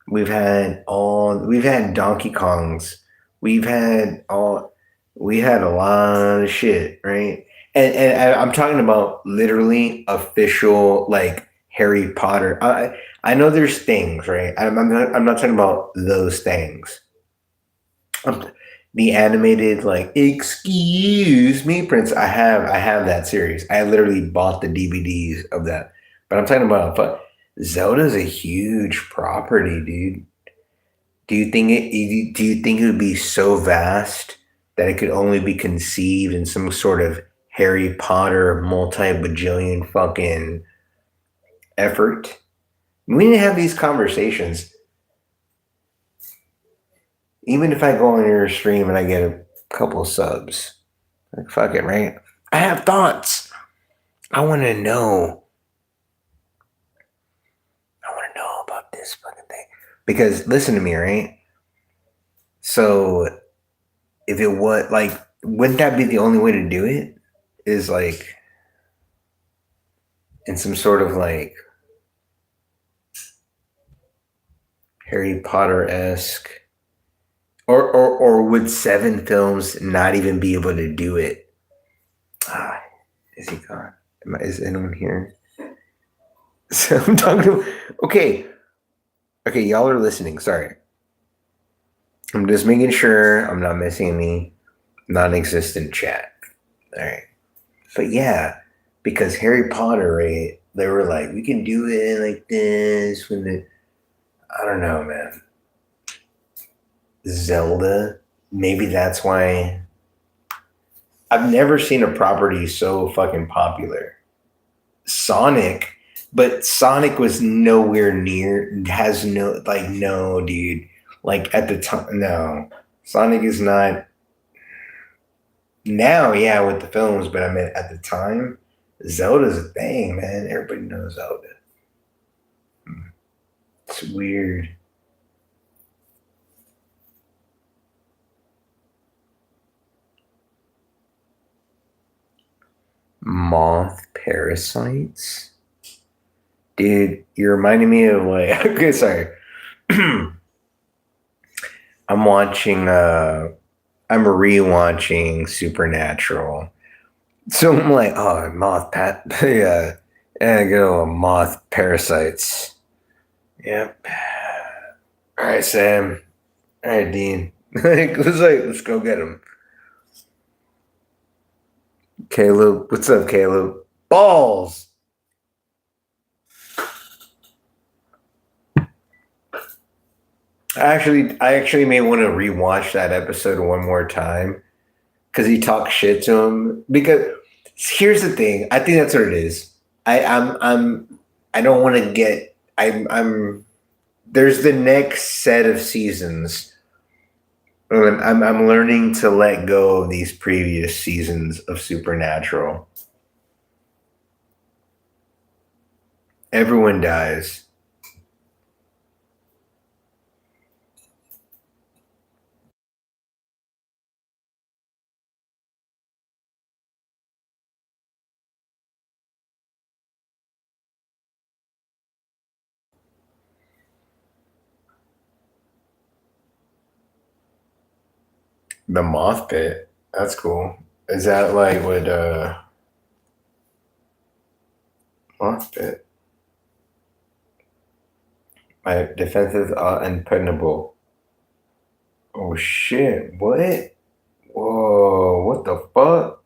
We've had Donkey Kongs. We've had all we had a lot of shit, right? And I'm talking about literally official like Harry Potter. I know there's things, right? I'm not talking about those things. The animated, like, excuse me, Prince. I have that series. I literally bought the DVDs of that. But I'm talking about, but Zelda's a huge property, dude. Do you think it would be so vast that it could only be conceived in some sort of Harry Potter multi-bajillion fucking effort? We need to have these conversations. Even if I go on your stream and I get a couple subs, like, fuck it, right? I have thoughts. I want to know. I want to know about this fucking thing. Because listen to me, right? So if it was like, wouldn't that be the only way to do it? Is like in some sort of like Harry Potter esque, or would 7 films not even be able to do it? Ah, is he gone? Is anyone here? So I'm talking to. Okay, okay, y'all are listening. Sorry, I'm just making sure I'm not missing any non-existent chat. All right, but yeah, because Harry Potter, right? They were like, we can do it like this when the. I don't know, man. Zelda. Maybe that's why I've never seen a property so fucking popular. Sonic, but Sonic was nowhere near, has no, like, no, dude. Like at the time, no. Sonic is not, now, yeah, with the films, but I mean, at the time, Zelda's a thing, man. Everybody knows Zelda. It's weird. Moth parasites? Dude, you're reminding me of like, okay, sorry. I'm watching I'm rewatching Supernatural. So I'm like, oh, yeah, yeah, good old moth parasites. Yep. All right, Sam. All right, Dean. Let's go get him. Caleb, what's up, Caleb? Balls. I actually may want to rewatch that episode one more time because he talks shit to him. Because here's the thing, I think that's what it is. I don't want to get. I'm. There's the next set of seasons. And I'm learning to let go of these previous seasons of Supernatural. Everyone dies. The moth pit. That's cool. Is that like what moth pit? My defense is unpinnable. Oh shit! What? Whoa! What the fuck?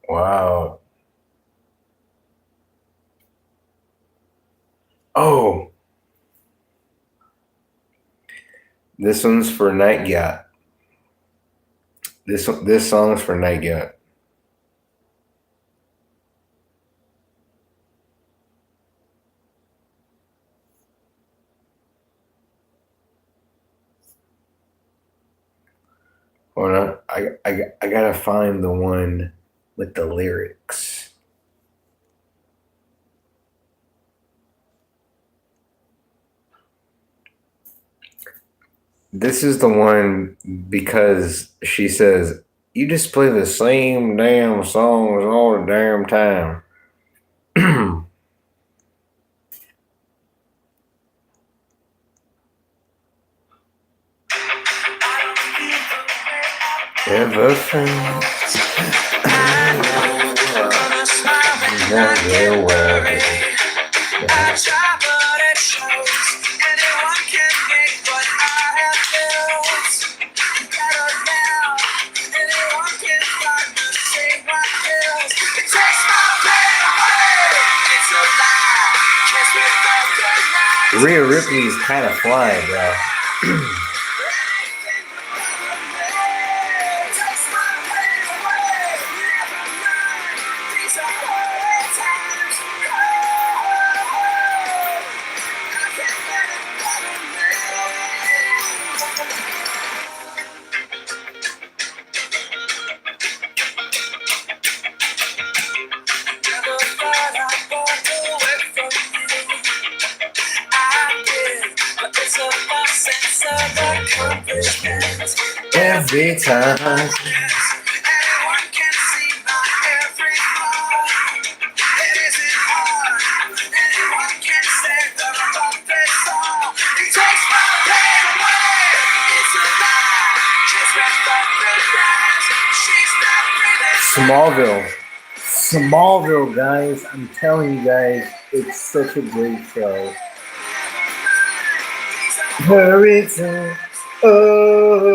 Wow! Oh, this one's for Night Yacht. This song's for Night Yacht. Hold on, I gotta find the one with the lyrics. This is the one because she says, "You just play the same damn songs all the damn time." Ever since real world. I try, but it shows. Anyone can make what I have built. Better now. Anyone can find the same what kills. It takes my pain away. It's a lie. Kiss me from the night. Rhea Ripley's kind of fly, bro. Every time. Anyone can see my every flaw. It isn't hard. Anyone can say that I'm not this all. It takes my pain away. It's a lie. Just rest up the rest. She's not breathing. Smallville, guys. I'm telling you guys, it's such a great show. Hurricane. Oh.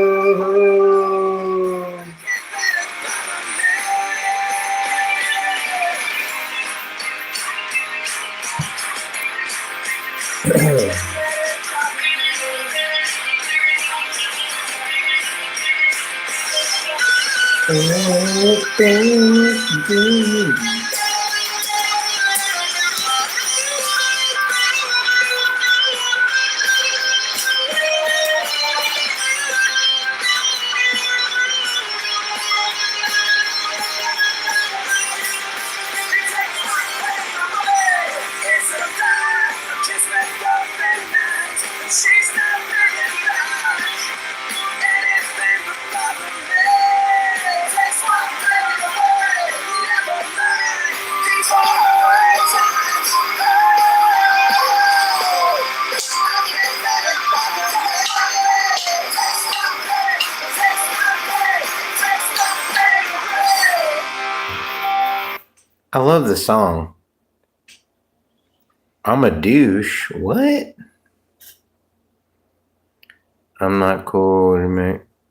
She's not bringing back anything but love and me. Takes my pain away. Never mind. These are hard times. I can't let it bother me. Takes my pain. Takes my pain. Takes my pain away. I love the song. I'm a douche. What? I'm not cool.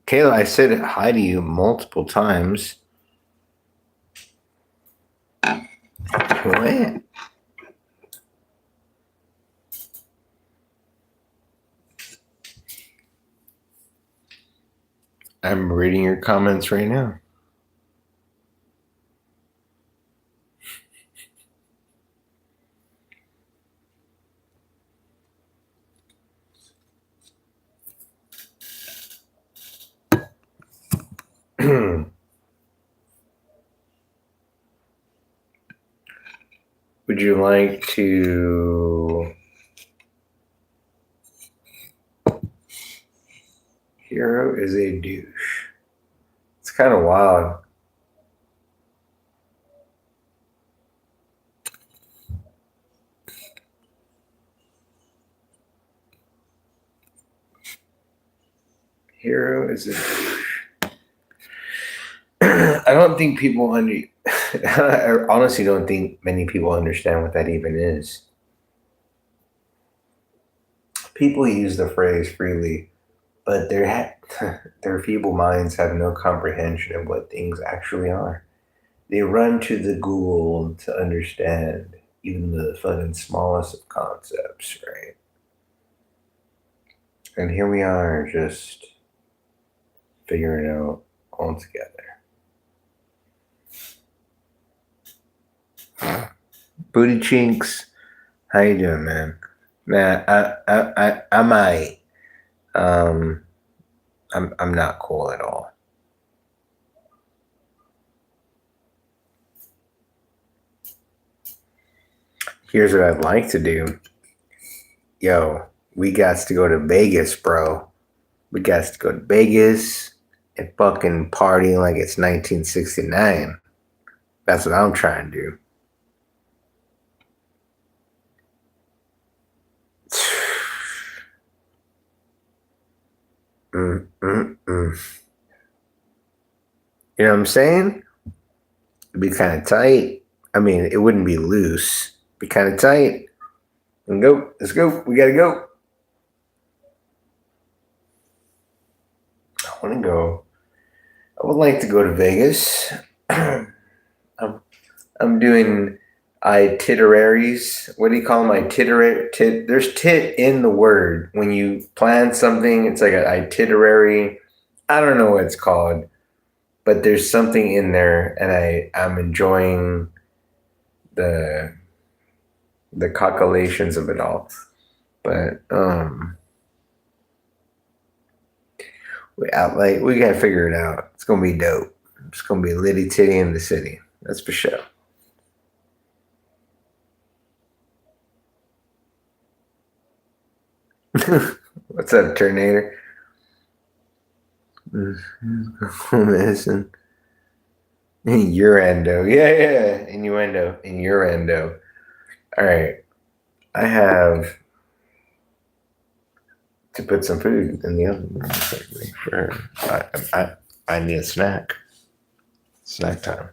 Kayla, I said hi to you multiple times. What? I'm reading your comments right now. Would you like to Hiro is a douche. It's kind of wild. Hiro is a douche. I don't think people I honestly don't think many people understand what that even is. People use the phrase freely, but their feeble minds have no comprehension of what things actually are. They run to the Google to understand even the fucking smallest of concepts, right? And here we are just figuring it out all together. Booty Chinks, how you doing, man? Man, I might. I'm not cool at all. Here's what I'd like to do. Yo, we got to go to Vegas, bro. We got to go to Vegas and fucking party like it's 1969. That's what I'm trying to do. You know what I'm saying? It'd be kind of tight. I mean, it wouldn't be loose. Be kind of tight. And go. Let's go. We gotta go. I want to go. I would like to go to Vegas. I'm, I'm doing itineraries. What do you call them? Itinerary. There's tit in the word. When you plan something, it's like an itinerary. I don't know what it's called, but there's something in there, and I'm enjoying the the calculations of it all. But we gotta figure it out. It's gonna be dope. It's gonna be litty titty in the city. That's for sure. What's up, Terminator? Medicine. Innuendo. Yeah. Innuendo. All right. I have to put some food in the oven. I need a snack. Snack time.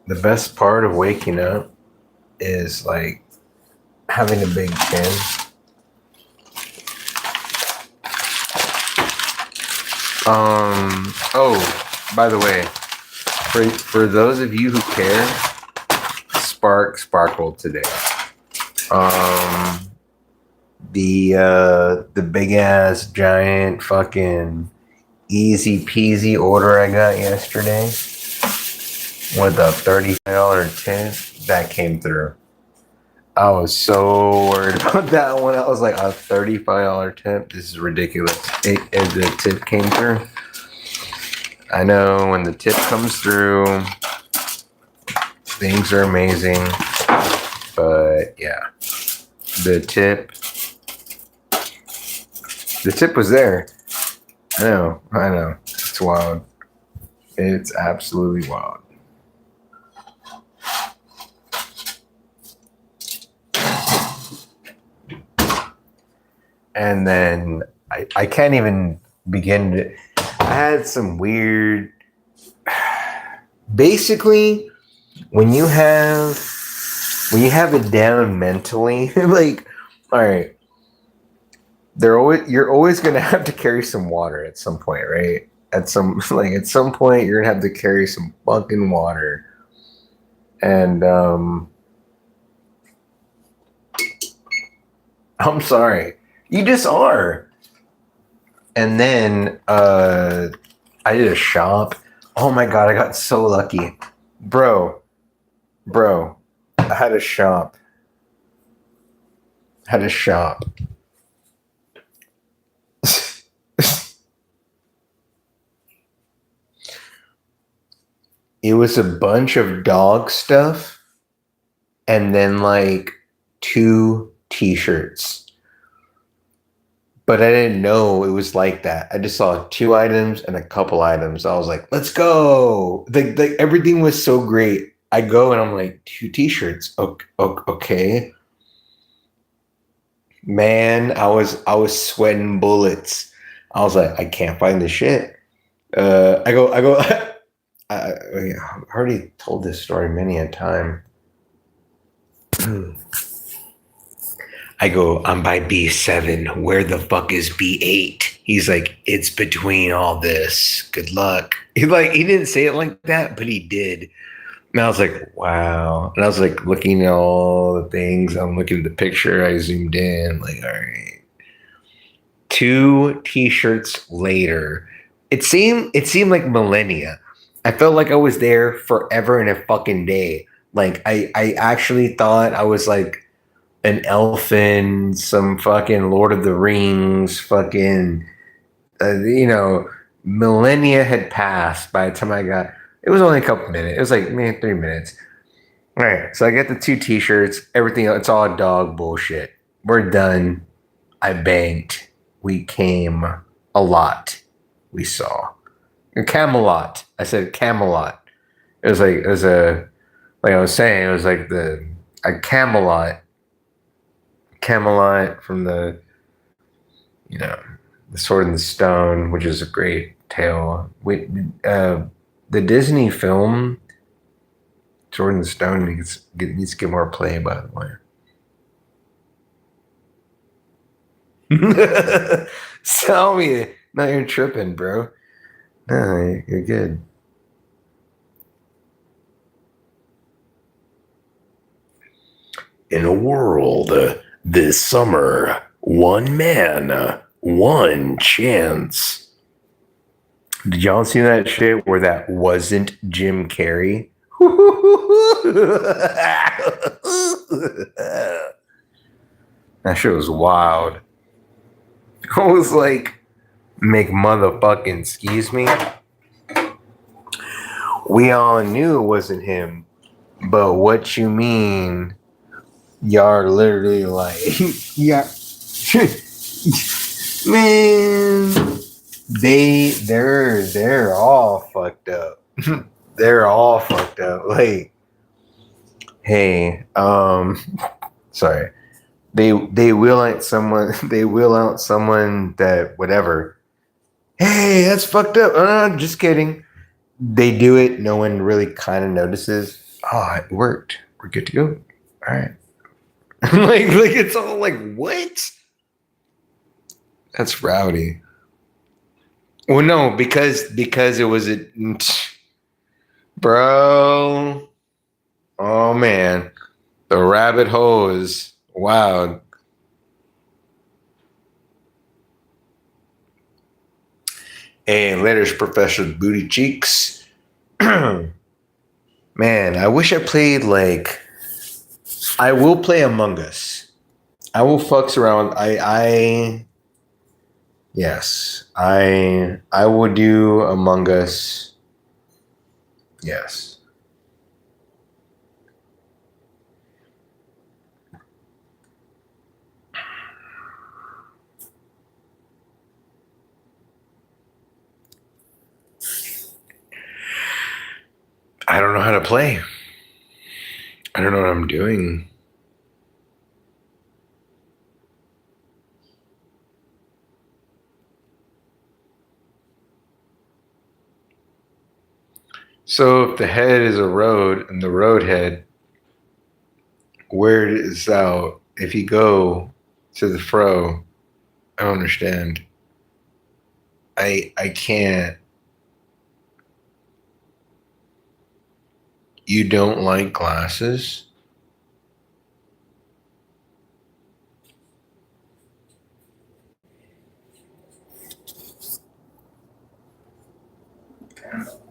The best part of waking up is like having a big chin. Oh, by the way, for those of you who care, sparkled today. The big ass giant fucking easy peasy order I got yesterday with a $35 tip that came through. I was so worried about that one. I was like, a $35 tip? This is ridiculous. The tip came through. I know when the tip comes through, things are amazing. But yeah, the tip was there. I know. It's wild. It's absolutely wild. And then I can't even begin to. I had some weird. Basically, when you have it down mentally, like, all right, you're always gonna have to carry some water at some point, right? At some point, you're gonna have to carry some fucking water, and I'm sorry. You just are. And then I did a shop. Oh my god, I got so lucky. Bro. I had a shop. It was a bunch of dog stuff and then like 2 t-shirts. But I didn't know it was like that. I just saw 2 items and a couple items. I was like, let's go. Like everything was so great. I go and I'm like, 2 t-shirts. Okay. Man, I was sweating bullets. I was like, I can't find the shit. I go. I already told this story many a time. I go, I'm by B7. Where the fuck is B8? He's like, it's between all this. Good luck. He didn't say it like that, but he did. And I was like, wow. And I was like looking at all the things. I'm looking at the picture. I zoomed in. Like, all right. 2 t-shirts later. It seemed like millennia. I felt like I was there forever and a fucking day. Like I actually thought I was like an elf in some fucking Lord of the Rings fucking millennia had passed by the time I got. It was only a couple minutes. It was like 3 minutes. All right, so I get the 2 t-shirts. Everything else, it's all dog bullshit. We're done. I banked. We came a lot. We saw Camelot. I said Camelot. It was like I was saying. It was like a Camelot from the The Sword in the Stone, which is a great tale. The Disney film Sword in the Stone needs to get more play, by the way. Tell me, no, you're tripping, bro. No, you're good. In a world this summer, one man, one chance. Did y'all see that shit where that wasn't Jim Carrey? That shit was wild. I was like, make motherfucking excuse me. We all knew it wasn't him, but what you mean? Y'all are literally like, yeah, man. They're all fucked up. They're all fucked up. Like, hey, sorry. They will out someone. They will out someone that whatever. Hey, that's fucked up. Just kidding. They do it. No one really kind of notices. Oh, it worked. We're good to go. All right. like it's all like what? That's rowdy. Well, no, because it was a bro. Oh man, the rabbit hole is wild. And letters, Professor Booty Cheeks. Man, I wish I played like. I will play Among Us. I will fucks around. Yes, I will do Among Us. Yes. I don't know how to play. I don't know what I'm doing. So if the head is a road and the road head, where is out? If you go to the fro, I don't understand. I can't. You don't like glasses?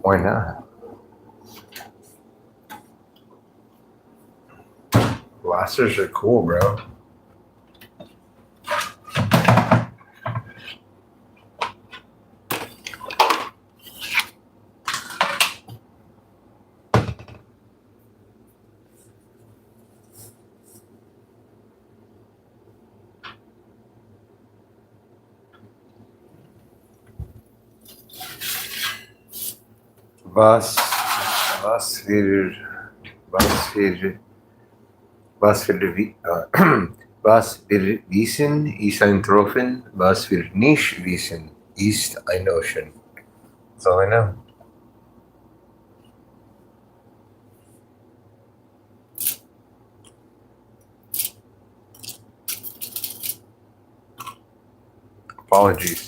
Why not? Glasses are cool, bro. Was wir, was wir wissen, ist ein Tropfen. Was wir nicht wissen, ist ein Ocean. That's all I know. Apologies.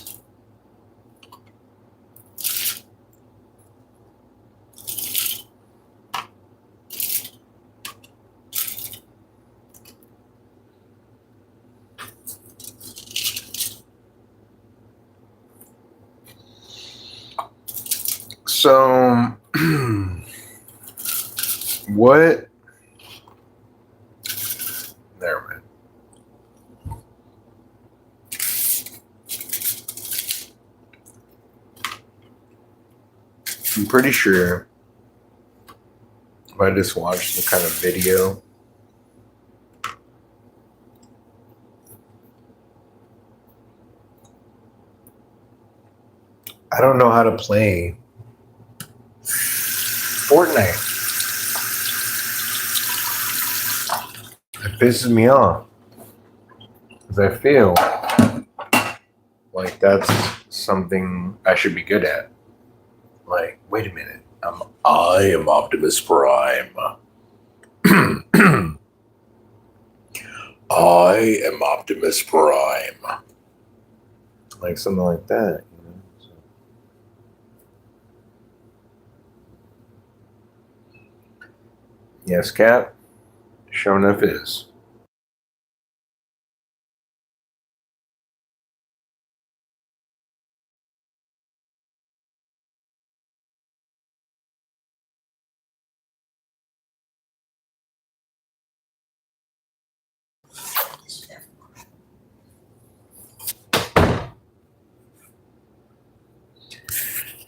So, what? Never mind. I'm pretty sure I just watched some kind of video. I don't know how to play Fortnite. It pisses me off because I feel Like, that's something I should be good at. Like, wait a minute. I am Optimus Prime. I am Optimus Prime. Like something like that. You know? So. Yes, Cap. Sure enough is.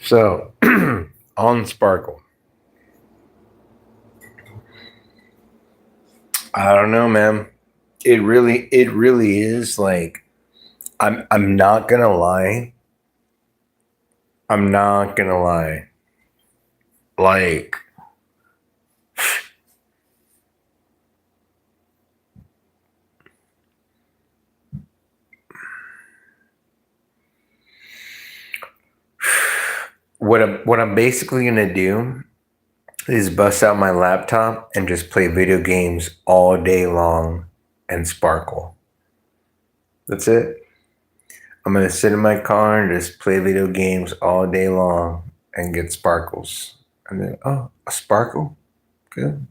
So, on Sparkle. I don't know, man. It really is like I'm not gonna lie. I'm not gonna lie. Like, what I'm basically gonna do is bust out my laptop and just play video games all day long and sparkle. That's it. I'm gonna sit in my car and just play video games all day long and get sparkles. And then, oh, a sparkle? Good.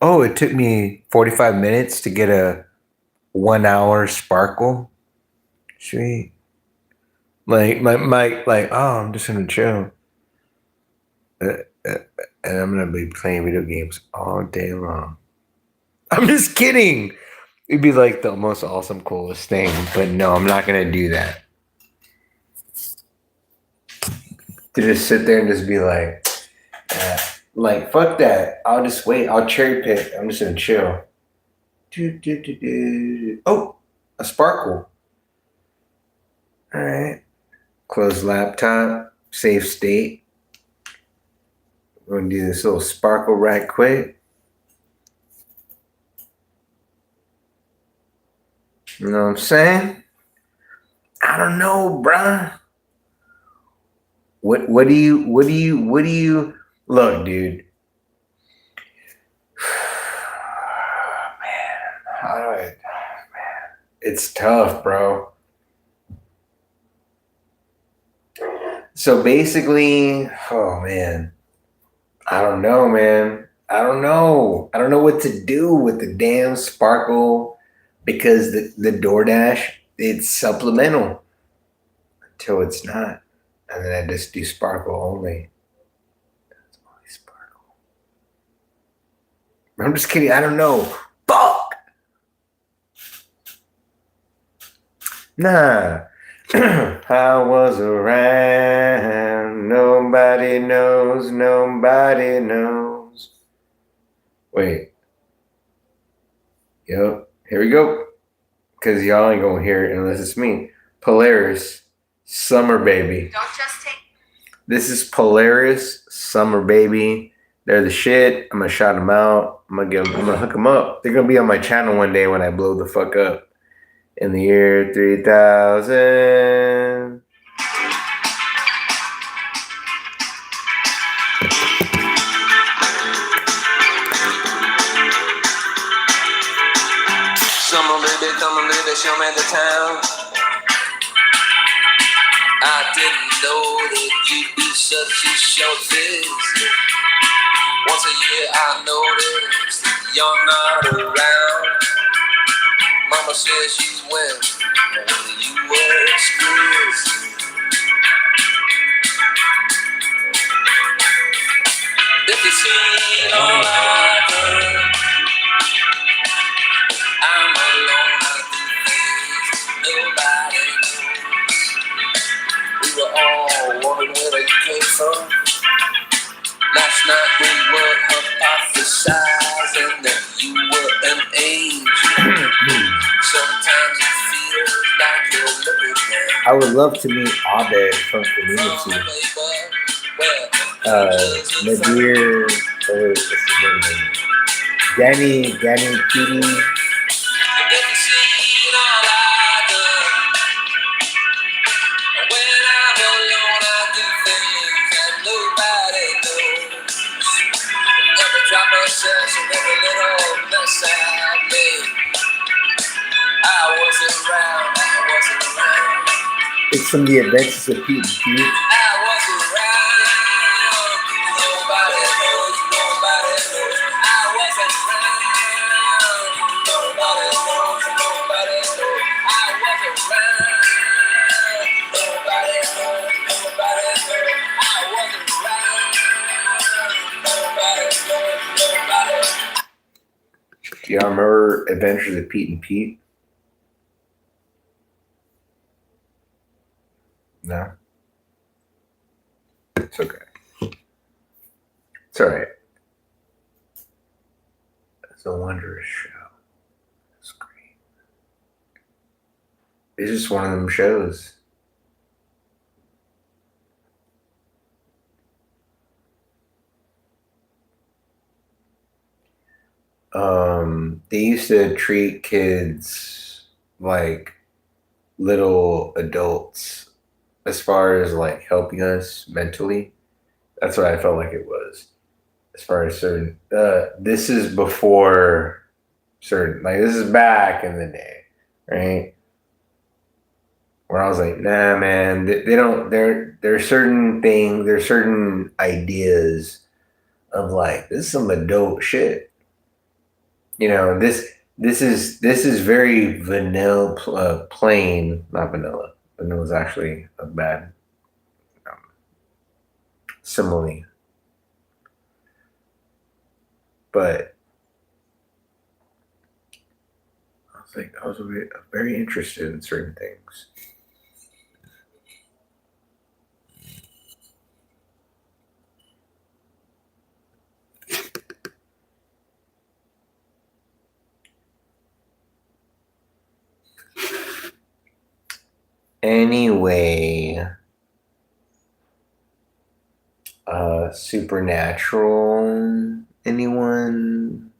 Oh, it took me 45 minutes to get a 1 hour sparkle. Sweet. Like, oh, I'm just gonna chill. Uh, uh, and I'm gonna be playing video games all day long. I'm just kidding. It'd be like the most awesome, coolest thing. But no, I'm not gonna do that. To just sit there and just be like, fuck that. I'll just wait. I'll cherry pick. I'm just gonna chill. Oh, a sparkle. All right. Close laptop. Save state. We're gonna do this little sparkle right quick. You know what I'm saying? I don't know, bruh. What do you look, dude? Man, how do I? Man, it's tough, bro. So basically, oh man, I don't know, man. I don't know. I don't know what to do with the damn sparkle because the DoorDash, it's supplemental until it's not. And then I just do sparkle only. That's only sparkle. I'm just kidding. I don't know. Fuck. Nah. I was around. Nobody knows. Nobody knows. Wait. Yep. Here we go. Because y'all ain't gonna hear it unless it's me. Polaris, Summer Baby. Don't just take. This is Polaris, Summer Baby. They're the shit. I'm gonna shout them out. I'm gonna hook them up. They're gonna be on my channel one day when I blow the fuck up. In the year 3000. Summer baby, come and baby, show me the town. I didn't know that you'd be such a short visit. Once a year I noticed that you're not around. Mama says you went when you were exquisite. If you see all I've heard, I'm alone, I do things nobody knows. We were all wondering where you came from. Last night we were hypothesizing that you were an angel. Sometimes it feels like you're living there. I would love to meet Abed from Community. Nadir, what's his name? Danny Petey. obsession every little mess I made. I wasn't around. It's from the Adventures of Pete and Pete. I wasn't around. Nobody knows. I wasn't around. Nobody knows. I wasn't around. Nobody knows. I wasn't around. Nobody knows. Do y'all remember Adventures of Pete and Pete? No? It's okay. It's alright. It's a wondrous show. It's great. It's just one of them shows. They used to treat kids like little adults as far as like helping us mentally. That's what I felt like it was. As far as certain, this is before certain, like this is back in the day, right? Where I was like, nah, man, they don't. There's certain things, there's certain ideas of like this is some adult shit. You know, this is very vanilla, plain, not vanilla. Vanilla is actually a bad um, simile, but I was very interested in certain things. Anyway, supernatural. Anyone?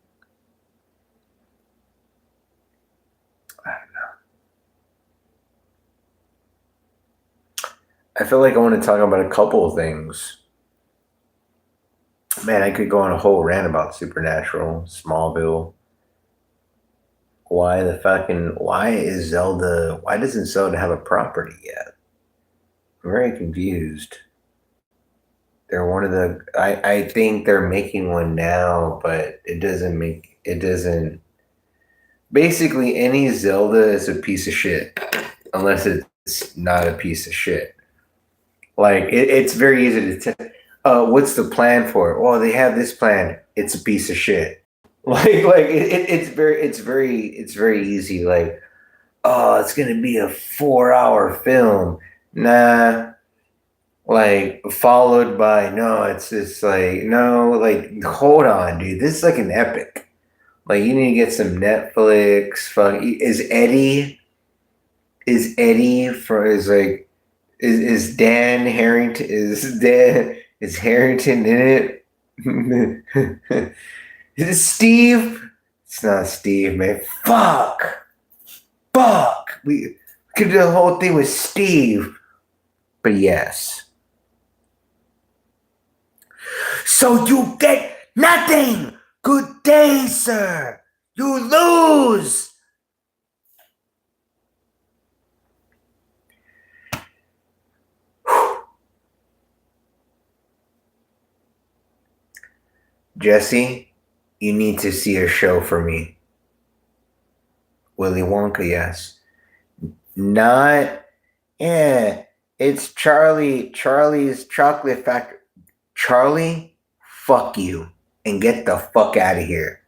I don't know. I feel like I want to talk about a couple of things. Man, I could go on a whole rant about Supernatural, Smallville. Why doesn't Zelda have a property yet? I'm very confused. They're one of the, I think they're making one now, but it doesn't, basically any Zelda is a piece of shit, unless it's not a piece of shit. Like, it's very easy to tell. What's the plan for it? Well, they have this plan. It's a piece of shit. It's very easy. Like, oh, it's gonna be a 4-hour film. Nah, like followed by no. It's just like no. Like, hold on, dude. This is like an epic. Like, you need to get some Netflix. Fuck, is Eddie for is like is Dan Harrington is Harrington in it? Is it Steve? It's not Steve, man. Fuck. We could do the whole thing with Steve. But yes. So you get nothing. Good day, sir. You lose. Jesse, you need to see a show for me. Willy Wonka, yes. Not, yeah. It's Charlie's Chocolate Factory. Charlie, fuck you. And get the fuck out of here.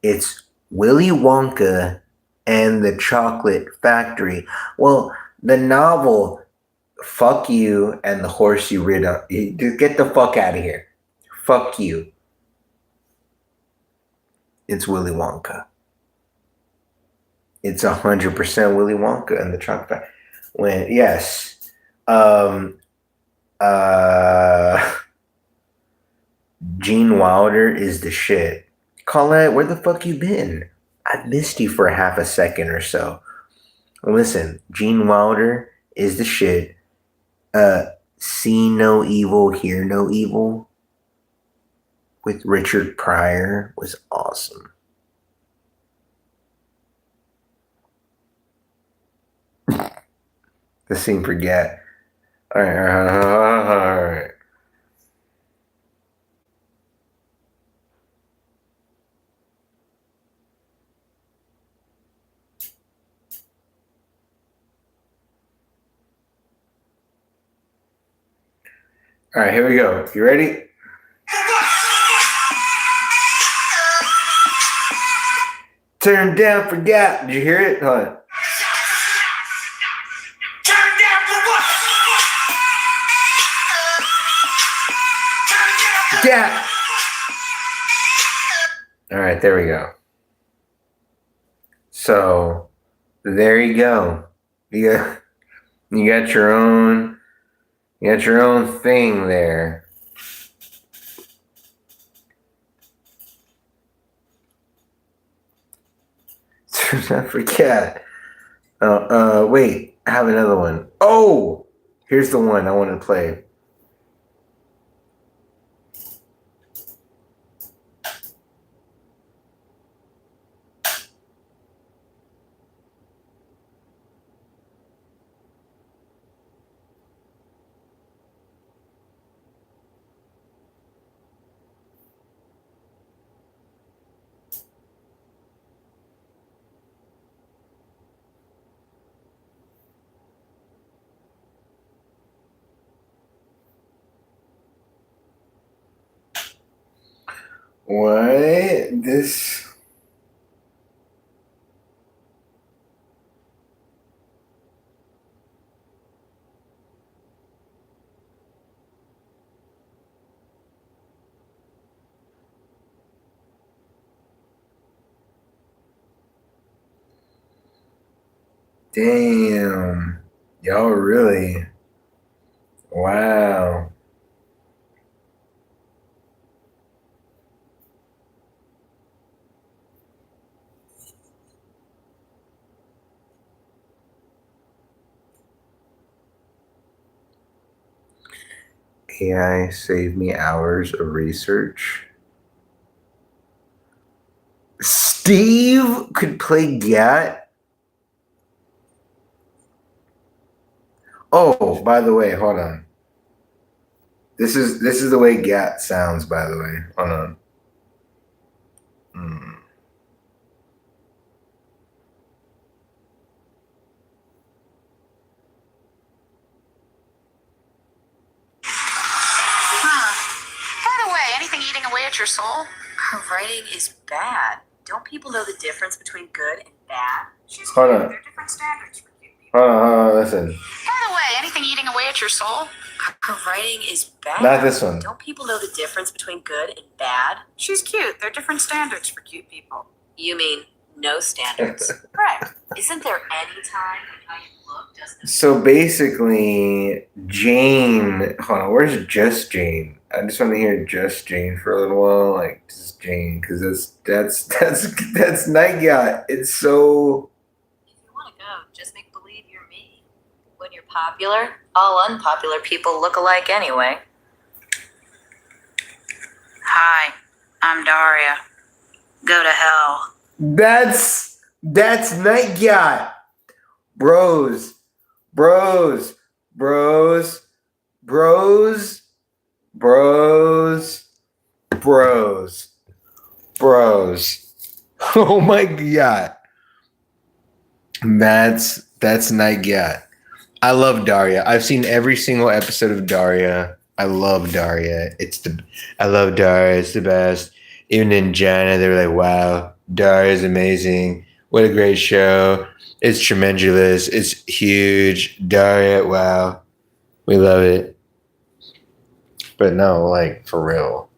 It's Willy Wonka and the Chocolate Factory. Well, the novel, fuck you and the horse you rid on. Just get the fuck out of here. Fuck you. It's Willy Wonka. It's 100% Willy Wonka and the Chocolate Factory. Yes. Gene Wilder is the shit. Colette, where the fuck you been? I missed you for a half a second or so. Listen, Gene Wilder is the shit. See no evil, hear no evil. with Richard Pryor was awesome. The scene forget. All right. All right, here we go. You ready? Turn down, forget. Did you hear it? Hold on. Turn down for what? Yeah. All right, there we go. So there you go. You got your own thing there. I forget. Wait, I have another one. Oh, here's the one I want to play. What? This. Damn. Y'all really. Wow. AI saved me hours of research. Steve could play Gat. Oh, by the way, hold on. This is the way Gat sounds. By the way, hold on. Hmm. By the way, anything eating away at your soul? Her writing is bad. Don't people know the difference between good and bad? She's Hold cute. on. There are different standards for cute people. Hold on, listen. By the way, anything eating away at your soul? Her writing is bad. Not this one. Don't people know the difference between good and bad? She's cute. There are different standards for cute people. You mean no standards? Correct. Isn't there any time when how you look doesn't? So basically, Jane. Hold on, where's Just Jane? I just want to hear Just Jane for a little while, like just Jane, because that's Night Yacht. It's so. If you want to go, just make believe you're me. When you're popular, all unpopular people look alike anyway. Hi, I'm Daria. Go to hell. That's Night Yacht. Bros, bros, bros, bros, bros, bros, bros. Oh my god. That's Night Yacht. I love Daria. I've seen every single episode of Daria. I love Daria. I love Daria. It's the best. Even in China, they were like, wow, Daria's amazing. What a great show. It's tremendous. It's huge. Daria, wow. We love it. But no, like, for real.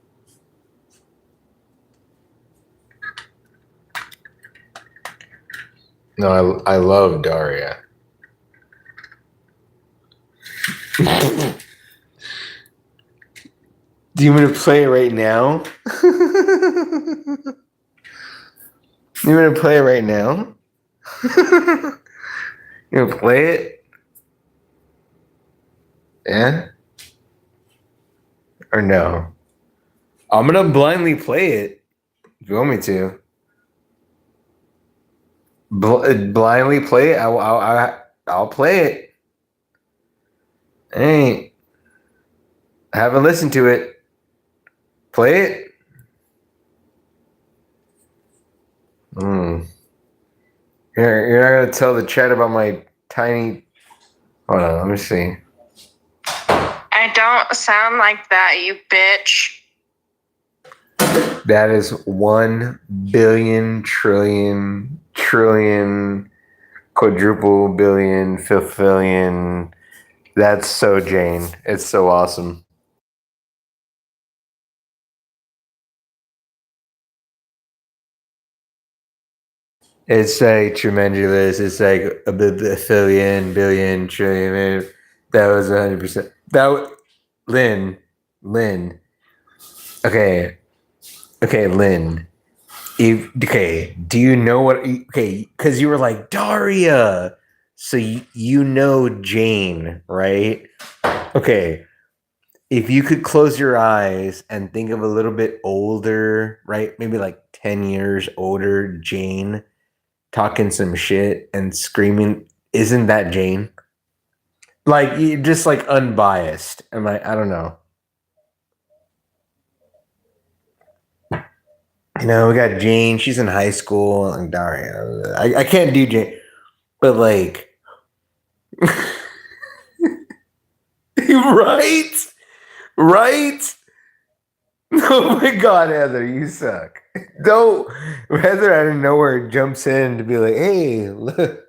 No, I love Daria. Do you want me to play it right now? You want to play it right now? You want to play it? Yeah? Or no? I'm gonna blindly play it. If you want me to. Blindly play it. I'll play it. Hey, I haven't listened to it. Play it. Hmm. You're not gonna tell the chat about my tiny. Hold on, let me see. I don't sound like that, you bitch. That is 1 billion trillion quadruple billion fifillion. That's so Jane. It's so awesome. It's like tremendous. It's like a billion, billion, trillion. That was 100%. Lynn, Lynn. Okay, okay, Lynn. Okay, do you know what? Okay, because you were like Daria, so you know Jane, right? Okay, if you could close your eyes and think of a little bit older, right? Maybe like 10 years older Jane talking some shit and screaming, isn't that Jane? Like you just like unbiased. I don't know. You know, we got Jane, she's in high school, and Daria. I can't do Jane, but like right? Right? Oh my god, Heather, you suck. Don't Heather out of nowhere jumps in to be like, hey, look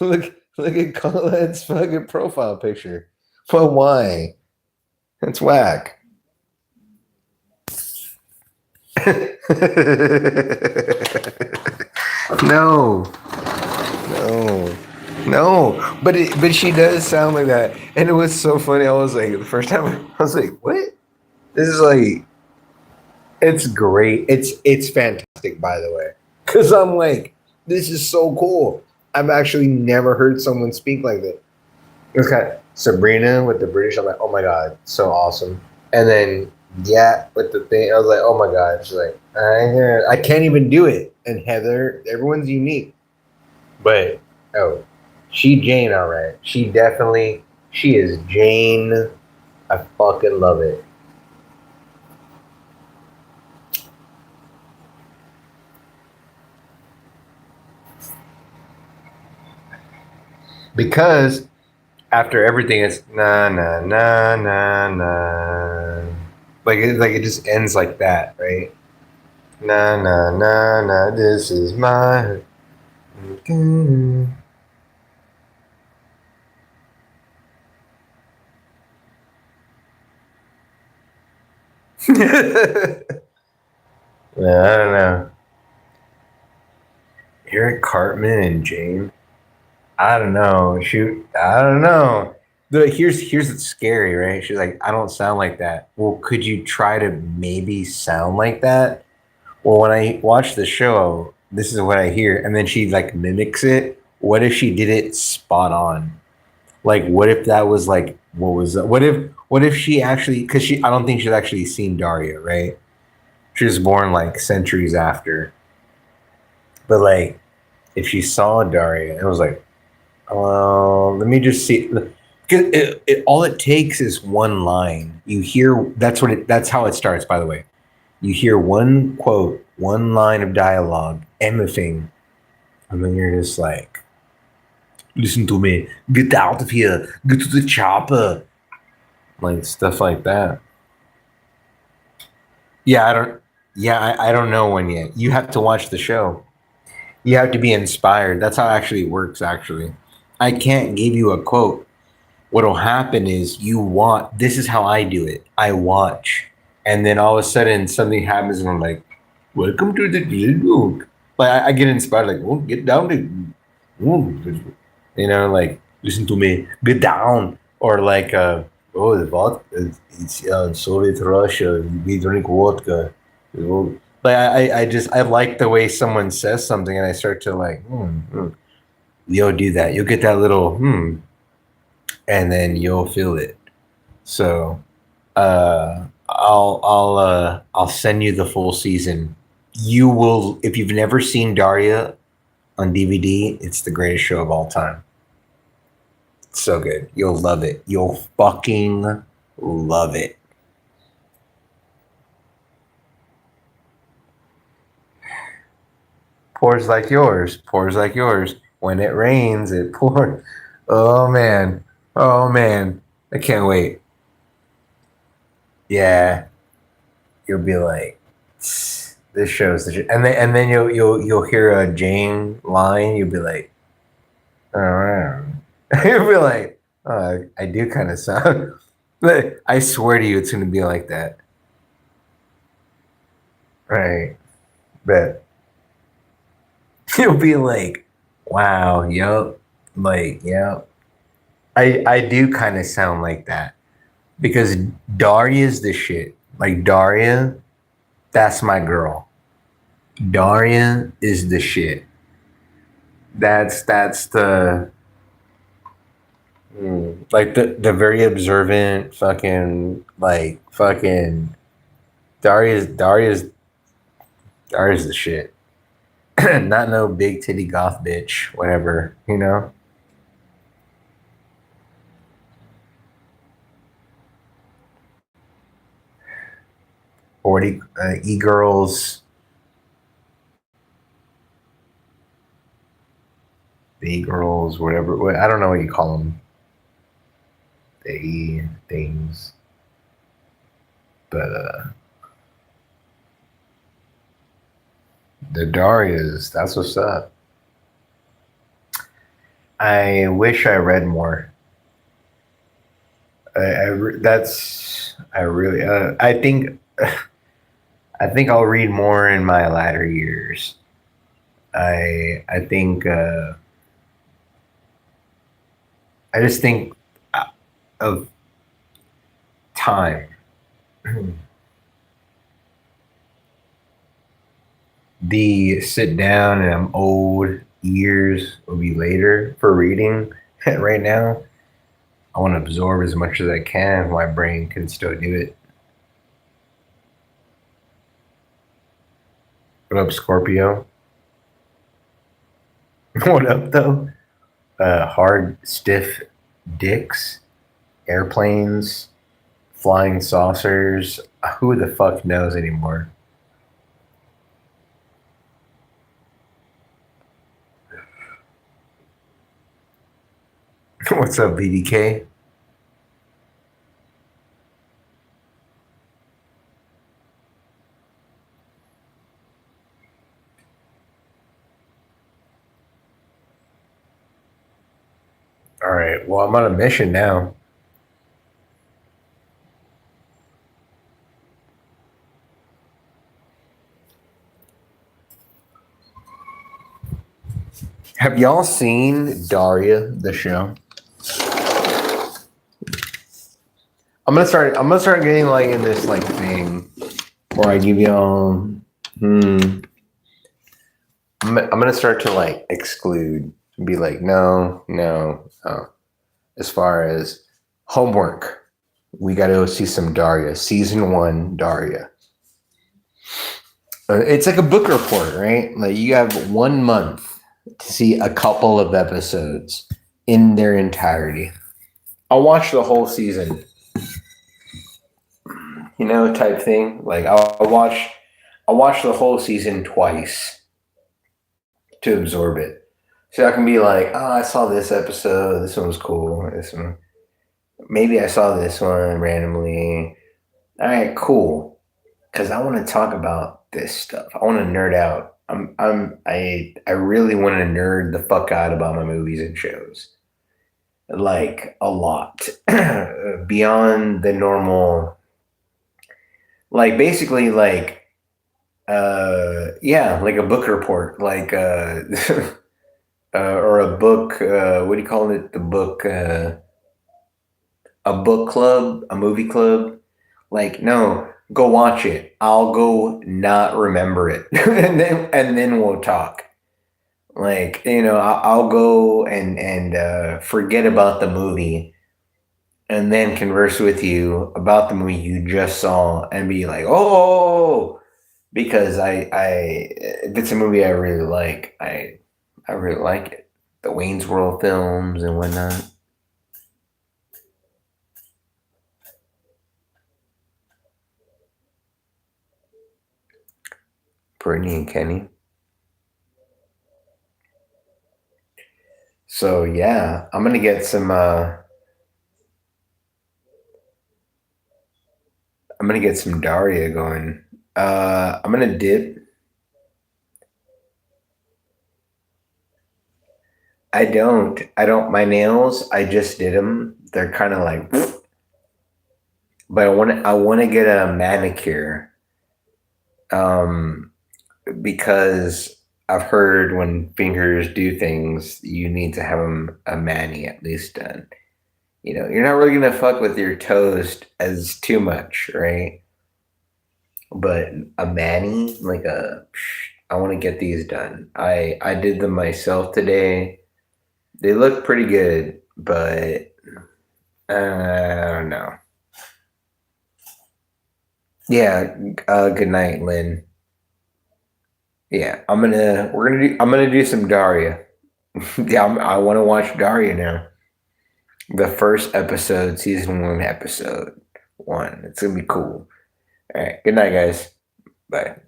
look at Colin's fucking profile picture. Well, why? That's whack. No, no, no. But she does sound like that, and it was so funny. I was like, the first time I was like, what? This is like, it's great. It's fantastic, by the way, because I'm like, this is so cool. I've actually never heard someone speak like that. It was kind of Sabrina with the British. I'm like, oh my god, so awesome. And then yeah, with the thing, I was like, oh my god. She's like, I can't even do it. And Heather, everyone's unique, but oh, she Jane, all right. She is Jane. I fucking love it. Because after everything, it's na na na na na. Like it just ends like that, right? Na na na na. This is my. Yeah, I don't know. Eric Cartman and Jane. I don't know. Shoot, I don't know. Here's what's scary, right? She's like, I don't sound like that. Well, could you try to maybe sound like that? Well, when I watch the show, this is what I hear, and then she like mimics it. What if she did it spot on? Like, what if that was like what was that? What if she actually? Because she, I don't think she's actually seen Daria, right? She was born like centuries after. But like, if she saw Daria and was like, let me just see. Because all it takes is one line. You hear that's how it starts, by the way. You hear one quote, one line of dialogue, anything, and then you're just like, listen to me, get out of here, get to the chopper. Like stuff like that. Yeah, I don't I don't know when yet. You have to watch the show. You have to be inspired. That's how it actually works, actually. I can't give you a quote. What'll happen is you want, this is how I do it. I watch. And then all of a sudden something happens and I'm like, welcome to the book. Like I get inspired, like, oh, get down to, like, listen to me, get down. Or like, oh, the vodka, it's Soviet Russia, we drink vodka. Like I like the way someone says something and I start to like, you'll do that. You'll get that little, and then you'll feel it. So, I'll send you the full season. You will, if you've never seen Daria on DVD, it's the greatest show of all time. It's so good. You'll love it. You'll fucking love it. Pours like yours. Pours like yours. When it rains, it pours. Oh man. Oh man. I can't wait. Yeah. You'll be like, this shows the shit. And then you'll hear a Jane line. You'll be like, oh, you'll be like, oh, I do kind of sound. I swear to you, it's gonna be like that. Right. But you'll be like, wow, yup, like, yup. I do kind of sound like that because Daria's the shit. Like Daria, that's my girl. Daria is the shit. That's the like the very observant fucking Daria's the shit. Not no big titty goth bitch, whatever, you know. 40 e-girls, B-girls, whatever. I don't know what you call them. The E things. But the Darias, that's what's up. I wish I read more. I really I think I'll read more in my latter years. I think I just think of time. The sit down and I'm old years will be later for reading. Right now, I want to absorb as much as I can. My brain can still do it. What up, Scorpio? What up, though? Hard, stiff dicks, airplanes, flying saucers. Who the fuck knows anymore? What's up, VDK? All right. Well, I'm on a mission now. Have y'all seen Daria, the show? I'm gonna start getting like in this like thing where I give y'all. I'm gonna start to like exclude and be like, no. As far as homework, we got to go see some Daria. Season 1, Daria. It's like a book report, right? Like you have 1 month to see a couple of episodes in their entirety. I'll watch the whole season. You know, type thing. Like I'll watch the whole season twice to absorb it. So I can be like, oh, I saw this episode. This one was cool. This one, maybe I saw this one randomly. All right, cool. Because I want to talk about this stuff. I want to nerd out. I really want to nerd the fuck out about my movies and shows. Like a lot beyond the normal. Like basically, like yeah, like a book report, like or a book. What do you call it? The book. A book club, a movie club. Like, no, go watch it. I'll go not remember it, and then we'll talk. Like, you know, I'll go and forget about the movie, and then converse with you about the movie you just saw and be like, oh, because I if it's a movie I really like, I really like it. The Wayne's World films and whatnot. Brittany and Kenny. So yeah, I'm gonna get some. I'm gonna get some Daria going. I'm gonna dip. I don't. I don't. My nails. I just did them. They're kind of like, but I want to. I want to get a manicure. Um, because I've heard when fingers do things, you need to have them a mani at least done. You know, you're not really gonna fuck with your toes as too much, right? But a mani, like a, I want to get these done. I did them myself today. They look pretty good, but I don't know. Yeah. Good night, Lynn. Yeah, I'm gonna do some Daria. Yeah, I want to watch Daria now. The first episode, season one, episode one. It's gonna be cool. All right. Good night, guys. Bye.